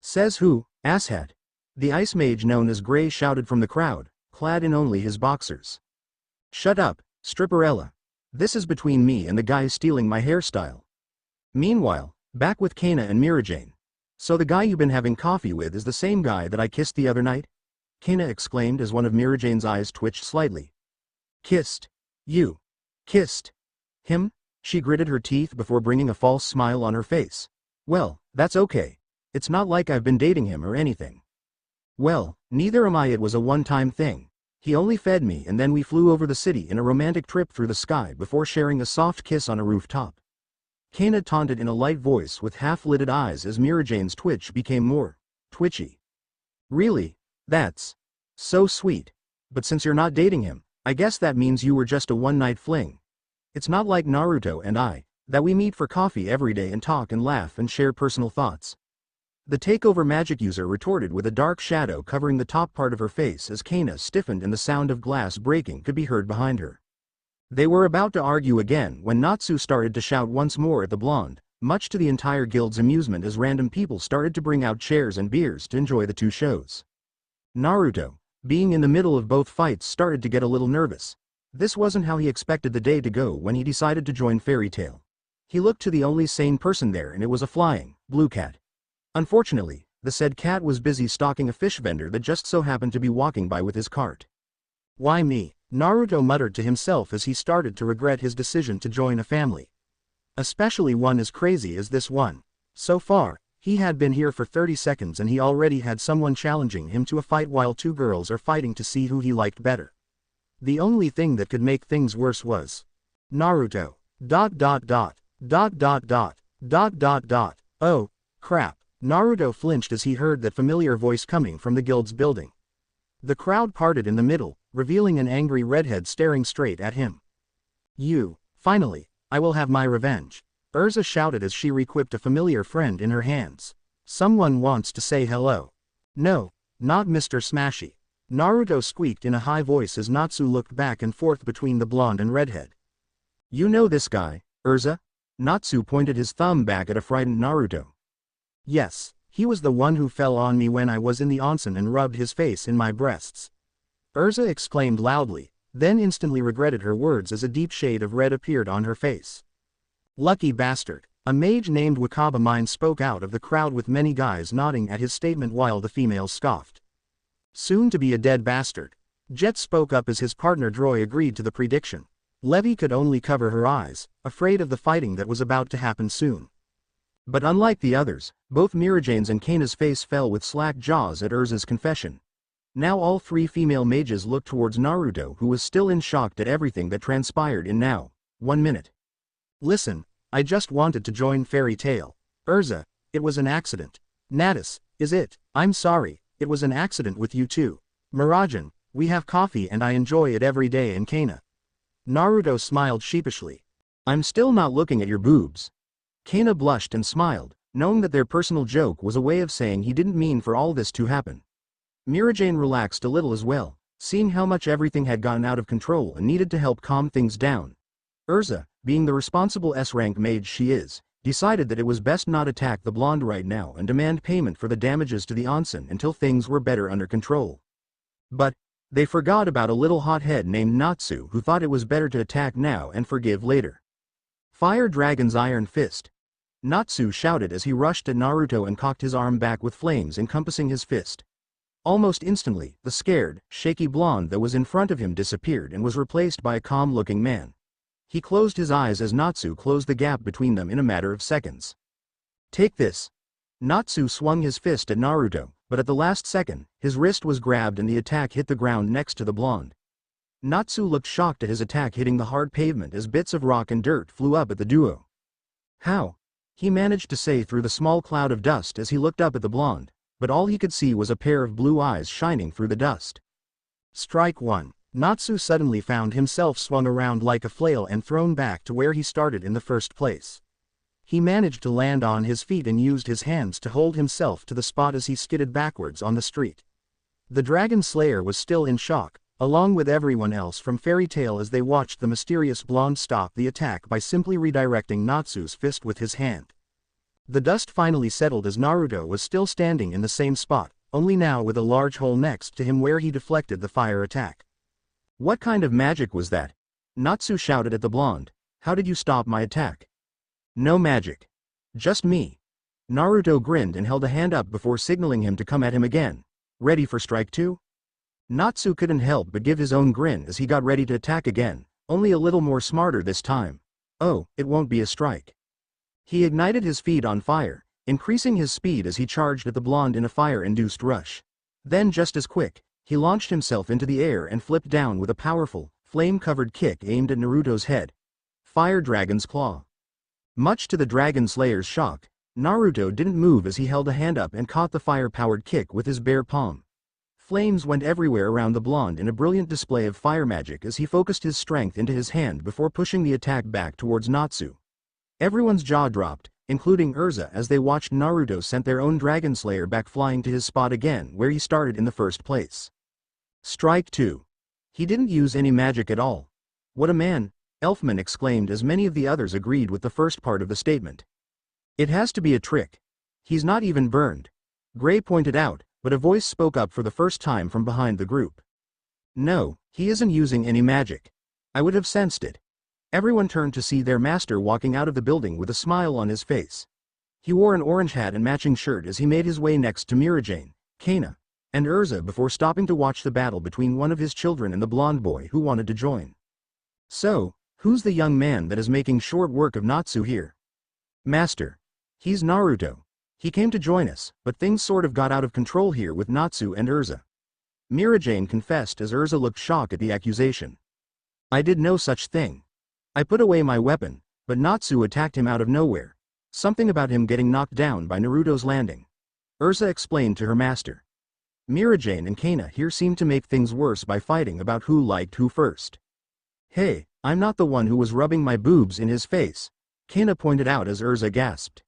Says who, asshat? The ice mage known as Gray shouted from the crowd, clad in only his boxers. Shut up, stripperella. This is between me and the guy stealing my hairstyle. Meanwhile, back with Kana and Mirajane. So the guy you've been having coffee with is the same guy that I kissed the other night? Kana exclaimed as one of Mirajane's eyes twitched slightly. Kissed? You? Kissed? Him? She gritted her teeth before bringing a false smile on her face. Well, that's okay. It's not like I've been dating him or anything. Well, neither am I. It was a one-time thing. He only fed me and then we flew over the city in a romantic trip through the sky before sharing a soft kiss on a rooftop. Kana taunted in a light voice with half-lidded eyes as Mirajane's twitch became more twitchy. Really? That's so sweet. But since you're not dating him, I guess that means you were just a one-night fling. It's not like Naruto and I, that we meet for coffee every day and talk and laugh and share personal thoughts. The takeover magic user retorted with a dark shadow covering the top part of her face as Kana stiffened and the sound of glass breaking could be heard behind her. They were about to argue again when Natsu started to shout once more at the blonde, much to the entire guild's amusement as random people started to bring out chairs and beers to enjoy the two shows. Naruto, being in the middle of both fights, started to get a little nervous. This wasn't how he expected the day to go when he decided to join Fairy Tail. He looked to the only sane person there and it was a flying, blue cat. Unfortunately, the said cat was busy stalking a fish vendor that just so happened to be walking by with his cart. Why me? Naruto muttered to himself as he started to regret his decision to join a family. Especially one as crazy as this one. So far, he had been here for 30 seconds and he already had someone challenging him to a fight while two girls are fighting to see who he liked better. The only thing that could make things worse was Naruto. ... Oh, crap. Naruto flinched as he heard that familiar voice coming from the guild's building. The crowd parted in the middle, revealing an angry redhead staring straight at him. You, finally, I will have my revenge. Erza shouted as she re-equipped a familiar friend in her hands. Someone wants to say hello. No, not Mr. Smashy. Naruto squeaked in a high voice as Natsu looked back and forth between the blonde and redhead. You know this guy, Erza? Natsu pointed his thumb back at a frightened Naruto. Yes, he was the one who fell on me when I was in the onsen and rubbed his face in my breasts. Erza exclaimed loudly, then instantly regretted her words as a deep shade of red appeared on her face. Lucky bastard. A mage named Wakaba Mine spoke out of the crowd with many guys nodding at his statement while the females scoffed. Soon to be a dead bastard. Jet spoke up as his partner Droy agreed to the prediction. Levi could only cover her eyes, afraid of the fighting that was about to happen soon. But unlike the others, both Mirajane's and Kana's face fell with slack jaws at Erza's confession. Now all three female mages looked towards Naruto, who was still in shock at everything that transpired in now 1 minute. Listen, I just wanted to join Fairy Tail. Erza, it was an accident. Natus, is it? I'm sorry, it was an accident with you too. Mirajane, we have coffee and I enjoy it every day in Kana. Naruto smiled sheepishly. I'm still not looking at your boobs. Kana blushed and smiled, knowing that their personal joke was a way of saying he didn't mean for all this to happen. Mirajane relaxed a little as well, seeing how much everything had gotten out of control and needed to help calm things down. Erza, being the responsible S-rank mage she is, decided that it was best not attack the blonde right now and demand payment for the damages to the onsen until things were better under control. But they forgot about a little hothead named Natsu who thought it was better to attack now and forgive later. Fire Dragon's Iron Fist. Natsu shouted as he rushed at Naruto and cocked his arm back with flames encompassing his fist. Almost instantly, the scared, shaky blonde that was in front of him disappeared and was replaced by a calm-looking man. He closed his eyes as Natsu closed the gap between them in a matter of seconds. Take this. Natsu swung his fist at Naruto, but at the last second, his wrist was grabbed and the attack hit the ground next to the blonde. Natsu looked shocked at his attack hitting the hard pavement as bits of rock and dirt flew up at the duo. How? He managed to say through the small cloud of dust as he looked up at the blonde, but all he could see was a pair of blue eyes shining through the dust. Strike 1. Natsu suddenly found himself swung around like a flail and thrown back to where he started in the first place. He managed to land on his feet and used his hands to hold himself to the spot as he skidded backwards on the street. The Dragon Slayer was still in shock, along with everyone else from Fairy Tail as they watched the mysterious blonde stop the attack by simply redirecting Natsu's fist with his hand. The dust finally settled as Naruto was still standing in the same spot, only now with a large hole next to him where he deflected the fire attack. What kind of magic was that? Natsu shouted at the blonde. How did you stop my attack? No magic. Just me. Naruto grinned and held a hand up before signaling him to come at him again. Ready for strike 2? Natsu couldn't help but give his own grin as he got ready to attack again, only a little more smarter this time. Oh, it won't be a strike. He ignited his feet on fire, increasing his speed as he charged at the blonde in a fire-induced rush. Then just as quick, he launched himself into the air and flipped down with a powerful, flame-covered kick aimed at Naruto's head. Fire Dragon's Claw. Much to the Dragon Slayer's shock, Naruto didn't move as he held a hand up and caught the fire-powered kick with his bare palm. Flames went everywhere around the blonde in a brilliant display of fire magic as he focused his strength into his hand before pushing the attack back towards Natsu. Everyone's jaw dropped, including Erza as they watched Naruto sent their own Dragon Slayer back flying to his spot again where he started in the first place. Strike 2. He didn't use any magic at all. What a man, Elfman exclaimed as many of the others agreed with the first part of the statement. It has to be a trick. He's not even burned. Gray pointed out, but a voice spoke up for the first time from behind the group. No, he isn't using any magic. I would have sensed it. Everyone turned to see their master walking out of the building with a smile on his face. He wore an orange hat and matching shirt as he made his way next to Mirajane, Kana, and Erza before stopping to watch the battle between one of his children and the blonde boy who wanted to join. So, who's the young man that is making short work of Natsu here? Master. He's Naruto. He came to join us, but things sort of got out of control here with Natsu and Erza. Mirajane confessed as Erza looked shocked at the accusation. I did no such thing. I put away my weapon, but Natsu attacked him out of nowhere. Something about him getting knocked down by Naruto's landing. Erza explained to her master. Mirajane and Kana here seemed to make things worse by fighting about who liked who first. Hey, I'm not the one who was rubbing my boobs in his face, Kana pointed out as Erza gasped.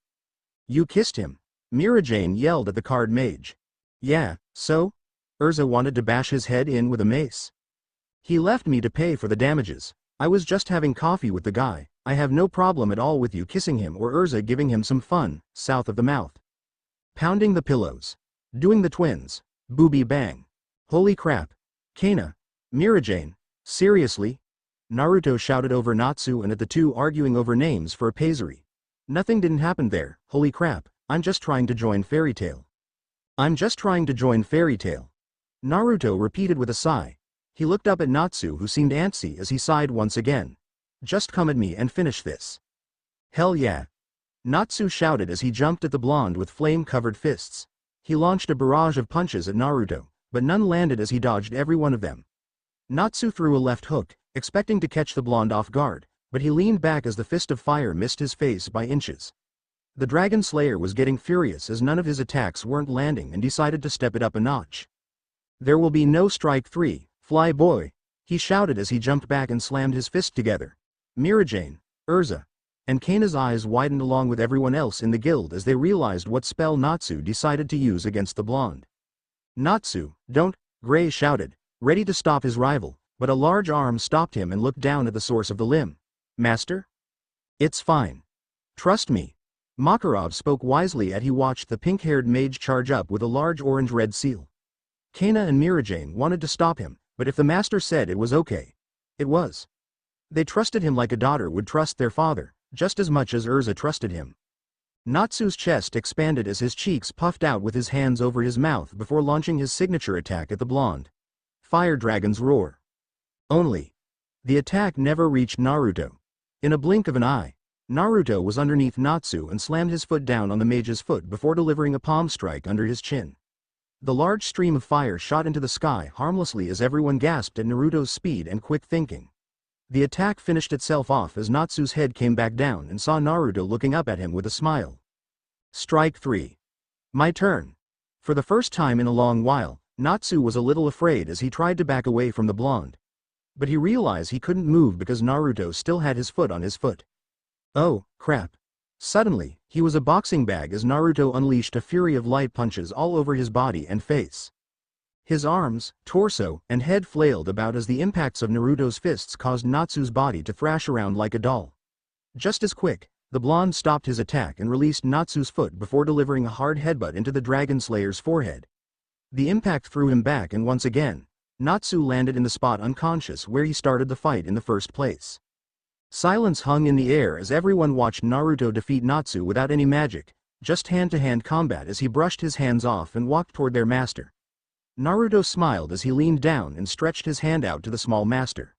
You kissed him, Mirajane yelled at the card mage. Yeah, so? Erza wanted to bash his head in with a mace. He left me to pay for the damages. I was just having coffee with the guy. I have no problem at all with you kissing him or Erza giving him some fun, south of the mouth. Pounding the pillows. Doing the twins. Booby bang. Holy crap. Kana. Mirajane. Seriously? Naruto shouted over Natsu and at the two arguing over names for a paiserie. Nothing didn't happen there, holy crap, I'm just trying to join Fairy Tail. I'm just trying to join Fairy Tail. Naruto repeated with a sigh. He looked up at Natsu who seemed antsy as he sighed once again. Just come at me and finish this. Hell yeah. Natsu shouted as he jumped at the blonde with flame-covered fists. He launched a barrage of punches at Naruto, but none landed as he dodged every one of them. Natsu threw a left hook, expecting to catch the blonde off guard, but he leaned back as the fist of fire missed his face by inches. The Dragon Slayer was getting furious as none of his attacks weren't landing and decided to step it up a notch. There will be no strike 3, fly boy, he shouted as he jumped back and slammed his fist together. Mirajane, Erza, and Kana's eyes widened along with everyone else in the guild as they realized what spell Natsu decided to use against the blonde. Natsu, don't, Gray shouted, ready to stop his rival, but a large arm stopped him and looked down at the source of the limb. Master? It's fine. Trust me, Makarov spoke wisely as he watched the pink-haired mage charge up with a large orange-red seal. Kana and Mirajane wanted to stop him, but if the master said it was okay, it was. They trusted him like a daughter would trust their father, just as much as Erza trusted him. Natsu's chest expanded as his cheeks puffed out with his hands over his mouth before launching his signature attack at the blonde. Fire Dragon's Roar. Only. The attack never reached Naruto. In a blink of an eye, Naruto was underneath Natsu and slammed his foot down on the mage's foot before delivering a palm strike under his chin. The large stream of fire shot into the sky harmlessly as everyone gasped at Naruto's speed and quick thinking. The attack finished itself off as Natsu's head came back down and saw Naruto looking up at him with a smile. Strike 3. My turn. For the first time in a long while, Natsu was a little afraid as he tried to back away from the blonde. But he realized he couldn't move because Naruto still had his foot on his foot. Oh, crap. Suddenly, he was a boxing bag as Naruto unleashed a fury of light punches all over his body and face. His arms, torso, and head flailed about as the impacts of Naruto's fists caused Natsu's body to thrash around like a doll. Just as quick, the blonde stopped his attack and released Natsu's foot before delivering a hard headbutt into the Dragon Slayer's forehead. The impact threw him back and once again, Natsu landed in the spot unconscious where he started the fight in the first place. Silence hung in the air as everyone watched Naruto defeat Natsu without any magic, just hand-to-hand combat as he brushed his hands off and walked toward their master. Naruto smiled as he leaned down and stretched his hand out to the small master.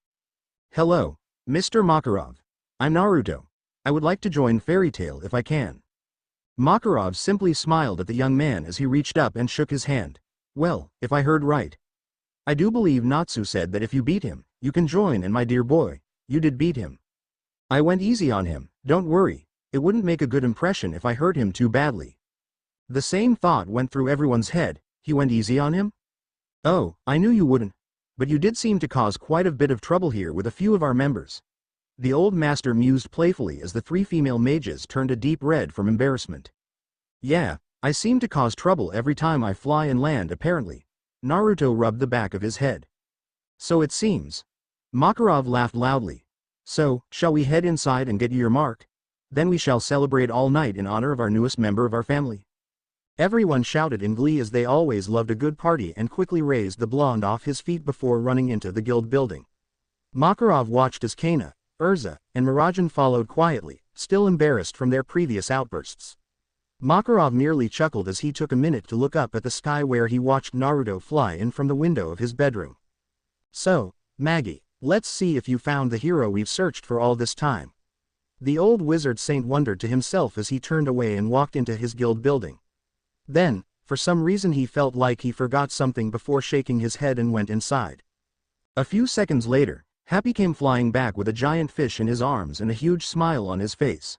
Hello, Mr. Makarov. I'm Naruto. I would like to join Fairy Tail if I can. Makarov simply smiled at the young man as he reached up and shook his hand. Well, if I heard right. I do believe Natsu said that if you beat him, you can join, and my dear boy, you did beat him. I went easy on him, don't worry, it wouldn't make a good impression if I hurt him too badly. The same thought went through everyone's head. He went easy on him? Oh, I knew you wouldn't. But you did seem to cause quite a bit of trouble here with a few of our members. The old master mused playfully as the three female mages turned a deep red from embarrassment. Yeah, I seem to cause trouble every time I fly and land apparently. Naruto rubbed the back of his head. So it seems. Makarov laughed loudly. So, shall we head inside and get you your mark? Then we shall celebrate all night in honor of our newest member of our family. Everyone shouted in glee as they always loved a good party and quickly raised the blonde off his feet before running into the guild building. Makarov watched as Kana, Erza, and Mirajane followed quietly, still embarrassed from their previous outbursts. Makarov merely chuckled as he took a minute to look up at the sky where he watched Naruto fly in from the window of his bedroom. So, Maggie, let's see if you found the hero we've searched for all this time. The old wizard saint wondered to himself as he turned away and walked into his guild building. Then, for some reason he felt like he forgot something before shaking his head and went inside. A few seconds later, Happy came flying back with a giant fish in his arms and a huge smile on his face.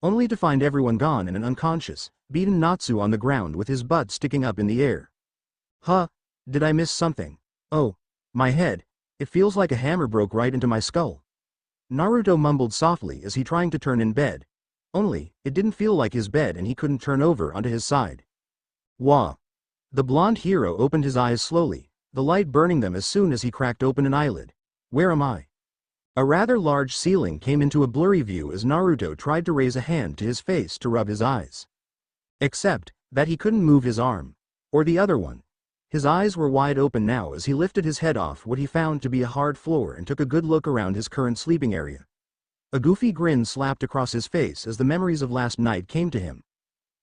Only to find everyone gone and an unconscious, beaten Natsu on the ground with his butt sticking up in the air. Huh? Did I miss something? Oh, my head. It feels like a hammer broke right into my skull. Naruto mumbled softly as he tried to turn in bed. Only, it didn't feel like his bed and he couldn't turn over onto his side. Wah! The blonde hero opened his eyes slowly, the light burning them as soon as he cracked open an eyelid. Where am I? A rather large ceiling came into a blurry view as Naruto tried to raise a hand to his face to rub his eyes. Except that he couldn't move his arm. Or the other one. His eyes were wide open now as he lifted his head off what he found to be a hard floor and took a good look around his current sleeping area. A goofy grin slapped across his face as the memories of last night came to him.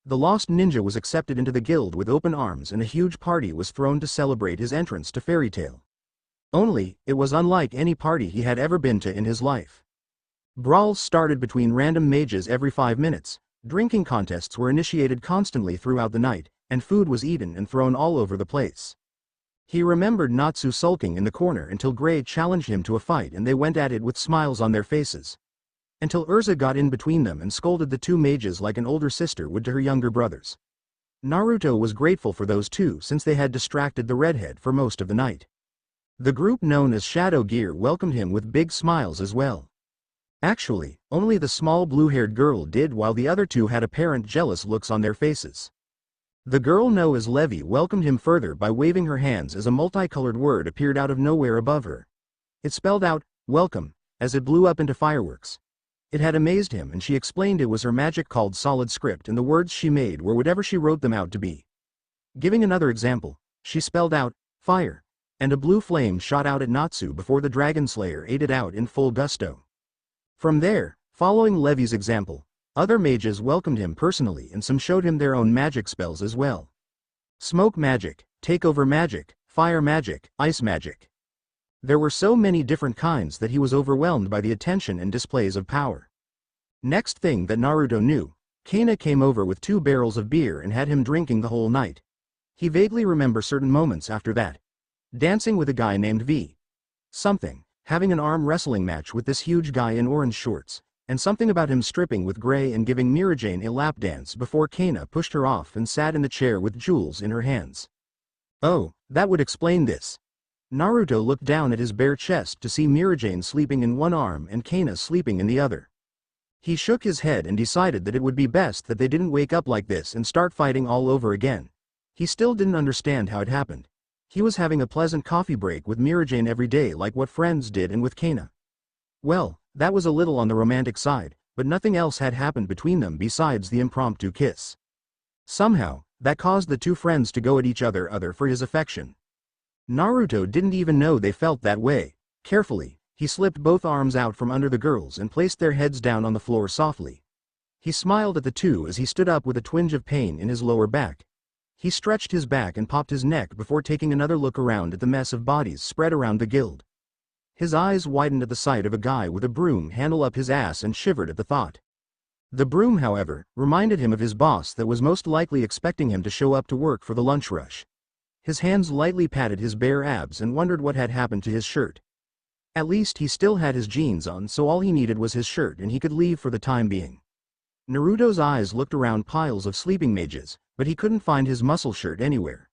The lost ninja was accepted into the guild with open arms and a huge party was thrown to celebrate his entrance to Fairy Tail. Only, it was unlike any party he had ever been to in his life. Brawls started between random mages every 5 minutes, drinking contests were initiated constantly throughout the night, and food was eaten and thrown all over the place. He remembered Natsu sulking in the corner until Gray challenged him to a fight and they went at it with smiles on their faces. Until Erza got in between them and scolded the two mages like an older sister would to her younger brothers. Naruto was grateful for those two since they had distracted the redhead for most of the night. The group known as Shadow Gear welcomed him with big smiles as well. Actually, only the small blue-haired girl did while the other two had apparent jealous looks on their faces. The girl known as Levi welcomed him further by waving her hands as a multicolored word appeared out of nowhere above her. It spelled out, "Welcome," as it blew up into fireworks. It had amazed him, and she explained it was her magic called solid script, and the words she made were whatever she wrote them out to be. Giving another example, she spelled out, fire, and a blue flame shot out at Natsu before the Dragon Slayer ate it out in full gusto. From there, following Levi's example, other mages welcomed him personally, and some showed him their own magic spells as well. Smoke magic, takeover magic, fire magic, ice magic. There were so many different kinds that he was overwhelmed by the attention and displays of power. Next thing that Naruto knew, Kana came over with 2 barrels of beer and had him drinking the whole night. He vaguely remembers certain moments after that. Dancing with a guy named V. Something, having an arm wrestling match with this huge guy in orange shorts, and something about him stripping with Gray and giving Mirajane a lap dance before Kana pushed her off and sat in the chair with jewels in her hands. Oh, that would explain this. Naruto looked down at his bare chest to see Mirajane sleeping in one arm and Kana sleeping in the other. He shook his head and decided that it would be best that they didn't wake up like this and start fighting all over again. He still didn't understand how it happened. He was having a pleasant coffee break with Mirajane every day like what friends did, and with Kana. Well, that was a little on the romantic side, but nothing else had happened between them besides the impromptu kiss. Somehow, that caused the 2 friends to go at each other for his affection. Naruto didn't even know they felt that way. Carefully, he slipped both arms out from under the girls and placed their heads down on the floor softly. He smiled at the 2 as he stood up with a twinge of pain in his lower back. He stretched his back and popped his neck before taking another look around at the mess of bodies spread around the guild. His eyes widened at the sight of a guy with a broom handle up his ass and shivered at the thought. The broom, however, reminded him of his boss that was most likely expecting him to show up to work for the lunch rush. His hands lightly patted his bare abs and wondered what had happened to his shirt. At least he still had his jeans on, so all he needed was his shirt and he could leave for the time being. Naruto's eyes looked around piles of sleeping mages, but he couldn't find his muscle shirt anywhere.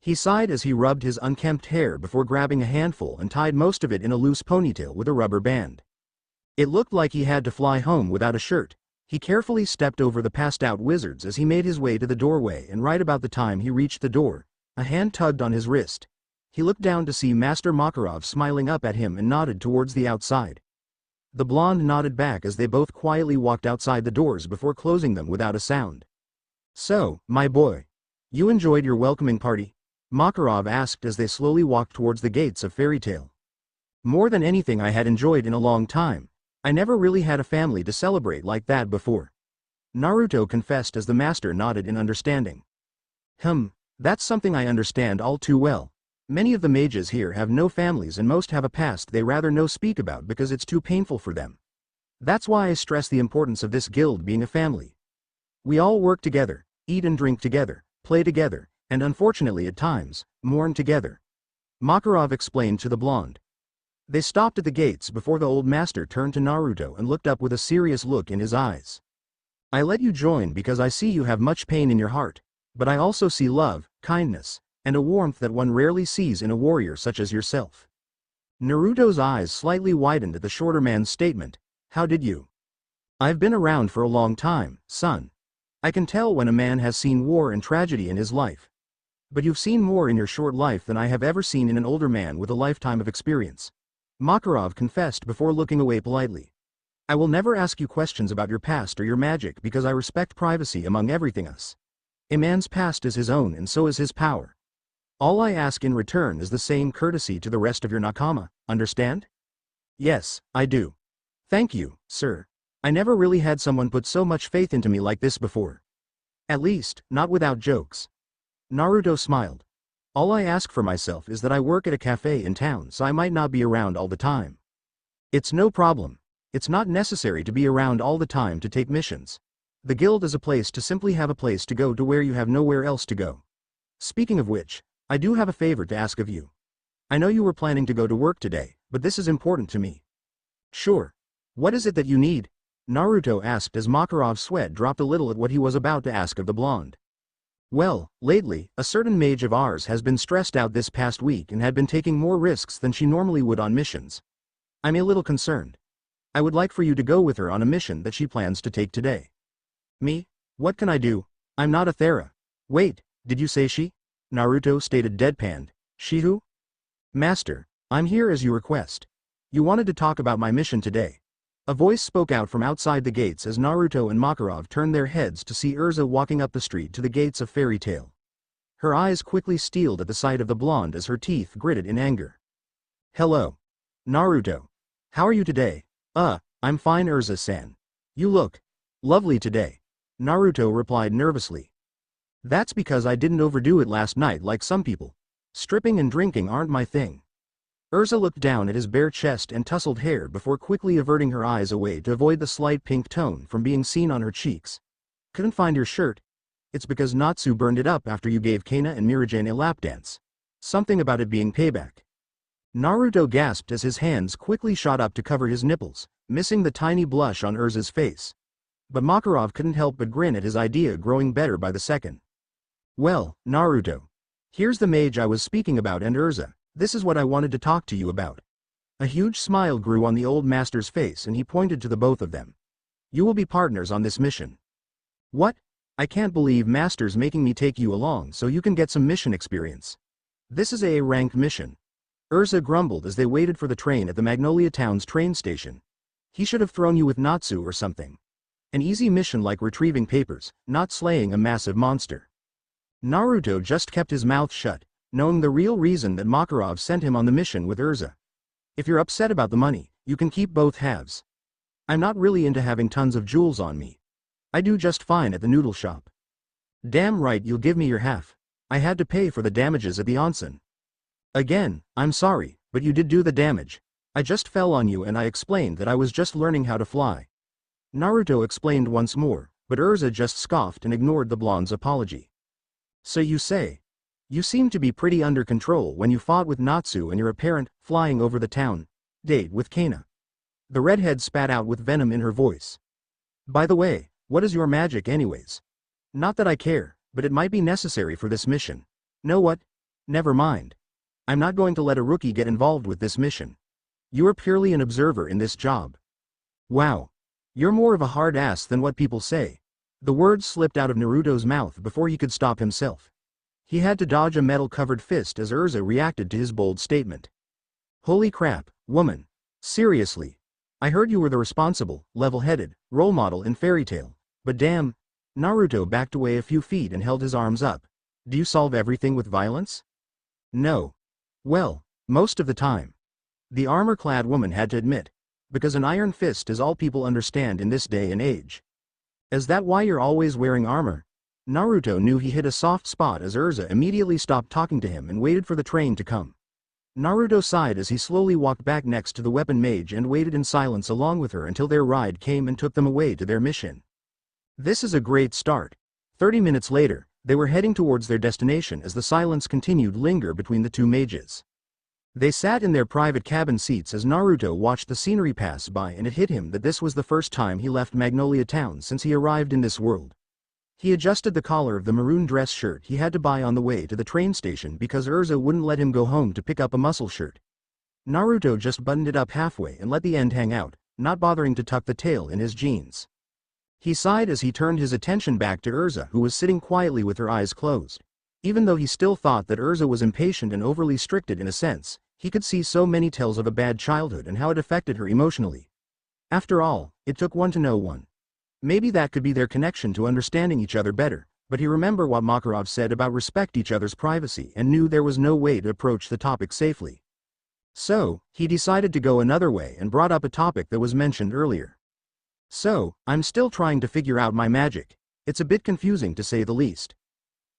He sighed as he rubbed his unkempt hair before grabbing a handful and tied most of it in a loose ponytail with a rubber band. It looked like he had to fly home without a shirt. He carefully stepped over the passed-out wizards as he made his way to the doorway, and right about the time he reached the door, a hand tugged on his wrist. He looked down to see Master Makarov smiling up at him and nodded towards the outside. The blonde nodded back as they both quietly walked outside the doors before closing them without a sound. "So, my boy, you enjoyed your welcoming party?" Makarov asked as they slowly walked towards the gates of Fairy Tail. "More than anything I had enjoyed in a long time. I never really had a family to celebrate like that before," Naruto confessed as the master nodded in understanding. That's something I understand all too well. Many of the mages here have no families, and most have a past they rather no speak about because it's too painful for them. That's why I stress the importance of this guild being a family. We all work together, eat and drink together, play together, and unfortunately at times, mourn together," Makarov explained to the blonde. They stopped at the gates before the old master turned to Naruto and looked up with a serious look in his eyes. "I let you join because I see you have much pain in your heart, but I also see love, kindness, and a warmth that one rarely sees in a warrior such as yourself." Naruto's eyes slightly widened at the shorter man's statement. "How did you?" "I've been around for a long time, son. I can tell when a man has seen war and tragedy in his life. But you've seen more in your short life than I have ever seen in an older man with a lifetime of experience," Makarov confessed before looking away politely. "I will never ask you questions about your past or your magic because I respect privacy among everything else. A man's past is his own, and so is his power. All I ask in return is the same courtesy to the rest of your nakama, understand?" "Yes, I do. Thank you, sir. I never really had someone put so much faith into me like this before. At least, not without jokes." Naruto smiled. "All I ask for myself is that I work at a cafe in town, so I might not be around all the time." "It's no problem. It's not necessary to be around all the time to take missions. The guild is a place to simply have a place to go to where you have nowhere else to go. Speaking of which, I do have a favor to ask of you. I know you were planning to go to work today, but this is important to me." "Sure. What is it that you need?" Naruto asked as Makarov's sweat dropped a little at what he was about to ask of the blonde. "Well, lately, a certain mage of ours has been stressed out this past week and had been taking more risks than she normally would on missions. I'm a little concerned. I would like for you to go with her on a mission that she plans to take today." "Me? What can I do? I'm not a Thera." "Wait, did you say she?" Naruto stated deadpanned. "She who?" "Master, I'm here as you request. You wanted to talk about my mission today." A voice spoke out from outside the gates as Naruto and Makarov turned their heads to see Erza walking up the street to the gates of Fairy Tale. Her eyes quickly steeled at the sight of the blonde as her teeth gritted in anger. "Hello. Naruto. How are you today?" I'm fine, Erza-san. You look lovely today," Naruto replied nervously. "That's because I didn't overdo it last night like some people. Stripping and drinking aren't my thing." Erza looked down at his bare chest and tousled hair before quickly averting her eyes away to avoid the slight pink tone from being seen on her cheeks. "Couldn't find your shirt? It's because Natsu burned it up after you gave Kana and Mirajane a lap dance. Something about it being payback." Naruto gasped as his hands quickly shot up to cover his nipples, missing the tiny blush on Erza's face. But Makarov couldn't help but grin at his idea growing better by the second. "Well, Naruto. Here's the mage I was speaking about, and Erza, this is what I wanted to talk to you about." A huge smile grew on the old master's face and he pointed to the both of them. "You will be partners on this mission." "What? I can't believe Master's making me take you along so you can get some mission experience. This is a rank mission." Erza grumbled as they waited for the train at the Magnolia Town's train station. "He should have thrown you with Natsu or something. An easy mission like retrieving papers, not slaying a massive monster." Naruto just kept his mouth shut, knowing the real reason that Makarov sent him on the mission with Erza. "If you're upset about the money, you can keep both halves. I'm not really into having tons of jewels on me. I do just fine at the noodle shop." "Damn right you'll give me your half. I had to pay for the damages at the onsen." "Again, I'm sorry, but you did do the damage. I just fell on you and I explained that I was just learning how to fly." Naruto explained once more, but Erza just scoffed and ignored the blonde's apology. "So you say. You seem to be pretty under control when you fought with Natsu and your apparent flying over the town date with Kana." The redhead spat out with venom in her voice. "By the way, what is your magic anyways? Not that I care, but it might be necessary for this mission." "Know what? Never mind. I'm not going to let a rookie get involved with this mission. You are purely an observer in this job." "Wow. You're more of a hard ass than what people say." The words slipped out of Naruto's mouth before he could stop himself. He had to dodge a metal-covered fist as Erza reacted to his bold statement. "Holy crap, woman. Seriously. I heard you were the responsible, level-headed role model in Fairy Tale, but damn." Naruto backed away a few feet and held his arms up. "Do you solve everything with violence?" "No. Well, most of the time," the armor-clad woman had to admit, "because an iron fist is all people understand in this day and age." "Is that why you're always wearing armor?" Naruto knew he hit a soft spot as Erza immediately stopped talking to him and waited for the train to come. Naruto sighed as he slowly walked back next to the weapon mage and waited in silence along with her until their ride came and took them away to their mission. This is a great start. 30 minutes later, they were heading towards their destination as the silence continued to linger between the two mages. They sat in their private cabin seats as Naruto watched the scenery pass by, and it hit him that this was the first time he left Magnolia Town since he arrived in this world. He adjusted the collar of the maroon dress shirt he had to buy on the way to the train station because Erza wouldn't let him go home to pick up a muscle shirt. Naruto just buttoned it up halfway and let the end hang out, not bothering to tuck the tail in his jeans. He sighed as he turned his attention back to Erza, who was sitting quietly with her eyes closed. Even though he still thought that Erza was impatient and overly strict in a sense, he could see so many tells of a bad childhood and how it affected her emotionally. After all, it took one to know one. Maybe that could be their connection to understanding each other better, but he remembered what Makarov said about respect each other's privacy and knew there was no way to approach the topic safely. So, he decided to go another way and brought up a topic that was mentioned earlier. "So, I'm still trying to figure out my magic. It's a bit confusing to say the least."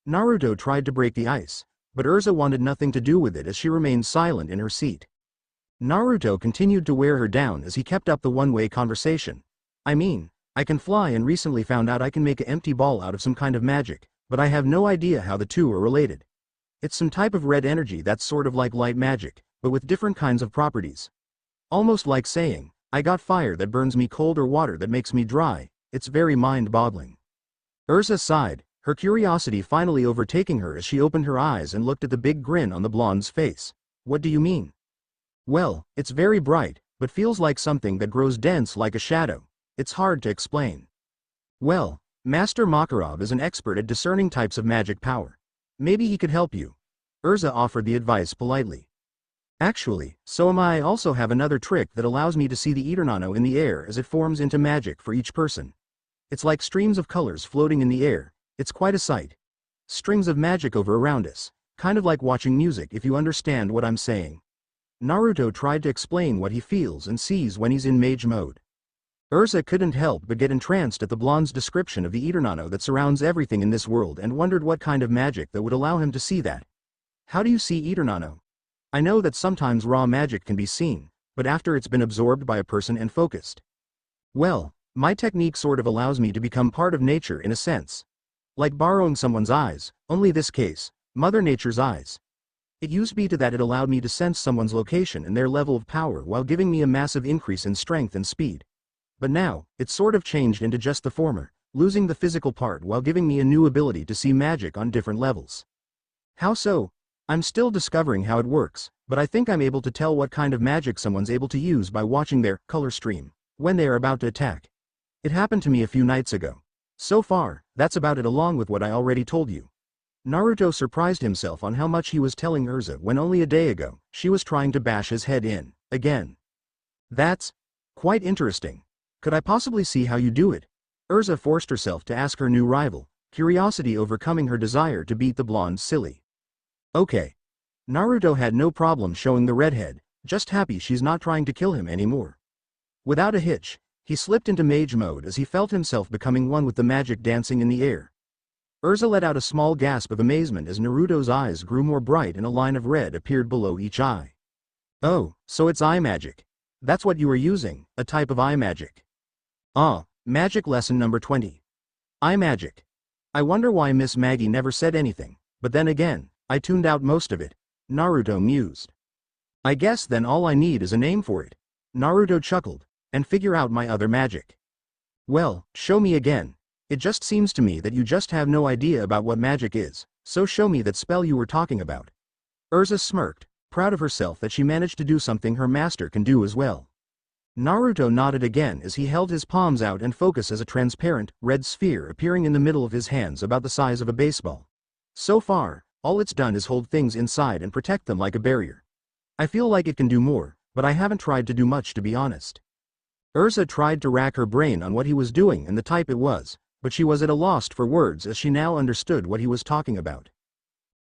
Naruto tried to break the ice, but Erza wanted nothing to do with it as she remained silent in her seat. Naruto continued to wear her down as he kept up the one-way conversation. "I mean, I can fly and recently found out I can make an empty ball out of some kind of magic, but I have no idea how the two are related. It's some type of red energy that's sort of like light magic, but with different kinds of properties. Almost like saying, I got fire that burns me cold or water that makes me dry. It's very mind-boggling." Erza sighed, her curiosity finally overtaking her as she opened her eyes and looked at the big grin on the blonde's face. "What do you mean?" "Well, it's very bright, but feels like something that grows dense like a shadow. It's hard to explain." "Well, Master Makarov is an expert at discerning types of magic power. Maybe he could help you." Erza offered the advice politely. Actually, so am I also have another trick that allows me to see the Eternano in the air as it forms into magic for each person. It's like streams of colors floating in the air, it's quite a sight. Strings of magic over around us, kind of like watching music if you understand what I'm saying. Naruto tried to explain what he feels and sees when he's in mage mode. Erza couldn't help but get entranced at the blonde's description of the Eternano that surrounds everything in this world and wondered what kind of magic that would allow him to see that. How do you see Eternano? I know that sometimes raw magic can be seen, but after it's been absorbed by a person and focused. Well, my technique sort of allows me to become part of nature in a sense. Like borrowing someone's eyes, only this case, Mother Nature's eyes. It used to be that it allowed me to sense someone's location and their level of power while giving me a massive increase in strength and speed. But now, it's sort of changed into just the former, losing the physical part while giving me a new ability to see magic on different levels. How so? I'm still discovering how it works, but I think I'm able to tell what kind of magic someone's able to use by watching their color stream when they are about to attack. It happened to me a few nights ago. So far, that's about it along with what I already told you. Naruto surprised himself on how much he was telling Erza when only a day ago, she was trying to bash his head in, again. That's quite interesting. Could I possibly see how you do it? Erza forced herself to ask her new rival, curiosity overcoming her desire to beat the blonde silly. Okay. Naruto had no problem showing the redhead, just happy she's not trying to kill him anymore. Without a hitch, he slipped into mage mode as he felt himself becoming one with the magic dancing in the air. Erza let out a small gasp of amazement as Naruto's eyes grew more bright and a line of red appeared below each eye. Oh, so it's eye magic. That's what you are using, a type of eye magic. Magic lesson number 20. Eye magic. I wonder why Miss Maggie never said anything, but then again, I tuned out most of it, Naruto mused. I guess then all I need is a name for it. Naruto chuckled, and figure out my other magic. Well, show me again. It just seems to me that you just have no idea about what magic is, so show me that spell you were talking about. Erza smirked, proud of herself that she managed to do something her master can do as well. Naruto nodded again as he held his palms out and focused as a transparent, red sphere appearing in the middle of his hands about the size of a baseball. So far, all it's done is hold things inside and protect them like a barrier. I feel like it can do more, but I haven't tried to do much to be honest. Erza tried to rack her brain on what he was doing and the type it was, but she was at a loss for words as she now understood what he was talking about.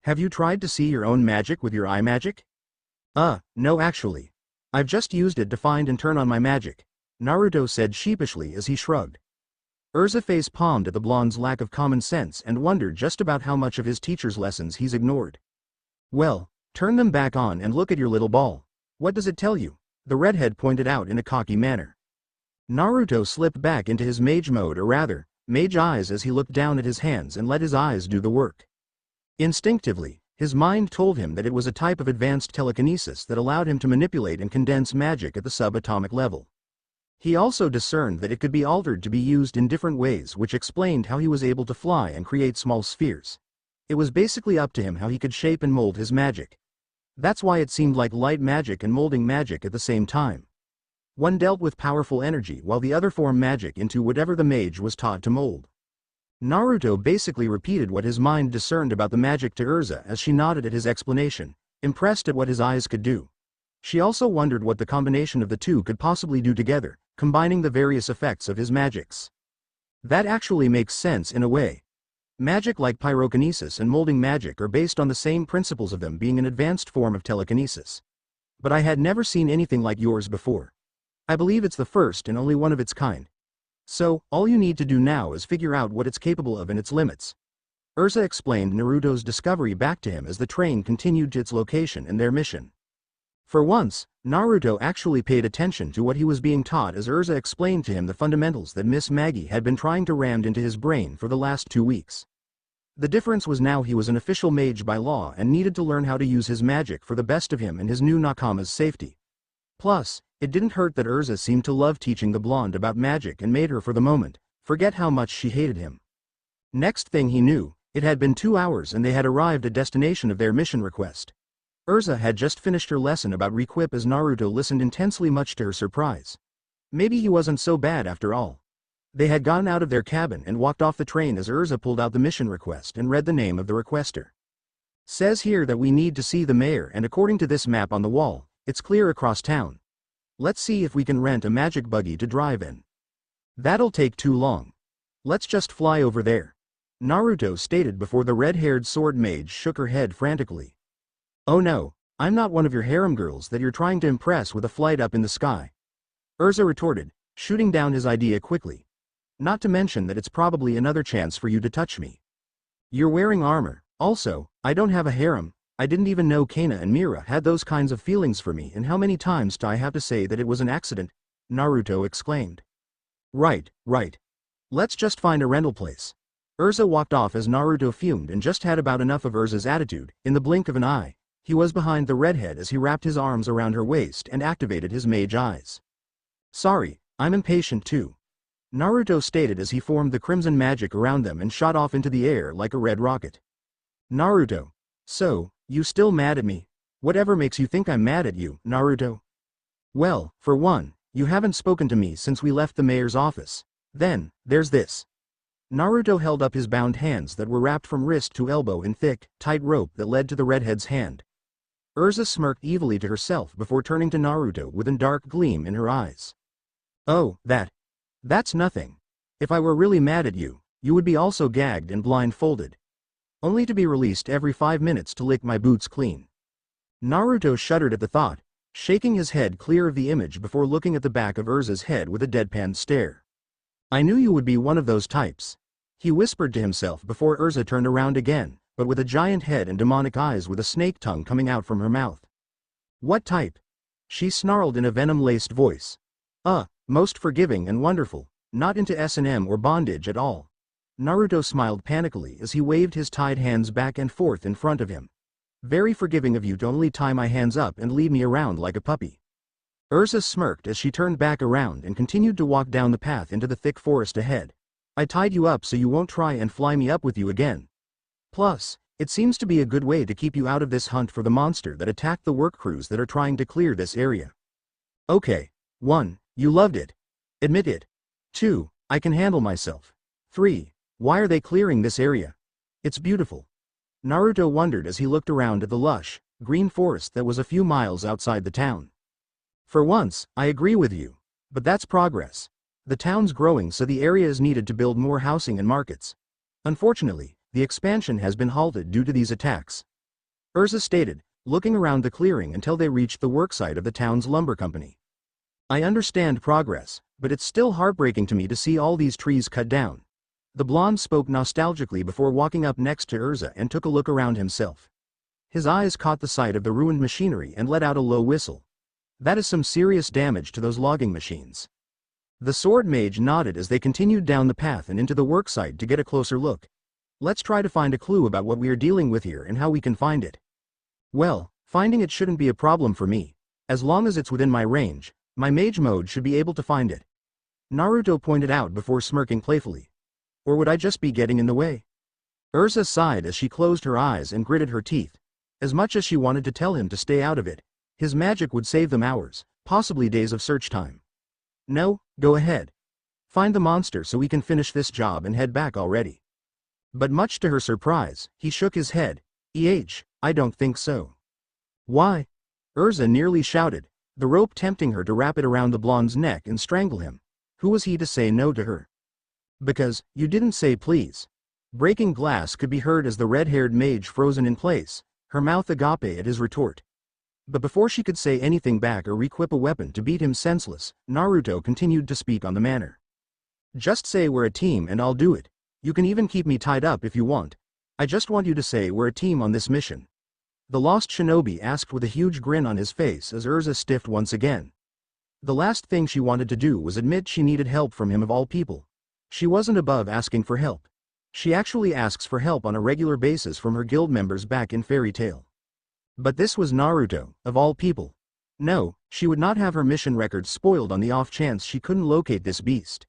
Have you tried to see your own magic with your eye magic? No actually. I've just used it to find and turn on my magic, Naruto said sheepishly as he shrugged. Erza face palmed at the blonde's lack of common sense and wondered just about how much of his teacher's lessons he's ignored. Well, turn them back on and look at your little ball. What does it tell you? The redhead pointed out in a cocky manner. Naruto slipped back into his mage mode or rather, mage eyes as he looked down at his hands and let his eyes do the work. Instinctively, his mind told him that it was a type of advanced telekinesis that allowed him to manipulate and condense magic at the subatomic level. He also discerned that it could be altered to be used in different ways, which explained how he was able to fly and create small spheres. It was basically up to him how he could shape and mold his magic. That's why it seemed like light magic and molding magic at the same time. One dealt with powerful energy while the other formed magic into whatever the mage was taught to mold. Naruto basically repeated what his mind discerned about the magic to Erza as she nodded at his explanation, impressed at what his eyes could do. She also wondered what the combination of the two could possibly do together, combining the various effects of his magics. That actually makes sense in a way. Magic like pyrokinesis and molding magic are based on the same principles of them being an advanced form of telekinesis. But I had never seen anything like yours before. I believe it's the first and only one of its kind. So, all you need to do now is figure out what it's capable of and its limits. Erza explained Naruto's discovery back to him as the train continued to its location and their mission. For once, Naruto actually paid attention to what he was being taught as Erza explained to him the fundamentals that Miss Maggie had been trying to ram into his brain for the last 2 weeks. The difference was now he was an official mage by law and needed to learn how to use his magic for the best of him and his new Nakama's safety. Plus, it didn't hurt that Erza seemed to love teaching the blonde about magic and made her for the moment forget how much she hated him. Next thing he knew, it had been 2 hours and they had arrived at destination of their mission request. Erza had just finished her lesson about requip as Naruto listened intensely, much to her surprise. Maybe he wasn't so bad after all. They had gotten out of their cabin and walked off the train as Erza pulled out the mission request and read the name of the requester. Says here that we need to see the mayor, and according to this map on the wall, it's clear across town. Let's see if we can rent a magic buggy to drive in. That'll take too long. Let's just fly over there. Naruto stated before the red-haired sword mage shook her head frantically. Oh no, I'm not one of your harem girls that you're trying to impress with a flight up in the sky. Erza retorted, shooting down his idea quickly. Not to mention that it's probably another chance for you to touch me. You're wearing armor. Also, I don't have a harem. I didn't even know Kana and Mira had those kinds of feelings for me, and how many times do I have to say that it was an accident? Naruto exclaimed. Right. Let's just find a rental place. Erza walked off as Naruto fumed and just had about enough of Erza's attitude. In the blink of an eye, he was behind the redhead as he wrapped his arms around her waist and activated his mage eyes. Sorry, I'm impatient too. Naruto stated as he formed the crimson magic around them and shot off into the air like a red rocket. Naruto. So, you still mad at me? Whatever makes you think I'm mad at you, Naruto? Well, for one, you haven't spoken to me since we left the mayor's office. Then, there's this. Naruto held up his bound hands that were wrapped from wrist to elbow in thick, tight rope that led to the redhead's hand. Erza smirked evilly to herself before turning to Naruto with a dark gleam in her eyes. Oh, that's nothing. If I were really mad at you, you would be also gagged and blindfolded. Only to be released every 5 minutes to lick my boots clean. Naruto shuddered at the thought, shaking his head clear of the image before looking at the back of Erza's head with a deadpan stare. I knew you would be one of those types. He whispered to himself before Erza turned around again, but with a giant head and demonic eyes with a snake tongue coming out from her mouth. What type? She snarled in a venom-laced voice. Most forgiving and wonderful, not into S&M or bondage at all. Naruto smiled panically as he waved his tied hands back and forth in front of him. Very forgiving of you to only tie my hands up and lead me around like a puppy. Erza smirked as she turned back around and continued to walk down the path into the thick forest ahead. I tied you up so you won't try and fly me up with you again. Plus, it seems to be a good way to keep you out of this hunt for the monster that attacked the work crews that are trying to clear this area. Okay. 1. You loved it. Admit it. 2. I can handle myself. 3. Why are they clearing this area? It's beautiful. Naruto wondered as he looked around at the lush, green forest that was a few miles outside the town. For once, I agree with you. But that's progress. The town's growing, so the area is needed to build more housing and markets. Unfortunately, the expansion has been halted due to these attacks. Erza stated, looking around the clearing until they reached the worksite of the town's lumber company. I understand progress, but it's still heartbreaking to me to see all these trees cut down. The blonde spoke nostalgically before walking up next to Erza and took a look around himself. His eyes caught the sight of the ruined machinery and let out a low whistle. That is some serious damage to those logging machines. The sword mage nodded as they continued down the path and into the worksite to get a closer look. Let's try to find a clue about what we are dealing with here and how we can find it. Well, finding it shouldn't be a problem for me. As long as it's within my range, my mage mode should be able to find it. Naruto pointed out before smirking playfully. Or would I just be getting in the way? Erza sighed as she closed her eyes and gritted her teeth. As much as she wanted to tell him to stay out of it, his magic would save them hours, possibly days of search time. No, go ahead. Find the monster so we can finish this job and head back already. But much to her surprise, he shook his head. I don't think so. Why? Erza nearly shouted, the rope tempting her to wrap it around the blonde's neck and strangle him. Who was he to say no to her? Because, you didn't say please. Breaking glass could be heard as the red-haired mage frozen in place, her mouth agape at his retort. But before she could say anything back or re-equip a weapon to beat him senseless, Naruto continued to speak on the manner. Just say we're a team and I'll do it. You can even keep me tied up if you want. I just want you to say we're a team on this mission. The lost shinobi asked with a huge grin on his face as Erza stiffed once again. The last thing she wanted to do was admit she needed help from him of all people. She wasn't above asking for help. She actually asks for help on a regular basis from her guild members back in Fairy Tail. But this was Naruto, of all people. No, she would not have her mission record spoiled on the off chance she couldn't locate this beast.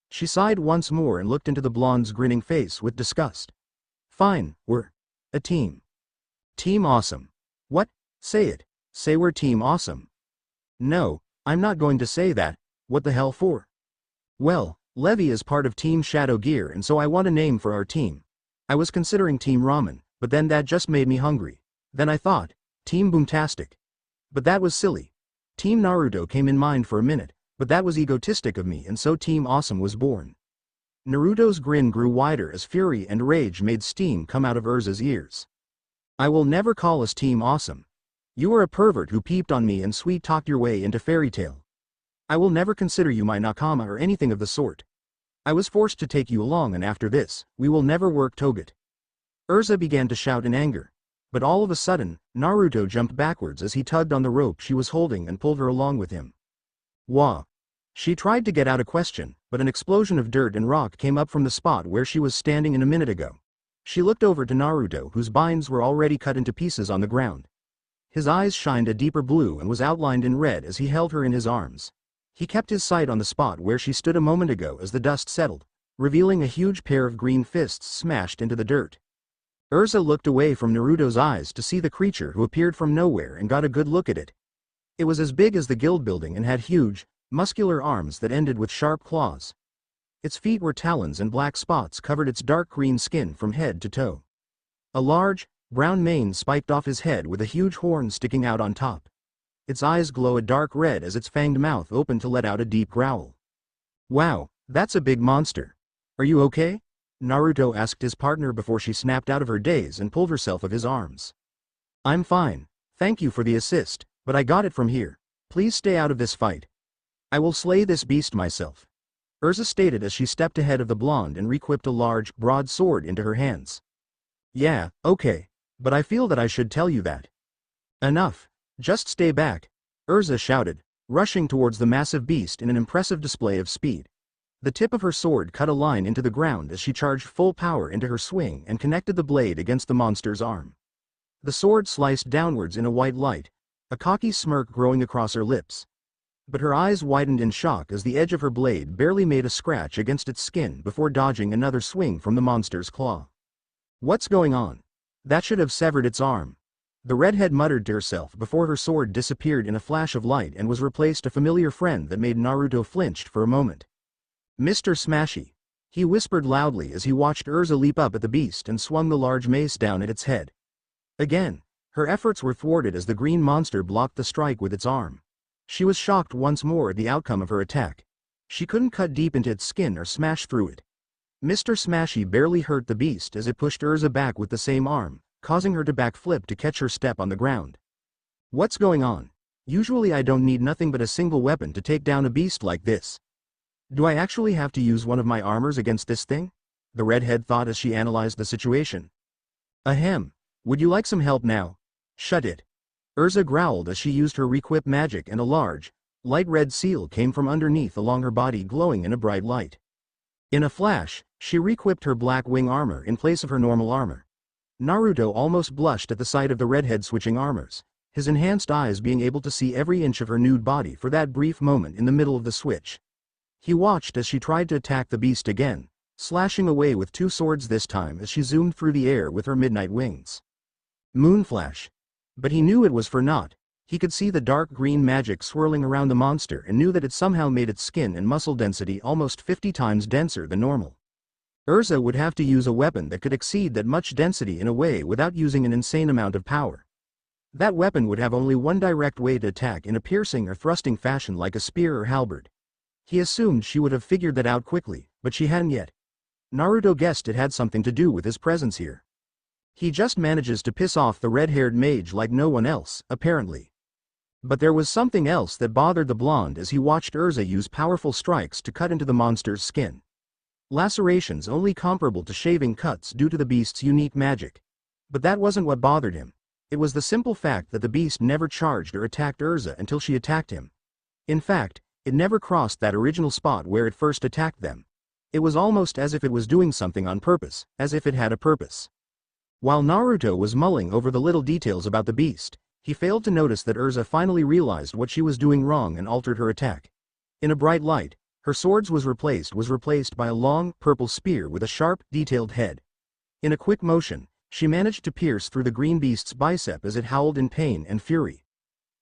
She sighed once more and looked into the blonde's grinning face with disgust. Fine, we're a team. Team Awesome. What? Say it. Say we're Team Awesome. No, I'm not going to say that. What the hell for? Well, Levi is part of Team Shadow Gear and so I want a name for our team. I was considering Team Ramen, but then that just made me hungry. Then I thought, Team Boomtastic. But that was silly. Team Naruto came in mind for a minute, but that was egotistic of me, and so Team Awesome was born. Naruto's grin grew wider as fury and rage made steam come out of Erza's ears. I will never call us Team Awesome. You are a pervert who peeped on me and sweet-talked your way into fairy tale. I will never consider you my nakama or anything of the sort. I was forced to take you along, and after this, we will never work toget. Erza began to shout in anger. But all of a sudden, Naruto jumped backwards as he tugged on the rope she was holding and pulled her along with him. Wah! She tried to get out a question, but an explosion of dirt and rock came up from the spot where she was standing a minute ago. She looked over to Naruto, whose binds were already cut into pieces on the ground. His eyes shined a deeper blue and was outlined in red as he held her in his arms. He kept his sight on the spot where she stood a moment ago as the dust settled, revealing a huge pair of green fists smashed into the dirt. Erza looked away from Naruto's eyes to see the creature who appeared from nowhere and got a good look at it. It was as big as the guild building and had huge, muscular arms that ended with sharp claws. Its feet were talons and black spots covered its dark green skin from head to toe. A large, brown mane spiked off his head with a huge horn sticking out on top. Its eyes glow a dark red as its fanged mouth opened to let out a deep growl. Wow, that's a big monster. Are you okay? Naruto asked his partner before she snapped out of her daze and pulled herself of his arms. I'm fine, thank you for the assist, but I got it from here. Please stay out of this fight. I will slay this beast myself. Erza stated as she stepped ahead of the blonde and re-equipped a large, broad sword into her hands. Yeah, okay, but I feel that I should tell you that. Enough. Just stay back, Erza shouted, rushing towards the massive beast in an impressive display of speed. The tip of her sword cut a line into the ground as she charged full power into her swing and connected the blade against the monster's arm. The sword sliced downwards in a white light, a cocky smirk growing across her lips. But her eyes widened in shock as the edge of her blade barely made a scratch against its skin before dodging another swing from the monster's claw. What's going on? That should have severed its arm. The redhead muttered to herself before her sword disappeared in a flash of light and was replaced a familiar friend that made Naruto flinched for a moment. Mr. Smashy, he whispered loudly as he watched Erza leap up at the beast and swung the large mace down at its head. Again, her efforts were thwarted as the green monster blocked the strike with its arm. She was shocked once more at the outcome of her attack. She couldn't cut deep into its skin or smash through it. Mr. Smashy barely hurt the beast as it pushed Erza back with the same arm, causing her to backflip to catch her step on the ground. What's going on? Usually I don't need nothing but a single weapon to take down a beast like this. Do I actually have to use one of my armors against this thing? The redhead thought as she analyzed the situation. Ahem. Would you like some help now? Shut it. Erza growled as she used her re-equip magic and a large, light red seal came from underneath along her body glowing in a bright light. In a flash, she re-equipped her black wing armor in place of her normal armor. Naruto almost blushed at the sight of the redhead switching armors, his enhanced eyes being able to see every inch of her nude body for that brief moment in the middle of the switch. He watched as she tried to attack the beast again, slashing away with two swords this time as she zoomed through the air with her midnight wings. Moonflash. But he knew it was for naught. He could see the dark green magic swirling around the monster and knew that it somehow made its skin and muscle density almost 50 times denser than normal. Erza would have to use a weapon that could exceed that much density in a way without using an insane amount of power. That weapon would have only one direct way to attack in a piercing or thrusting fashion like a spear or halberd. He assumed she would have figured that out quickly, but she hadn't yet. Naruto guessed it had something to do with his presence here. He just manages to piss off the red-haired mage like no one else, apparently. But there was something else that bothered the blonde as he watched Erza use powerful strikes to cut into the monster's skin. Lacerations only comparable to shaving cuts due to the beast's unique magic. But that wasn't what bothered him. It was the simple fact that the beast never charged or attacked Erza until she attacked him. In fact, it never crossed that original spot where it first attacked them. It was almost as if it was doing something on purpose, as if it had a purpose. While Naruto was mulling over the little details about the beast, he failed to notice that Erza finally realized what she was doing wrong and altered her attack. In a bright light, her sword was replaced by a long, purple spear with a sharp, detailed head. In a quick motion, she managed to pierce through the green beast's bicep as it howled in pain and fury.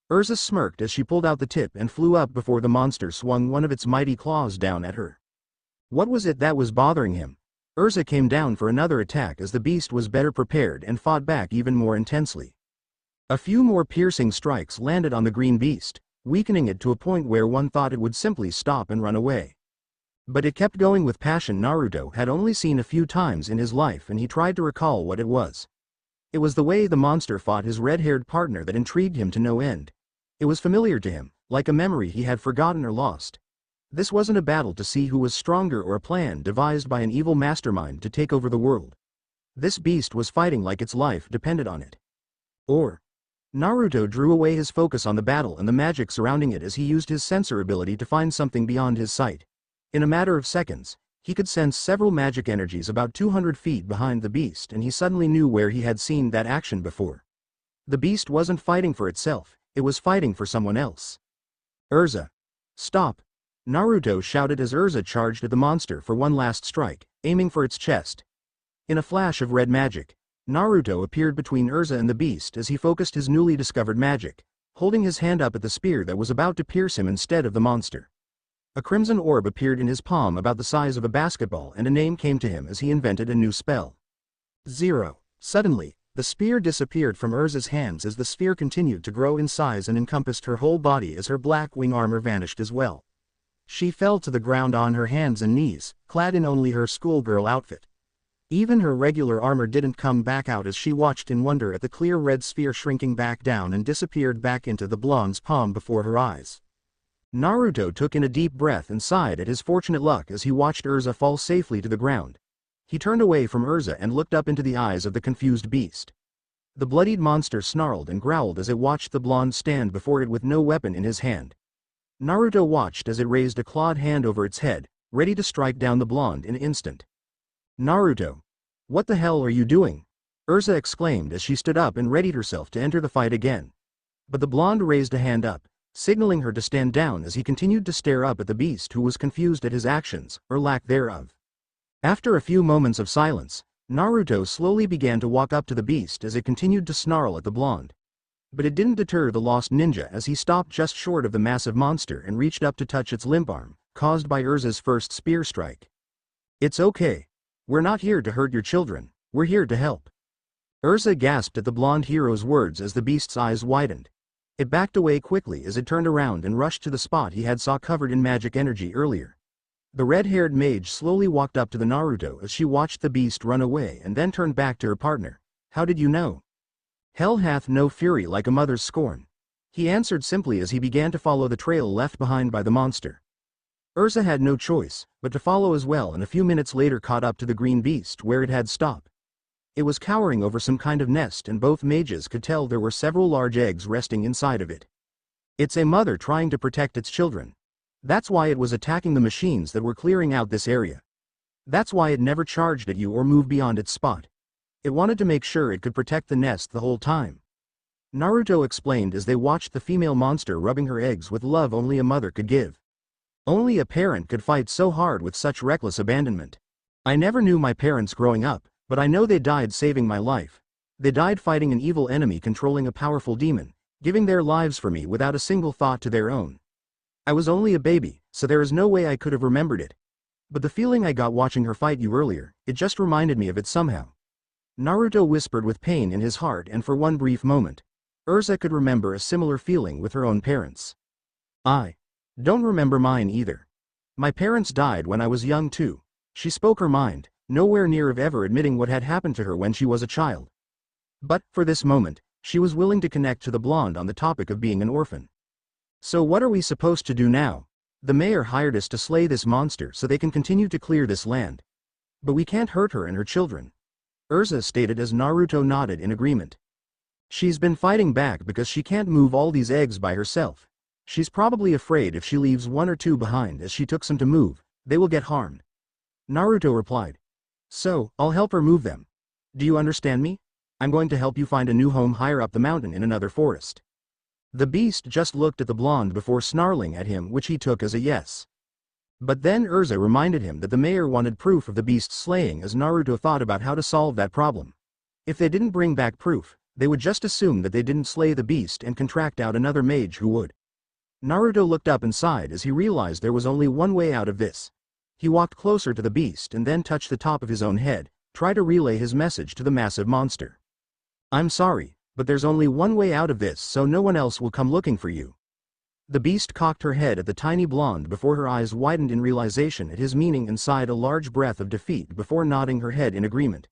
Erza smirked as she pulled out the tip and flew up before the monster swung one of its mighty claws down at her. What was it that was bothering him? Erza came down for another attack as the beast was better prepared and fought back even more intensely. A few more piercing strikes landed on the green beast, weakening it to a point where one thought it would simply stop and run away. But it kept going with passion Naruto had only seen a few times in his life, and he tried to recall what it was. It was the way the monster fought his red-haired partner that intrigued him to no end. It was familiar to him, like a memory he had forgotten or lost. This wasn't a battle to see who was stronger or a plan devised by an evil mastermind to take over the world. This beast was fighting like its life depended on it. Naruto drew away his focus on the battle and the magic surrounding it as he used his sensor ability to find something beyond his sight. In a matter of seconds, he could sense several magic energies about 200 feet behind the beast, and he suddenly knew where he had seen that action before. The beast wasn't fighting for itself, it was fighting for someone else. Erza! Stop! Naruto shouted as Erza charged at the monster for one last strike, aiming for its chest. In a flash of red magic, Naruto appeared between Erza and the beast as he focused his newly discovered magic, holding his hand up at the spear that was about to pierce him instead of the monster. A crimson orb appeared in his palm about the size of a basketball, and a name came to him as he invented a new spell. 0. Suddenly, the spear disappeared from Erza's hands as the sphere continued to grow in size and encompassed her whole body as her black wing armor vanished as well. She fell to the ground on her hands and knees, clad in only her schoolgirl outfit. Even her regular armor didn't come back out as she watched in wonder at the clear red sphere shrinking back down and disappeared back into the blonde's palm before her eyes. Naruto took in a deep breath and sighed at his fortunate luck as he watched Erza fall safely to the ground. He turned away from Erza and looked up into the eyes of the confused beast. The bloodied monster snarled and growled as it watched the blonde stand before it with no weapon in his hand. Naruto watched as it raised a clawed hand over its head, ready to strike down the blonde in an instant. Naruto! What the hell are you doing? Erza exclaimed as she stood up and readied herself to enter the fight again. But the blonde raised a hand up, signaling her to stand down as he continued to stare up at the beast, who was confused at his actions, or lack thereof. After a few moments of silence, Naruto slowly began to walk up to the beast as it continued to snarl at the blonde. But it didn't deter the lost ninja as he stopped just short of the massive monster and reached up to touch its limp arm, caused by Erza's first spear strike. It's okay. We're not here to hurt your children, we're here to help. Erza gasped at the blonde hero's words as the beast's eyes widened. It backed away quickly as it turned around and rushed to the spot he had saw covered in magic energy earlier. The red-haired mage slowly walked up to the Naruto as she watched the beast run away and then turned back to her partner. How did you know? Hell hath no fury like a mother's scorn. He answered simply as he began to follow the trail left behind by the monster. Erza had no choice but to follow as well, and a few minutes later caught up to the green beast where it had stopped. It was cowering over some kind of nest, and both mages could tell there were several large eggs resting inside of it. It's a mother trying to protect its children. That's why it was attacking the machines that were clearing out this area. That's why it never charged at you or moved beyond its spot. It wanted to make sure it could protect the nest the whole time. Naruto explained as they watched the female monster rubbing her eggs with love only a mother could give. Only a parent could fight so hard with such reckless abandonment. I never knew my parents growing up, but I know they died saving my life. They died fighting an evil enemy controlling a powerful demon, giving their lives for me without a single thought to their own. I was only a baby, so there is no way I could have remembered it. But the feeling I got watching her fight you earlier, it just reminded me of it somehow. Naruto whispered with pain in his heart, and for one brief moment, Erza could remember a similar feeling with her own parents. I don't remember mine either. My parents died when I was young too. She spoke her mind, nowhere near of ever admitting what had happened to her when she was a child. But, for this moment, she was willing to connect to the blonde on the topic of being an orphan. So what are we supposed to do now? The mayor hired us to slay this monster so they can continue to clear this land. But we can't hurt her and her children. Erza stated as Naruto nodded in agreement. She's been fighting back because she can't move all these eggs by herself. She's probably afraid if she leaves one or two behind as she took some to move, they will get harmed. Naruto replied. So, I'll help her move them. Do you understand me? I'm going to help you find a new home higher up the mountain in another forest. The beast just looked at the blonde before snarling at him, which he took as a yes. But then Erza reminded him that the mayor wanted proof of the beast's slaying as Naruto thought about how to solve that problem. If they didn't bring back proof, they would just assume that they didn't slay the beast and contract out another mage who would. Naruto looked up and sighed as he realized there was only one way out of this. He walked closer to the beast and then touched the top of his own head, tried to relay his message to the massive monster. I'm sorry, but there's only one way out of this so no one else will come looking for you. The beast cocked her head at the tiny blonde before her eyes widened in realization at his meaning and sighed a large breath of defeat before nodding her head in agreement.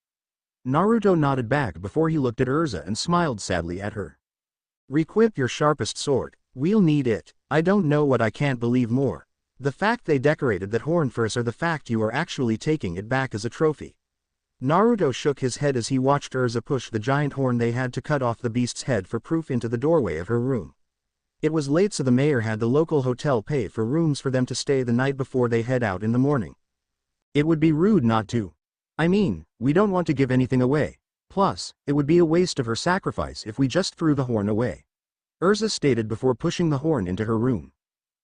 Naruto nodded back before he looked at Erza and smiled sadly at her. Requip your sharpest sword, we'll need it. I don't know what I can't believe more. The fact they decorated that horn first or the fact you are actually taking it back as a trophy. Naruto shook his head as he watched Erza push the giant horn they had to cut off the beast's head for proof into the doorway of her room. It was late so the mayor had the local hotel pay for rooms for them to stay the night before they head out in the morning. It would be rude not to. I mean, we don't want to give anything away. Plus, it would be a waste of her sacrifice if we just threw the horn away. Erza stated before pushing the horn into her room.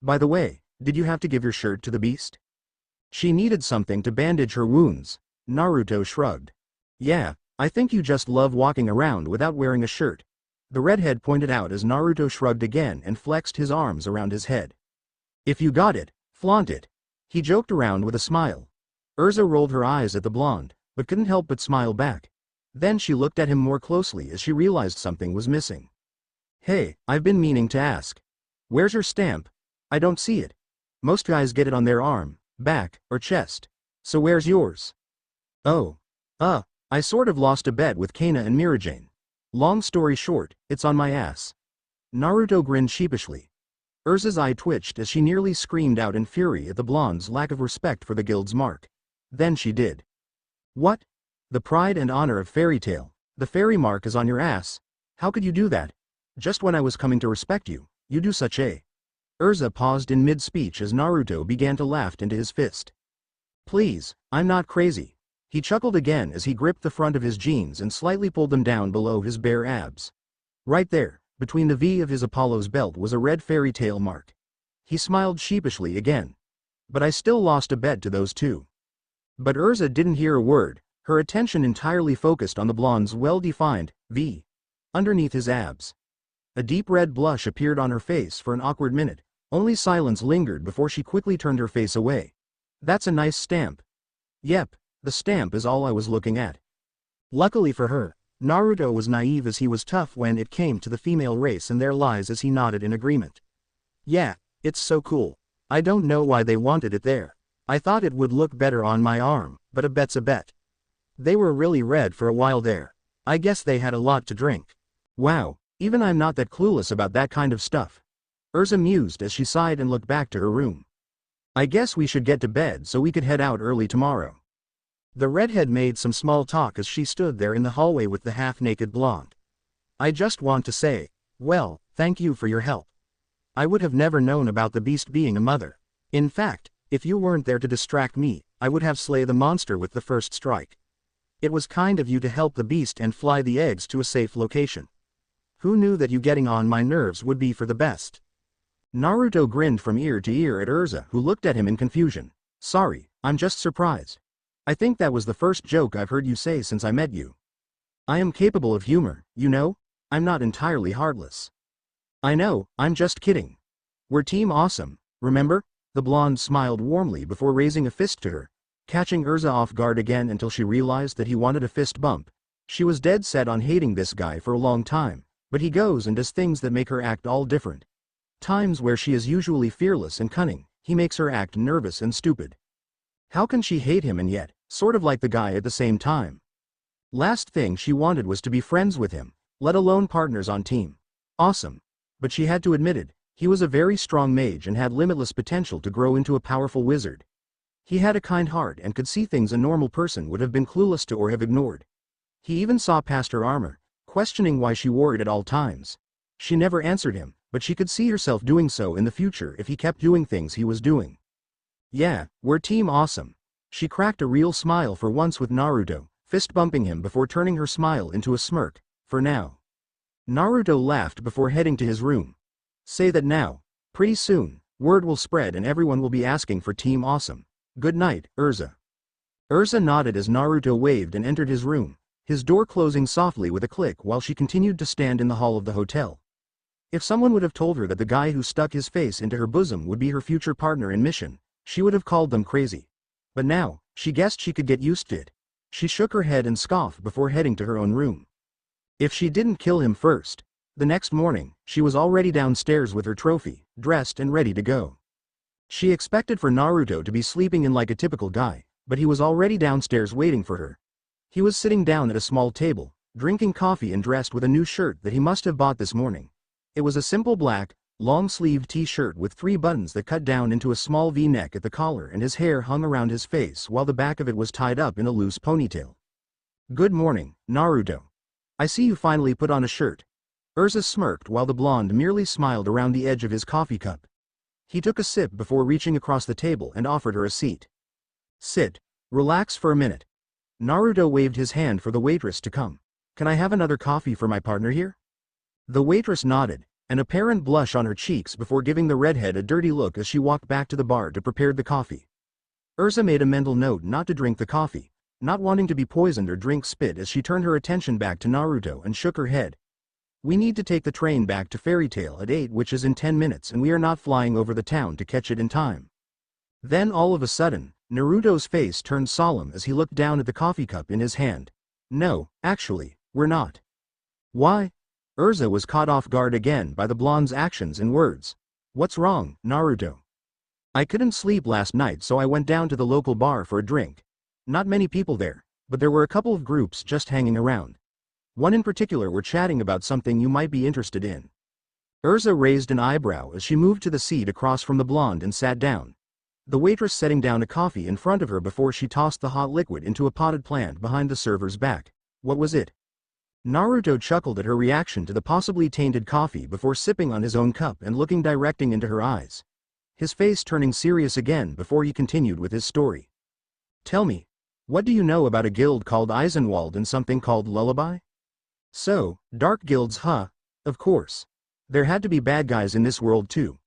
By the way, did you have to give your shirt to the beast? She needed something to bandage her wounds. Naruto shrugged. Yeah, I think you just love walking around without wearing a shirt. The redhead pointed out as Naruto shrugged again and flexed his arms around his head. If you got it, flaunt it. He joked around with a smile. Erza rolled her eyes at the blonde, but couldn't help but smile back. Then she looked at him more closely as she realized something was missing. Hey, I've been meaning to ask. Where's your stamp? I don't see it. Most guys get it on their arm, back, or chest. So where's yours? Oh. I sort of lost a bet with Kana and Mirajane. Long story short, it's on my ass. Naruto grinned sheepishly. Erza's eye twitched as she nearly screamed out in fury at the blonde's lack of respect for the guild's mark. Then she did. What? The pride and honor of Fairy Tail. The fairy mark is on your ass. How could you do that? Just when I was coming to respect you, you do such a... Erza paused in mid-speech as Naruto began to laugh into his fist. Please, I'm not crazy. He chuckled again as he gripped the front of his jeans and slightly pulled them down below his bare abs. Right there, between the V of his Apollo's belt was a red fairy tail mark. He smiled sheepishly again. But I still lost a bet to those two. But Erza didn't hear a word, her attention entirely focused on the blonde's well-defined V underneath his abs. A deep red blush appeared on her face for an awkward minute. Only silence lingered before she quickly turned her face away. That's a nice stamp. Yep. The stamp is all I was looking at. Luckily for her, Naruto was naive as he was tough when it came to the female race and their lies as he nodded in agreement. Yeah, it's so cool. I don't know why they wanted it there. I thought it would look better on my arm, but a bet's a bet. They were really red for a while there. I guess they had a lot to drink. Wow, even I'm not that clueless about that kind of stuff. Erza mused as she sighed and looked back to her room. I guess we should get to bed so we could head out early tomorrow. The redhead made some small talk as she stood there in the hallway with the half-naked blonde. I just want to say, well, thank you for your help. I would have never known about the beast being a mother. In fact, if you weren't there to distract me, I would have slayed the monster with the first strike. It was kind of you to help the beast and fly the eggs to a safe location. Who knew that you getting on my nerves would be for the best? Naruto grinned from ear to ear at Erza, who looked at him in confusion. Sorry, I'm just surprised. I think that was the first joke I've heard you say since I met you. I am capable of humor, you know? I'm not entirely heartless. I know, I'm just kidding. We're Team Awesome, remember? The blonde smiled warmly before raising a fist to her, catching Erza off guard again until she realized that he wanted a fist bump. She was dead set on hating this guy for a long time, but he goes and does things that make her act all different. Times where she is usually fearless and cunning, he makes her act nervous and stupid. How can she hate him and yet, sort of like the guy at the same time? Last thing she wanted was to be friends with him, let alone partners on Team Awesome. But she had to admit it, he was a very strong mage and had limitless potential to grow into a powerful wizard. He had a kind heart and could see things a normal person would have been clueless to or have ignored. He even saw past her armor, questioning why she wore it at all times. She never answered him, but she could see herself doing so in the future if he kept doing things he was doing. Yeah, we're Team Awesome. She cracked a real smile for once with Naruto, fist-bumping him before turning her smile into a smirk, for now. Naruto laughed before heading to his room. Say that now. Pretty soon, word will spread and everyone will be asking for Team Awesome. Good night, Erza. Erza nodded as Naruto waved and entered his room, his door closing softly with a click while she continued to stand in the hall of the hotel. If someone would have told her that the guy who stuck his face into her bosom would be her future partner in mission, she would have called them crazy. But now, she guessed she could get used to it. She shook her head and scoffed before heading to her own room. If she didn't kill him first. The next morning, she was already downstairs with her trophy, dressed and ready to go. She expected for Naruto to be sleeping in like a typical guy, but he was already downstairs waiting for her. He was sitting down at a small table, drinking coffee and dressed with a new shirt that he must have bought this morning. It was a simple black, long-sleeved t-shirt with 3 buttons that cut down into a small V-neck at the collar, and his hair hung around his face while the back of it was tied up in a loose ponytail. "Good morning, Naruto. I see you finally put on a shirt." Erza smirked while the blonde merely smiled around the edge of his coffee cup. He took a sip before reaching across the table and offered her a seat. "Sit. Relax for a minute." Naruto waved his hand for the waitress to come. "Can I have another coffee for my partner here?" The waitress nodded, an apparent blush on her cheeks before giving the redhead a dirty look as she walked back to the bar to prepare the coffee. Erza made a mental note not to drink the coffee, not wanting to be poisoned or drink spit, as she turned her attention back to Naruto and shook her head. "We need to take the train back to Fairy Tail at 8, which is in 10 minutes, and we are not flying over the town to catch it in time." Then all of a sudden, Naruto's face turned solemn as he looked down at the coffee cup in his hand. "No, actually, we're not." "Why?" Erza was caught off guard again by the blonde's actions and words. "What's wrong, Naruto?" "I couldn't sleep last night, so I went down to the local bar for a drink. Not many people there, but there were a couple of groups just hanging around. One in particular were chatting about something you might be interested in." Erza raised an eyebrow as she moved to the seat across from the blonde and sat down, the waitress setting down a coffee in front of her before she tossed the hot liquid into a potted plant behind the server's back. "What was it?" Naruto chuckled at her reaction to the possibly tainted coffee before sipping on his own cup and looking directing into her eyes, his face turning serious again before he continued with his story. "Tell me, what do you know about a guild called Eisenwald and something called Lullaby?" "So, dark guilds, huh? Of course. There had to be bad guys in this world too."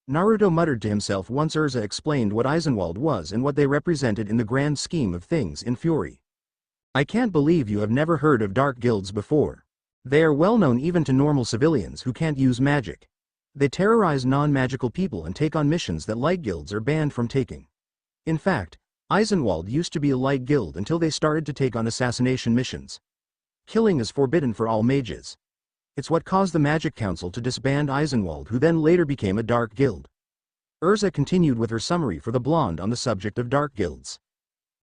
Naruto muttered to himself once Erza explained what Eisenwald was and what they represented in the grand scheme of things in Fury. "I can't believe you have never heard of dark guilds before. They are well known even to normal civilians who can't use magic. They terrorize non-magical people and take on missions that light guilds are banned from taking. In fact, Eisenwald used to be a light guild until they started to take on assassination missions. Killing is forbidden for all mages. It's what caused the Magic Council to disband Eisenwald, who then later became a dark guild." Erza continued with her summary for the blonde on the subject of dark guilds.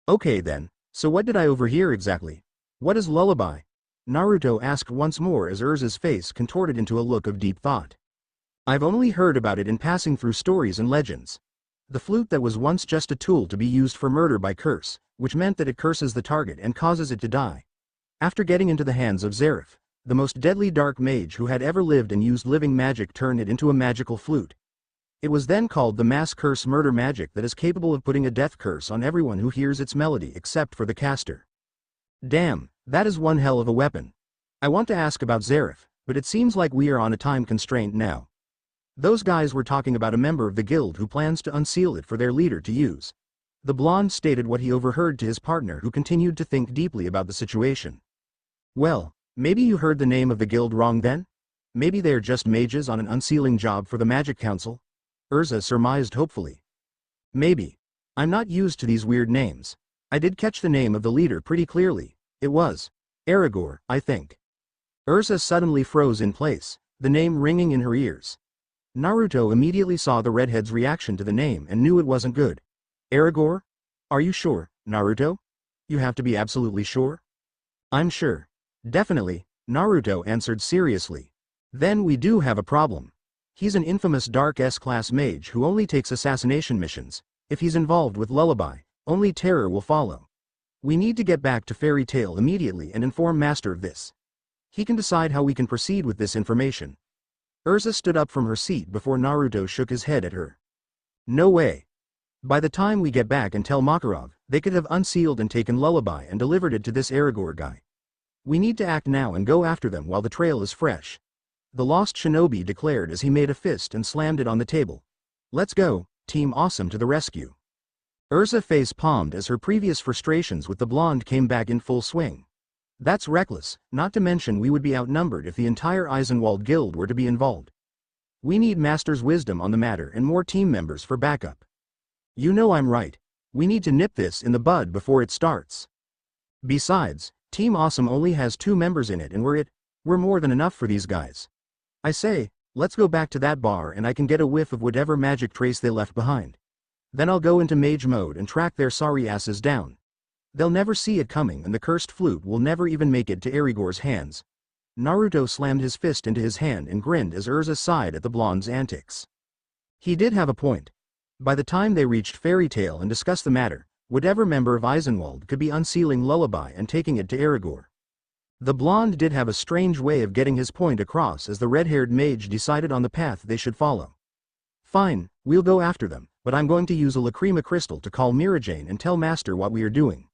"Okay then, so what did I overhear exactly? What is Lullaby?" Naruto asked once more as Erza's face contorted into a look of deep thought. "I've only heard about it in passing through stories and legends. The flute that was once just a tool to be used for murder by curse, which meant that it curses the target and causes it to die. After getting into the hands of Zeref, the most deadly dark mage who had ever lived and used living magic, turned it into a magical flute. It was then called the mass curse murder magic that is capable of putting a death curse on everyone who hears its melody except for the caster. Damn, that is one hell of a weapon. I want to ask about Zeref, but it seems like we are on a time constraint now. Those guys were talking about a member of the guild who plans to unseal it for their leader to use." The blonde stated what he overheard to his partner, who continued to think deeply about the situation. "Well, maybe you heard the name of the guild wrong then? Maybe they're just mages on an unsealing job for the Magic Council?" Erza surmised hopefully. "Maybe. I'm not used to these weird names. I did catch the name of the leader pretty clearly. It was Aragorn, I think." Erza suddenly froze in place, the name ringing in her ears. Naruto immediately saw the redhead's reaction to the name and knew it wasn't good. "Aragorn? Are you sure, Naruto? You have to be absolutely sure?" "I'm sure. Definitely," Naruto answered seriously. "Then we do have a problem. He's an infamous dark S-class mage who only takes assassination missions. If he's involved with Lullaby, only terror will follow. We need to get back to Fairy Tail immediately and inform Master of this. He can decide how we can proceed with this information." Erza stood up from her seat before Naruto shook his head at her. "No way. By the time we get back and tell Makarov, they could have unsealed and taken Lullaby and delivered it to this Aragorn guy. We need to act now and go after them while the trail is fresh," the lost shinobi declared as he made a fist and slammed it on the table. "Let's go, Team Awesome to the rescue." Erza face palmed as her previous frustrations with the blonde came back in full swing. "That's reckless, not to mention we would be outnumbered if the entire Eisenwald guild were to be involved. We need Master's wisdom on the matter and more team members for backup." "You know I'm right. We need to nip this in the bud before it starts. Besides, Team Awesome only has 2 members in it and we're more than enough for these guys. I say, let's go back to that bar and I can get a whiff of whatever magic trace they left behind. Then I'll go into mage mode and track their sorry asses down. They'll never see it coming and the cursed flute will never even make it to Erigor's hands. Naruto slammed his fist into his hand and grinned as Erza sighed at the blonde's antics. He did have a point. By the time they reached Fairy Tail and discussed the matter, whatever member of Eisenwald could be unsealing Lullaby and taking it to Erigor. The blonde did have a strange way of getting his point across as the red-haired mage decided on the path they should follow. Fine, we'll go after them, but I'm going to use a lacrima crystal to call Mirajane and tell Master what we are doing.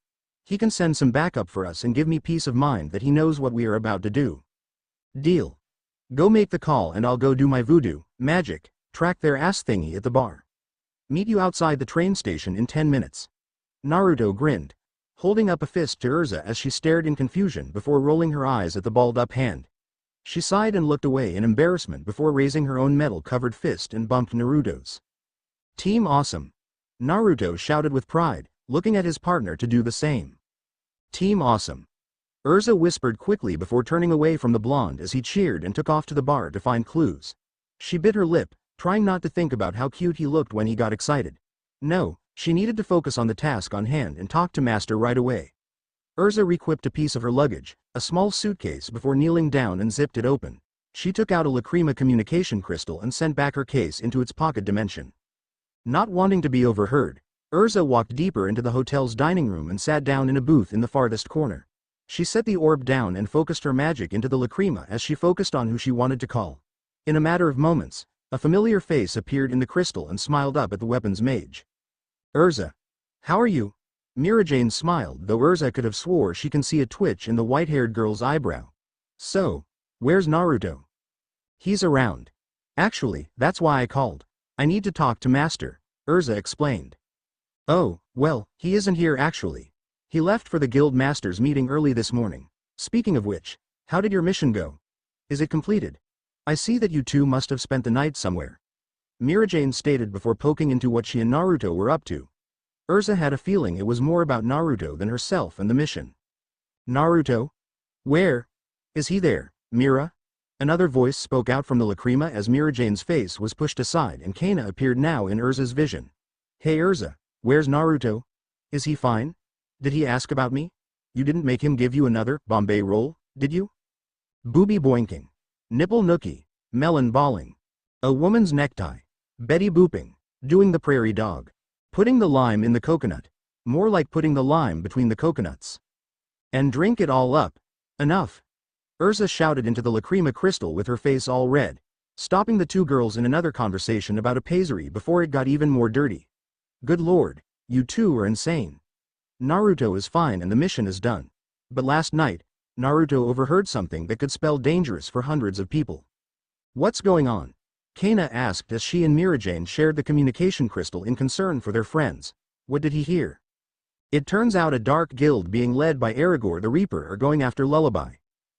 He can send some backup for us and give me peace of mind that he knows what we are about to do. Deal. Go make the call and I'll go do my voodoo, magic, track their ass thingy at the bar. Meet you outside the train station in 10 minutes. Naruto grinned, holding up a fist to Erza as she stared in confusion before rolling her eyes at the balled-up hand. She sighed and looked away in embarrassment before raising her own metal-covered fist and bumped Naruto's. Team Awesome! Naruto shouted with pride, looking at his partner to do the same. Team Awesome! Erza whispered quickly before turning away from the blonde as he cheered and took off to the bar to find clues. She bit her lip, trying not to think about how cute he looked when he got excited. No, she needed to focus on the task on hand and talk to Master right away. Erza re-equipped a piece of her luggage, a small suitcase, before kneeling down and zipped it open. She took out a lacrima communication crystal and sent back her case into its pocket dimension. Not wanting to be overheard, Erza walked deeper into the hotel's dining room and sat down in a booth in the farthest corner. She set the orb down and focused her magic into the lacrima as she focused on who she wanted to call. In a matter of moments, a familiar face appeared in the crystal and smiled up at the weapons mage. Erza. How are you? Mirajane smiled, though Erza could have swore she can see a twitch in the white-haired girl's eyebrow. So, where's Naruto? He's around. Actually, that's why I called. I need to talk to Master, Erza explained. Oh, well, he isn't here actually. He left for the guild masters meeting early this morning. Speaking of which, how did your mission go? Is it completed? I see that you two must have spent the night somewhere. Mirajane stated before poking into what she and Naruto were up to. Erza had a feeling it was more about Naruto than herself and the mission. Naruto? Where? Is he there, Mira? Another voice spoke out from the lacrima as Mirajane's face was pushed aside and Kana appeared now in Erza's vision. Hey Erza, where's Naruto? Is he fine? Did he ask about me? You didn't make him give you another Bombay roll, did you? Booby boinking. Nipple nookie. Melon balling. A woman's necktie. Betty booping. Doing the prairie dog. Putting the lime in the coconut. More like putting the lime between the coconuts. And drink it all up. Enough. Erza shouted into the lacrima crystal with her face all red, stopping the two girls in another conversation about a pastry before it got even more dirty. Good lord, you two are insane. Naruto is fine and the mission is done. But last night, Naruto overheard something that could spell dangerous for hundreds of people. What's going on? Kana asked as she and Mirajane shared the communication crystal in concern for their friends. What did he hear? It turns out a dark guild being led by Erigor the Reaper are going after Lullaby.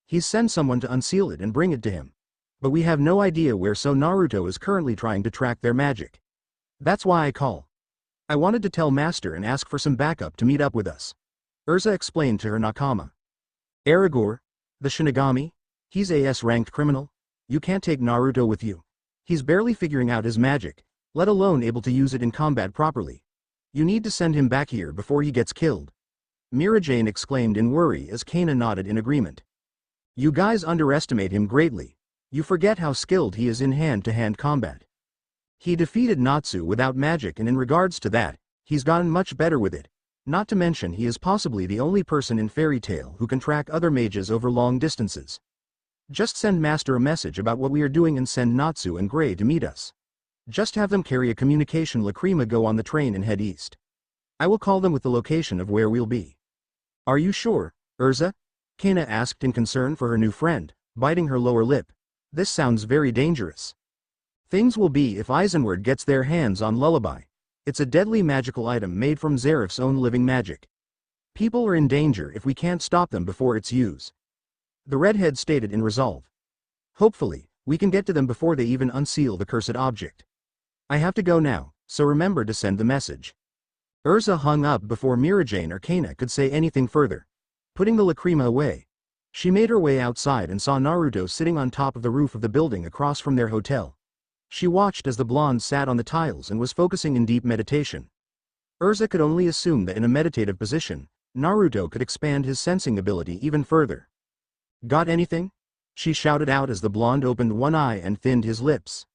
He's sent someone to unseal it and bring it to him. But we have no idea where, so Naruto is currently trying to track their magic. That's why I call. I wanted to tell Master and ask for some backup to meet up with us. Erza explained to her nakama. Erigor? The Shinigami? He's a S-ranked criminal? You can't take Naruto with you. He's barely figuring out his magic, let alone able to use it in combat properly. You need to send him back here before he gets killed. Mirajane exclaimed in worry as Kana nodded in agreement. You guys underestimate him greatly. You forget how skilled he is in hand-to-hand combat. He defeated Natsu without magic, and in regards to that, he's gotten much better with it. Not to mention he is possibly the only person in Fairy Tail who can track other mages over long distances. Just send Master a message about what we are doing and send Natsu and Gray to meet us. Just have them carry a communication lacrima, go on the train and head east. I will call them with the location of where we'll be. Are you sure, Erza? Kana asked in concern for her new friend, biting her lower lip. This sounds very dangerous. Things will be if Eisenward gets their hands on Lullaby. It's a deadly magical item made from Zaref's own living magic. People are in danger if we can't stop them before its use. The redhead stated in resolve. Hopefully, we can get to them before they even unseal the cursed object. I have to go now, so remember to send the message. Erza hung up before Mirajane or Kana could say anything further. Putting the lacrima away, she made her way outside and saw Naruto sitting on top of the roof of the building across from their hotel. She watched as the blonde sat on the tiles and was focusing in deep meditation. Erza could only assume that in a meditative position, Naruto could expand his sensing ability even further. "Got anything?" she shouted out as the blonde opened one eye and thinned his lips.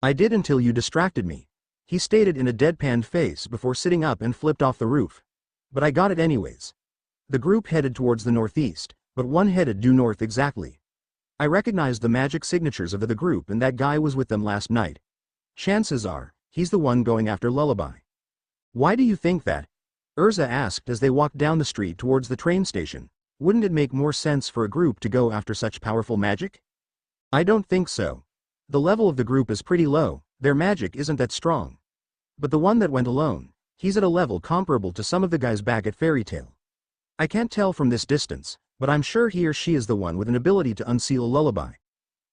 "I did until you distracted me," he stated in a deadpan face before sitting up and flipped off the roof. "But I got it anyways." The group headed towards the northeast, but one headed due north exactly. "I recognized the magic signatures of the group and that guy was with them last night. Chances are, he's the one going after Lullaby." "Why do you think that?" Erza asked as they walked down the street towards the train station. "Wouldn't it make more sense for a group to go after such powerful magic?" "I don't think so. The level of the group is pretty low, their magic isn't that strong. But the one that went alone, he's at a level comparable to some of the guys back at Fairy Tail. I can't tell from this distance, but I'm sure he or she is the one with an ability to unseal a lullaby.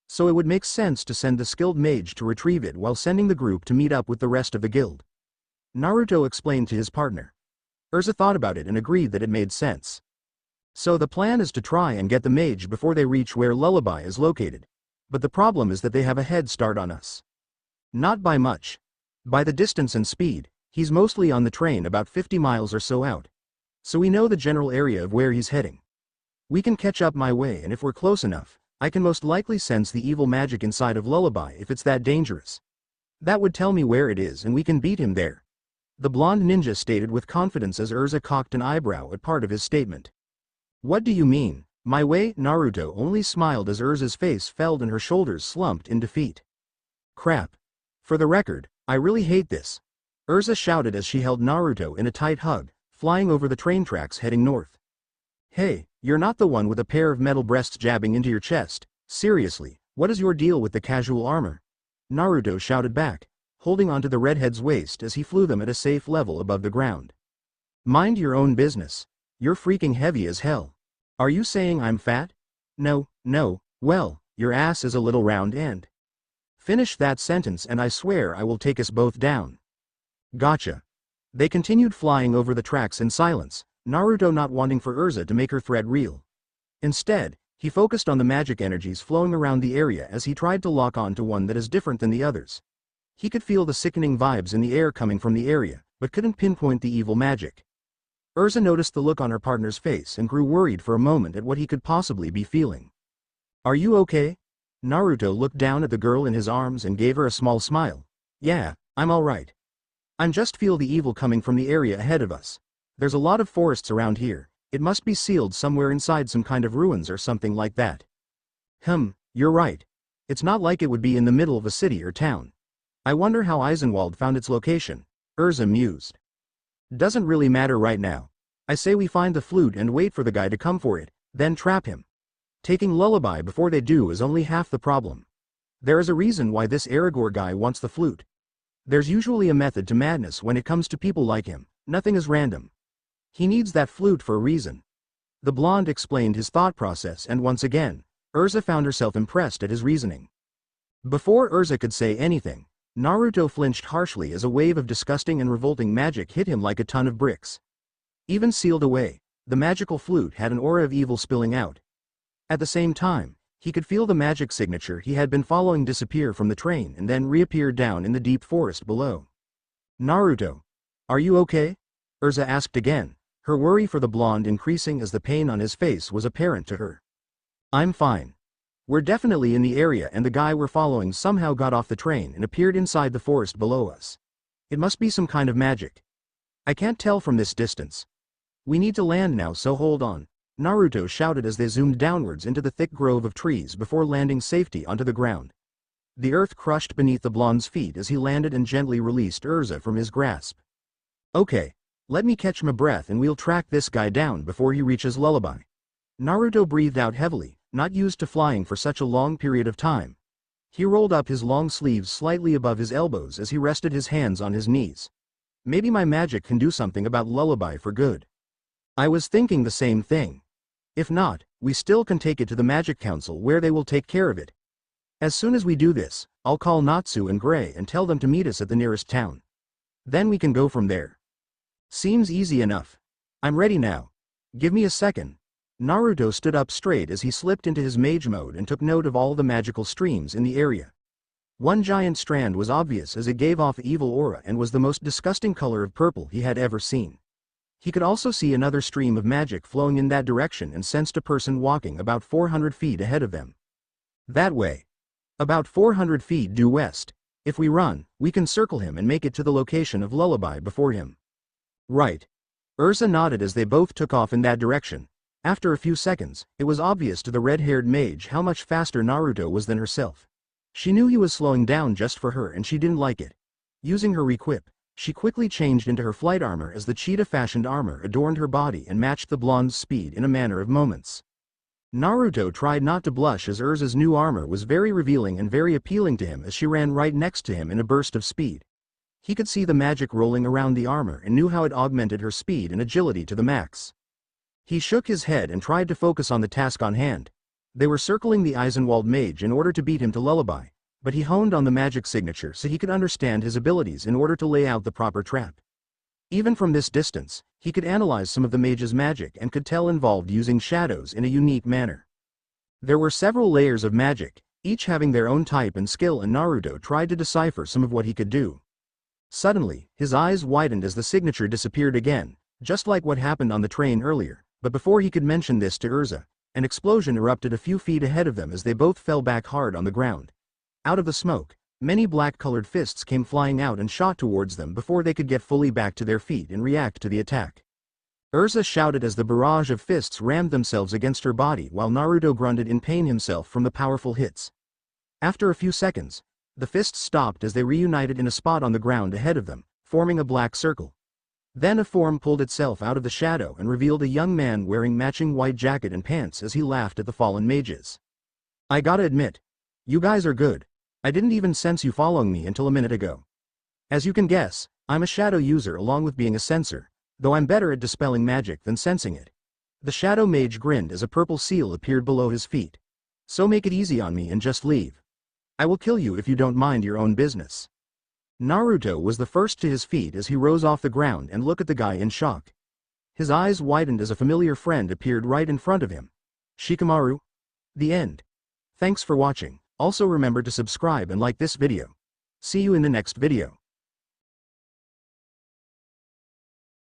So it would make sense to send the skilled mage to retrieve it while sending the group to meet up with the rest of the guild," Naruto explained to his partner. Erza thought about it and agreed that it made sense. "So the plan is to try and get the mage before they reach where Lullaby is located. But the problem is that they have a head start on us." "Not by much. By the distance and speed, he's mostly on the train about 50 miles or so out. So we know the general area of where he's heading. We can catch up my way, and if we're close enough, I can most likely sense the evil magic inside of Lullaby if it's that dangerous. That would tell me where it is and we can beat him there," the blonde ninja stated with confidence as Erza cocked an eyebrow at part of his statement. "What do you mean, my way?" Naruto only smiled as Erza's face fell and her shoulders slumped in defeat. "Crap. For the record, I really hate this," Erza shouted as she held Naruto in a tight hug, flying over the train tracks heading north. "Hey, you're not the one with a pair of metal breasts jabbing into your chest. Seriously, what is your deal with the casual armor?" Naruto shouted back, holding onto the redhead's waist as he flew them at a safe level above the ground. "Mind your own business. You're freaking heavy as hell. Are you saying I'm fat? No, well, your ass is a little round and." "Finish that sentence and I swear I will take us both down." "Gotcha." They continued flying over the tracks in silence, Naruto not wanting for Erza to make her threat real. Instead, he focused on the magic energies flowing around the area as he tried to lock on to one that is different than the others. He could feel the sickening vibes in the air coming from the area, but couldn't pinpoint the evil magic. Erza noticed the look on her partner's face and grew worried for a moment at what he could possibly be feeling. "Are you okay?" Naruto looked down at the girl in his arms and gave her a small smile. "Yeah, I'm alright. I just feel the evil coming from the area ahead of us. There's a lot of forests around here, it must be sealed somewhere inside some kind of ruins or something like that." You're right. It's not like it would be in the middle of a city or town. I wonder how Eisenwald found its location," Erza mused. "Doesn't really matter right now. I say we find the flute and wait for the guy to come for it, then trap him. Taking Lullaby before they do is only half the problem. There is a reason why this Aragorn guy wants the flute. There's usually a method to madness when it comes to people like him, nothing is random. He needs that flute for a reason." The blonde explained his thought process and once again, Erza found herself impressed at his reasoning. Before Erza could say anything, Naruto flinched harshly as a wave of disgusting and revolting magic hit him like a ton of bricks. Even sealed away, the magical flute had an aura of evil spilling out. At the same time, he could feel the magic signature he had been following disappear from the train and then reappear down in the deep forest below. "Naruto, are you okay?" Erza asked again, her worry for the blonde increasing as the pain on his face was apparent to her. "I'm fine. We're definitely in the area and the guy we're following somehow got off the train and appeared inside the forest below us. It must be some kind of magic. I can't tell from this distance. We need to land now, so hold on," Naruto shouted as they zoomed downwards into the thick grove of trees before landing safely onto the ground. The earth crushed beneath the blonde's feet as he landed and gently released Erza from his grasp. "Okay, let me catch my breath and we'll track this guy down before he reaches Lullaby." Naruto breathed out heavily, not used to flying for such a long period of time. He rolled up his long sleeves slightly above his elbows as he rested his hands on his knees. "Maybe my magic can do something about Lullaby for good." "I was thinking the same thing. If not, we still can take it to the Magic Council where they will take care of it. As soon as we do this, I'll call Natsu and Gray and tell them to meet us at the nearest town. Then we can go from there." Seems easy enough. I'm ready now. Give me a second. Naruto stood up straight as he slipped into his mage mode and took note of all the magical streams in the area. One giant strand was obvious as it gave off evil aura and was the most disgusting color of purple he had ever seen. He could also see another stream of magic flowing in that direction and sensed a person walking about 400 feet ahead of them. That way. About 400 feet due west. If we run, we can circle him and make it to the location of Lullaby before him. Right. Erza nodded as they both took off in that direction. After a few seconds, it was obvious to the red-haired mage how much faster Naruto was than herself. She knew he was slowing down just for her and she didn't like it. Using her requip, she quickly changed into her flight armor as the cheetah-fashioned armor adorned her body and matched the blonde's speed in a matter of moments. Naruto tried not to blush as Erza's new armor was very revealing and very appealing to him as she ran right next to him in a burst of speed. He could see the magic rolling around the armor and knew how it augmented her speed and agility to the max. He shook his head and tried to focus on the task on hand. They were circling the Eisenwald mage in order to beat him to Lullaby, but he honed on the magic signature so he could understand his abilities in order to lay out the proper trap. Even from this distance, he could analyze some of the mage's magic and could tell involved using shadows in a unique manner. There were several layers of magic, each having their own type and skill, and Naruto tried to decipher some of what he could do. Suddenly, his eyes widened as the signature disappeared again, just like what happened on the train earlier. But before he could mention this to Erza, an explosion erupted a few feet ahead of them as they both fell back hard on the ground. Out of the smoke, many black-colored fists came flying out and shot towards them before they could get fully back to their feet and react to the attack. Erza shouted as the barrage of fists rammed themselves against her body while Naruto grunted in pain himself from the powerful hits. After a few seconds, the fists stopped as they reunited in a spot on the ground ahead of them, forming a black circle. Then a form pulled itself out of the shadow and revealed a young man wearing matching white jacket and pants as he laughed at the fallen mages. I gotta admit, you guys are good. I didn't even sense you following me until a minute ago. As you can guess, I'm a shadow user along with being a sensor, though I'm better at dispelling magic than sensing it. The shadow mage grinned as a purple seal appeared below his feet. So make it easy on me and just leave. I will kill you if you don't mind your own business. Naruto was the first to his feet as he rose off the ground and looked at the guy in shock. His eyes widened as a familiar friend appeared right in front of him. Shikamaru? The end. Thanks for watching. Also remember to subscribe and like this video. See you in the next video.